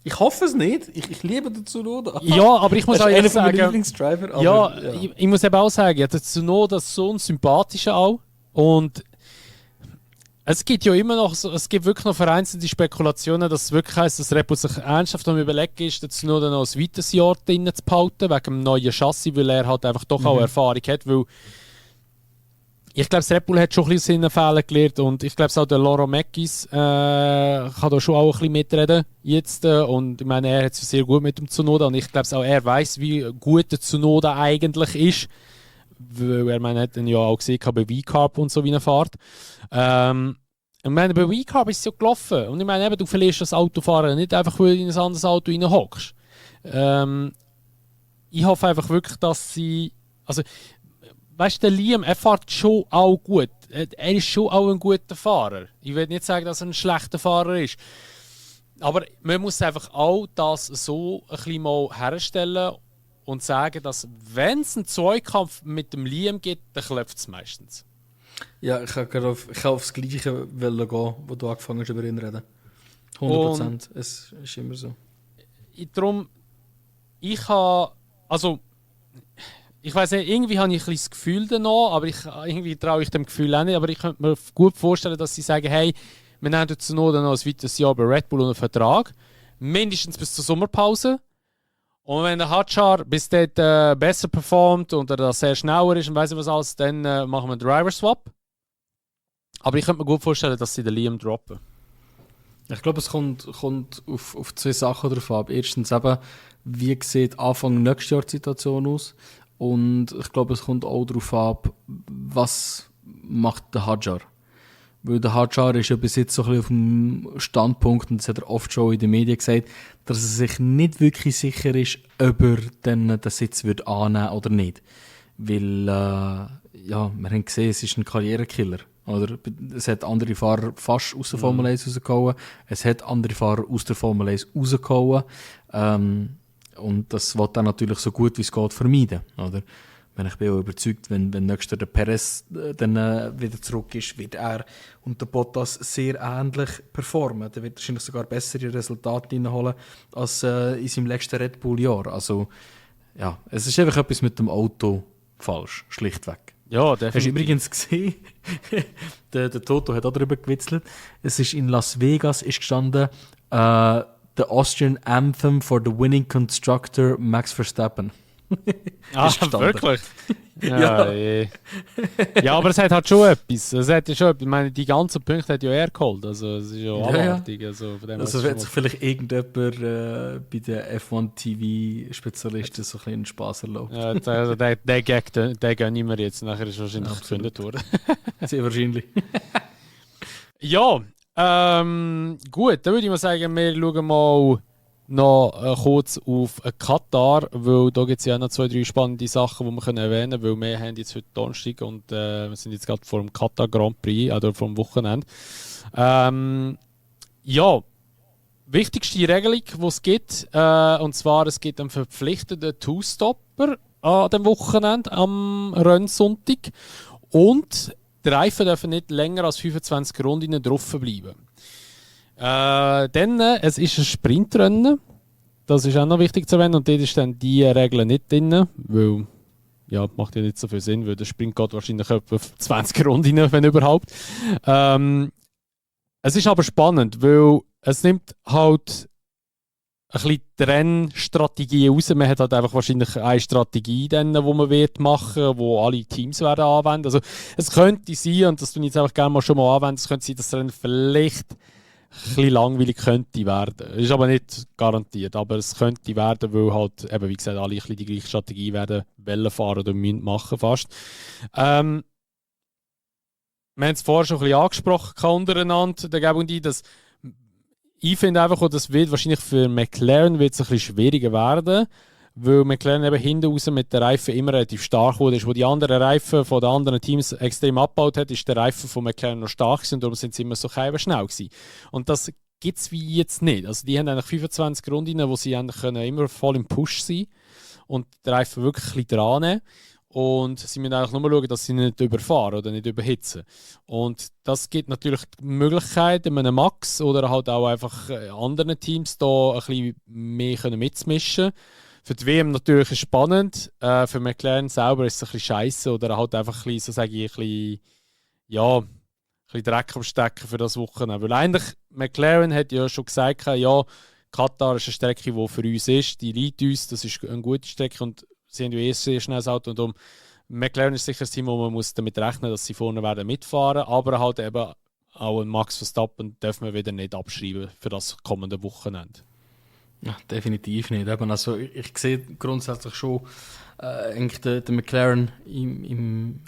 [SPEAKER 3] Ich hoffe es nicht. Ich liebe den Tsunoda.
[SPEAKER 1] ja, aber ich muss
[SPEAKER 3] Das
[SPEAKER 1] auch
[SPEAKER 3] ist einer
[SPEAKER 1] ehrlich
[SPEAKER 3] von meinen
[SPEAKER 1] sagen,
[SPEAKER 3] Lieblingsdriver. Aber,
[SPEAKER 1] ja, ich muss eben auch sagen, der Tsunoda ist so ein sympathischer auch. Und Es gibt ja immer noch, es gibt wirklich noch vereinzelte Spekulationen, dass es wirklich heisst, dass Red Bull sich ernsthaft am Überlegen ist, jetzt nur noch ein weiteres Jahr drin zu behalten, wegen dem neuen Chassis, weil er halt einfach doch auch Erfahrung hat, weil ich glaube, Red Bull hat schon ein bisschen seine Fehler gelernt und ich glaube auch der Laurent Mekies kann da schon auch ein bisschen mitreden jetzt und ich meine, er hat es sehr gut mit dem Tsunoda und ich glaube auch, er weiß, wie gut der Tsunoda eigentlich ist, weil er hat dann ja auch gesehen bei V-Carb und so wie er fährt. Ich meine, bei V-Carb ist es ja gelaufen und ich meine, eben, du verlierst das Autofahren nicht einfach, weil du in ein anderes Auto reinhockst. Ich hoffe einfach wirklich, dass sie, also weißt du, der Liam, er fährt schon auch gut. Er ist schon auch ein guter Fahrer. Ich will nicht sagen, dass er ein schlechter Fahrer ist. Aber man muss einfach auch das so ein bisschen mal herstellen und sagen, dass wenn es einen Zweikampf mit dem Liam gibt, dann klopft es meistens.
[SPEAKER 3] Ja, ich kann aufs Gleiche gehen, wo du angefangen hast, über ihn zu reden. 100%. Es ist immer so. Ich weiß nicht, irgendwie habe ich ein bisschen das Gefühl danach, aber irgendwie traue ich dem Gefühl auch nicht. Aber ich könnte mir gut vorstellen, dass sie sagen, hey, wir nehmen jetzt noch ein weiteres Jahr bei Red Bull unter Vertrag. Mindestens bis zur Sommerpause. Und wenn der Hadjar bis dort besser performt und er sehr schneller ist und weiss ich was alles, dann machen wir einen Driver-Swap. Aber ich könnte mir gut vorstellen, dass sie den Liam droppen.
[SPEAKER 2] Ich glaube, es kommt auf zwei Sachen drauf ab. Erstens eben, wie sieht Anfang nächstes Jahr die Situation aus? Und ich glaube, es kommt auch darauf ab, was macht der Hadjar. Weil der Hadjar ist ja bis jetzt so ein bisschen auf dem Standpunkt, und das hat er oft schon in den Medien gesagt, dass er sich nicht wirklich sicher ist, ob er dann den Sitz wird annehmen oder nicht. Weil, ja, wir haben gesehen, es ist ein Karrierekiller. Oder? Es hat andere Fahrer fast aus der Formel 1 rausgehauen, es hat andere Fahrer aus der Formel 1 rausgehauen. Und das will er natürlich so gut wie es geht vermeiden. Oder? Ich bin auch überzeugt, wenn nächstes Jahr der Perez dann wieder zurück ist, wird er und der Bottas sehr ähnlich performen. Der wird wahrscheinlich sogar bessere Resultate reinholen als in seinem letzten Red Bull-Jahr. Also, ja, es ist einfach etwas mit dem Auto falsch, schlichtweg.
[SPEAKER 1] Ja, definitiv.
[SPEAKER 2] Hast du übrigens gesehen, der Toto hat auch darüber gewitzelt, es ist in Las Vegas ist gestanden, the Austrian Anthem for the winning constructor Max Verstappen.
[SPEAKER 1] Wirklich? Ja. Ja, aber es hat halt schon etwas. Es hat ja schon etwas. Ich meine, die ganzen Punkte hat ja er geholt. Also, es ist ja abartig. Also,
[SPEAKER 2] wird sich vielleicht irgendjemand bei den F1-TV-Spezialisten so ein bisschen Spaß erlaubt.
[SPEAKER 1] Ja, also der Gag, den gönne ich mir jetzt. Nachher ist wahrscheinlich gefunden worden.
[SPEAKER 2] Sehr wahrscheinlich.
[SPEAKER 1] Ja, gut. Dann würde ich mal sagen, wir schauen mal noch kurz auf Katar, weil da gibt es ja auch noch 2-3 spannende Sachen, die wir erwähnen können, weil wir haben jetzt heute Donnerstag und wir sind jetzt gerade vor dem Katar Grand Prix, oder vor dem Wochenende. Ja, wichtigste Regelung, die es gibt, und zwar, es gibt einen verpflichteten Two-Stopper an dem Wochenende, am Rennsonntag, und die Reifen dürfen nicht länger als 25 Runden drauf bleiben. Dann, es ist ein Sprintrennen. Das ist auch noch wichtig zu erwähnen. Und dort ist dann die Regel nicht drin, weil ja, macht ja nicht so viel Sinn, weil der Sprint geht wahrscheinlich etwa 20 Runden, wenn überhaupt. Es ist aber spannend, weil es nimmt halt ein bisschen die Rennstrategie raus. Man hat halt einfach wahrscheinlich eine Strategie, die man machen wird, die alle Teams werden anwenden. Also es könnte sein, und das tue ich jetzt einfach gerne mal schon mal anwenden, es könnte sein, dass das Rennen vielleicht ein bisschen langweilig könnte werden. Ist aber nicht garantiert, aber es könnte werden, weil halt, eben, wie gesagt, alle ein bisschen die gleiche Strategie werden fahren oder machen fast. Wir haben es vorher schon ein bisschen angesprochen untereinander, der Gebung die, dass ich finde einfach, das wird wahrscheinlich für McLaren wird es ein bisschen schwieriger werden, weil McLaren eben hinten raus mit den Reifen immer relativ stark wurde. Wo die anderen Reifen von den anderen Teams extrem abgebaut hat, ist der Reifen von McLaren noch stark gewesen und darum sind sie immer so schnell gewesen. Und das gibt es wie jetzt nicht. Also die haben eigentlich 25 Runden, wo sie eigentlich immer voll im Push sein und den Reifen wirklich ein bisschen dran nehmen. Und sie müssen eigentlich nur schauen, dass sie nicht überfahren oder nicht überhitzen. Und das gibt natürlich die Möglichkeit, in einem Max oder halt auch einfach anderen Teams da ein bisschen mehr mitzumischen. Für die WM natürlich ist es spannend, für McLaren selber ist es ein bisschen scheiße oder halt einfach ein bisschen, so sage ich, ein bisschen, ja, ein bisschen Dreck am Stecken für das Wochenende. Weil eigentlich, McLaren hat ja schon gesagt, ja, Katar ist eine Strecke, die für uns ist, die liegt uns, das ist eine gute Strecke und sie haben ja eh sehr schnelles Auto und darum, McLaren ist sicher ein Team, wo man muss damit rechnen muss, dass sie vorne werden mitfahren, aber halt eben auch ein Max Verstappen dürfen wir wieder nicht abschreiben für das kommende Wochenende.
[SPEAKER 3] Ja, definitiv nicht. Eben, also ich sehe grundsätzlich schon eigentlich den McLaren im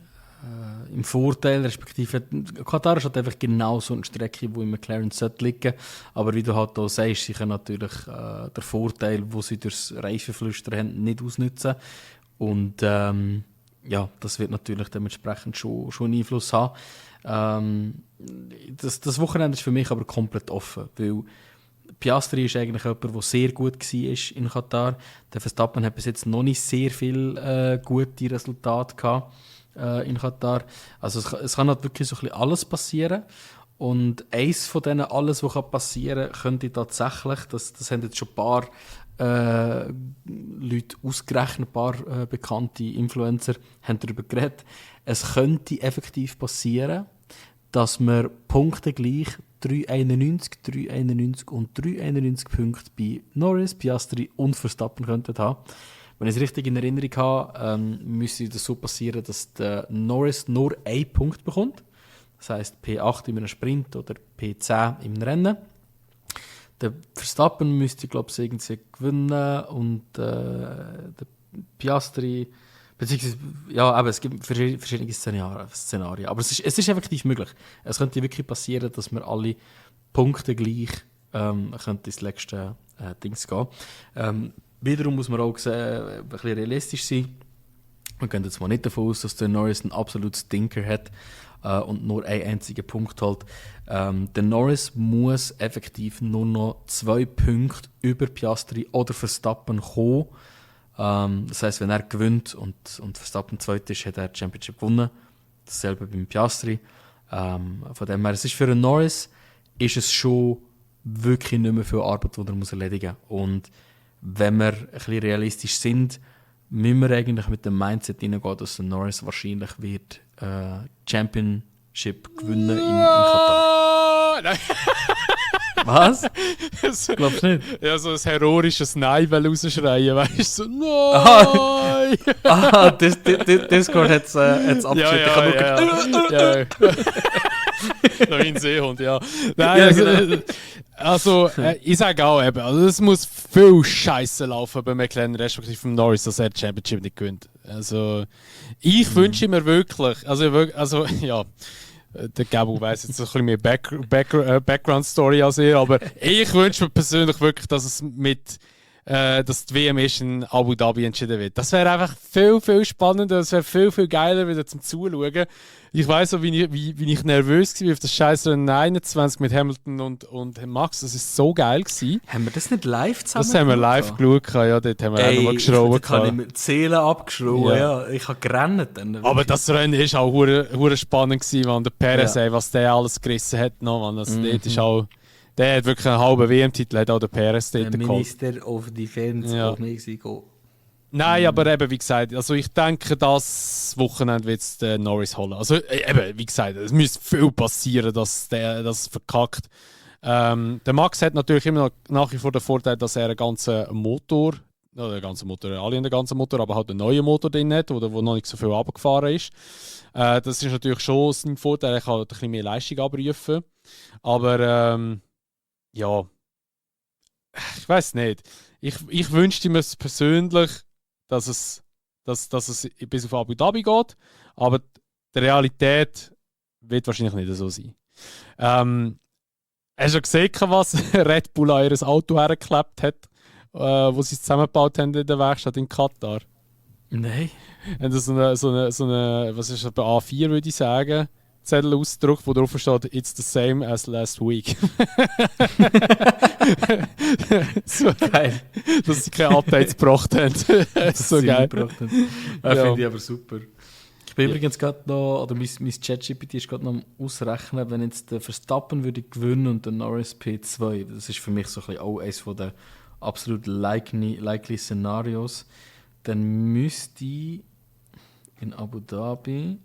[SPEAKER 3] Vorteil, respektive Katar ist halt einfach genau so eine Strecke, wo im McLaren sollte liegen. Aber wie du halt auch sagst, sie können natürlich den Vorteil, den sie durchs Reifenflüstern haben, nicht ausnutzen. Und ja, das wird natürlich dementsprechend schon einen Einfluss haben. Das Wochenende ist für mich aber komplett offen, weil Piastri ist eigentlich jemand, der sehr gut war in Katar. Der Verstappen hat bis jetzt noch nicht sehr viele gute Resultate gehabt in Katar. Also es kann halt wirklich so ein bisschen alles passieren. Und eins von denen alles, was passieren kann, könnte tatsächlich, das haben jetzt schon ein paar Leute ausgerechnet, ein paar bekannte Influencer haben darüber geredet. Es könnte effektiv passieren, dass wir punktegleich 3,91, 3,91 und 3,91 Punkte bei Norris, Piastri und Verstappen könnten haben. Wenn ich es richtig in Erinnerung habe, müsste das so passieren, dass der Norris nur 1 Punkt bekommt. Das heisst P8 in einem Sprint oder P10 im Rennen. Der Verstappen müsste, glaube ich, irgendwie gewinnen und der Piastri, beziehungsweise, ja, aber es gibt verschiedene Szenarien. Aber es ist effektiv möglich. Es könnte wirklich passieren, dass wir alle Punkte gleich ins letzte Dings gehen. Wiederum muss man auch ein bisschen realistisch sein. Wir gehen jetzt mal nicht davon aus, dass der Norris einen absoluten Stinker hat und nur einen einzigen Punkt holt. Der Norris muss effektiv nur noch 2 Punkte über Piastri oder Verstappen kommen. Das heisst, wenn er gewinnt und Verstappen zweit ist, hat er die Championship gewonnen. Dasselbe beim Piastri. Von dem her, es ist für einen Norris ist es schon wirklich nicht mehr viel Arbeit, die er muss erledigen muss. Und wenn wir ein bisschen realistisch sind, müssen wir eigentlich mit dem Mindset hineingehen, dass der Norris wahrscheinlich wird Championship gewinnen in Katar.
[SPEAKER 1] Nein.
[SPEAKER 3] Was? Glaubst du nicht?
[SPEAKER 1] Ja, so ein heroisches Nein rausschreien, weißt du, so, nein!
[SPEAKER 3] Discord hat es abgeschnitten.
[SPEAKER 1] Ja. Noch wie ein Seehund, ja. Nein,
[SPEAKER 3] genau.
[SPEAKER 1] Ich sage auch eben, also es muss viel Scheiße laufen bei McLaren, respektive vom Norris, dass er die Championship nicht gewinnt. Also, ich wünsche mir wirklich, ja, der Gabo weiss jetzt ein bisschen mehr Background-Story als ihr, aber ich wünsche mir persönlich wirklich, dass es dass die WM ist in Abu Dhabi entschieden wird. Das wäre einfach viel, viel spannender, das wäre viel, viel geiler wieder zum Zuschauen. Ich weiss so, wie ich nervös war auf das scheiß Rennen 21 mit Hamilton und Max, das war so geil gewesen.
[SPEAKER 3] Haben wir das nicht live zusammen
[SPEAKER 1] Das haben wir live geschaut, ja, dort haben wir auch nochmal geschraubt.
[SPEAKER 3] Dort habe ich mir die Seele abgeschraubt, ja. Ich habe gerannt dann.
[SPEAKER 1] Aber das Rennen war auch hure spannend gewesen, man. Der Perez,
[SPEAKER 3] Ja.
[SPEAKER 1] was der alles gerissen hat noch, man. Also dort ist auch, der hat wirklich einen halben WM-Titel, hat auch der Perez dort
[SPEAKER 3] der
[SPEAKER 1] geholt.
[SPEAKER 3] Minister of Defense
[SPEAKER 1] Ja.
[SPEAKER 3] of Mexico.
[SPEAKER 1] Nein, aber eben, wie gesagt, also ich denke, das Wochenende wird es Norris holen. Also eben, wie gesagt, es müsste viel passieren, dass der das verkackt. Der Max hat natürlich immer noch nach wie vor den Vorteil, dass er einen ganzen Motor, alle haben einen ganzen Motor, aber halt einen neuen Motor drin hat, wo noch nicht so viel runtergefahren ist. Das ist natürlich schon sein Vorteil, er kann halt ein bisschen mehr Leistung abrufen. Aber ja, ich weiß nicht. Ich wünschte mir persönlich, dass es bis auf Abu Dhabi geht, aber die Realität wird wahrscheinlich nicht so sein. Hast du gesehen, was Red Bull an ihr Auto hergeklebt hat, wo sie es zusammengebaut haben in der Werkstatt in Katar?
[SPEAKER 3] Nein.
[SPEAKER 1] Haben so eine, was ist das, bei A4 würde ich sagen, Zettel ausgedruckt, wo drauf steht, it's the same as last week. So
[SPEAKER 3] Geil.
[SPEAKER 1] dass sie keine Updates gebracht haben. Das ist so geil.
[SPEAKER 3] Finde ich aber super. Ich bin übrigens gerade noch, oder mein ChatGPT ist gerade noch am Ausrechnen, wenn jetzt der Verstappen würde gewinnen und der Norris P2, das ist für mich so ein bisschen auch eines der absolut likely Szenarios, dann müsste in Abu Dhabi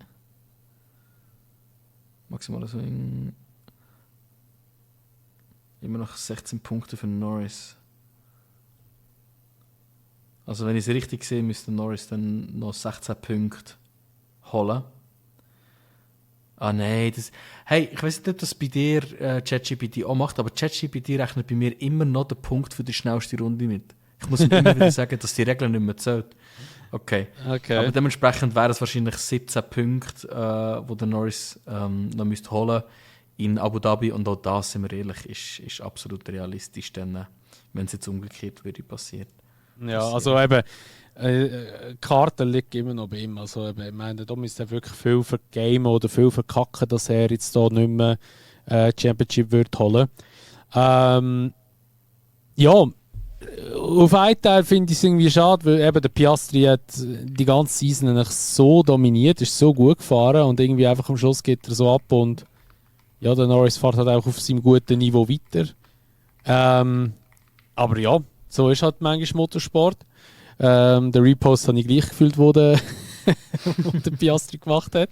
[SPEAKER 3] Maximaler Swing. Immer noch 16 Punkte für Norris. Also wenn ich es richtig sehe, müsste Norris dann noch 16 Punkte holen. Ah nein, hey, ich weiß nicht, ob das bei dir ChatGPT auch macht, aber ChatGPT rechnet bei mir immer noch den Punkt für die schnellste Runde mit. Ich muss ihm immer wieder sagen, dass die Regel nicht mehr zählt. Okay. Aber dementsprechend wären es wahrscheinlich 17 Punkte, wo der Norris noch müsste holen in Abu Dhabi. Und auch das, sind wir ehrlich, ist absolut realistisch, wenn es jetzt umgekehrt würde passieren.
[SPEAKER 1] Ja, also eben, die Karte liegt immer noch bei ihm. Also eben, ich meine, da müsste er wirklich viel vergamen oder viel verkacken, dass er jetzt da nicht mehr Championship wird holen. Ja, auf einen Teil finde ich es irgendwie schade, weil eben der Piastri hat die ganze Season eigentlich so dominiert, ist so gut gefahren und irgendwie einfach am Schluss geht er so ab und ja, der Norris fährt halt auch auf seinem guten Niveau weiter. Aber ja, so ist halt manchmal Motorsport. Der Repost habe ich gleich gefühlt, wo der Piastri gemacht hat.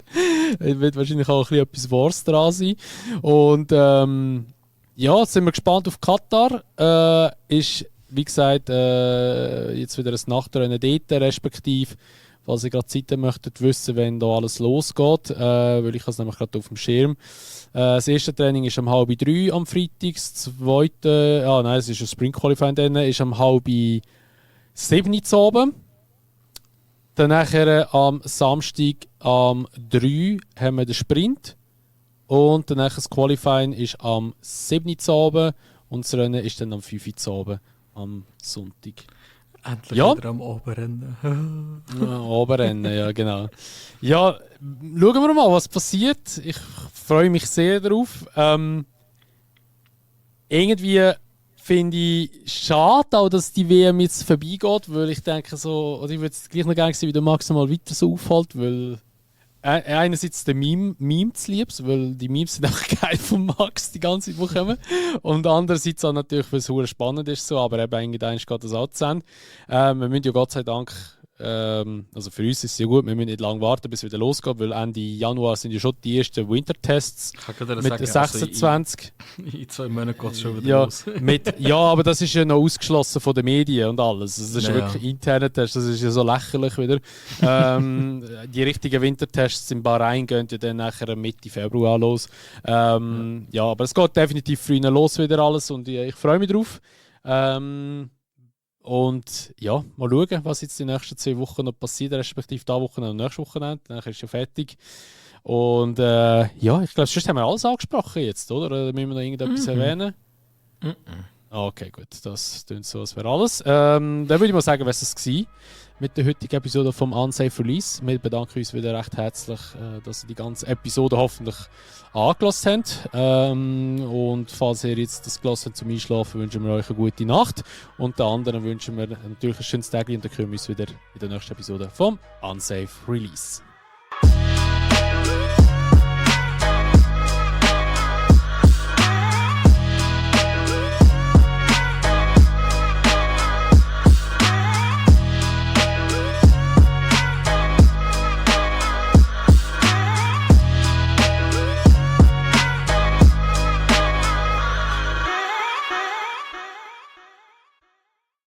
[SPEAKER 1] Es wird wahrscheinlich auch ein bisschen etwas Wahres dran sein. Und ja, jetzt sind wir gespannt auf Katar. Ist, wie gesagt, jetzt wieder ein Nachtrennen dort, respektive, falls ihr gerade Zeit möchtet wissen, wenn da alles losgeht, weil ich es nämlich gerade auf dem Schirm. Das erste Training ist um 2:30 am Freitag, das zweite, es ist ein Sprint Qualifying, dann ist um 6:30 oben. Dann nachher am Samstag am 3 haben wir den Sprint. Und dann das Qualifying ist am 7 oben und das Rennen ist dann am 5 oben am Sonntag.
[SPEAKER 3] Endlich wieder am Oberrennen.
[SPEAKER 1] Oberrennen, ja genau. Ja, schauen wir mal, was passiert. Ich freue mich sehr darauf. Irgendwie finde ich schade, auch, dass die WM jetzt vorbeigeht, weil ich denke so, oder ich würde es gleich noch gerne sehen, wie der Max mal weiter so auffällt, weil einerseits der Meme zu lieb, weil die Memes sind auch geil von Max die ganze Zeit, die kommen. Und andererseits auch natürlich, weil es sehr spannend ist, so, aber eben irgendwann geht das auch zu Ende. Wir müssen ja Gott sei Dank, also für uns ist es ja gut, wir müssen nicht lange warten, bis es wieder losgeht, weil Ende Januar sind ja schon die ersten Wintertests mit
[SPEAKER 3] sagen,
[SPEAKER 1] 26.
[SPEAKER 3] Also in 2 Monaten geht es schon wieder los.
[SPEAKER 1] Aber das ist ja noch ausgeschlossen von den Medien und alles. Das ist
[SPEAKER 3] Ja,
[SPEAKER 1] wirklich interne Tests, das ist ja so lächerlich wieder. Die richtigen Wintertests in Bahrain gehen ja dann nachher Mitte Februar los. Ja, aber es geht definitiv früher los wieder alles und ich freue mich drauf. Und ja, mal schauen, was jetzt die nächsten 2 Wochen noch passiert, respektive diese Woche und nächste Wochenende. Dann ist ja fertig. Und ja, ich glaube, sonst haben wir alles angesprochen jetzt, oder? Oder müssen wir noch irgendetwas erwähnen? Okay, gut, das klingt so, als wäre alles. Dann würde ich mal sagen, was es war mit der heutigen Episode vom Unsafe Release. Wir bedanken uns wieder recht herzlich, dass ihr die ganze Episode hoffentlich angelassen habt. Und falls ihr jetzt das gelassen habt zum Einschlafen, wünschen wir euch eine gute Nacht. Und den anderen wünschen wir natürlich ein schönes Tag und dann können wir uns wieder in der nächsten Episode vom Unsafe Release.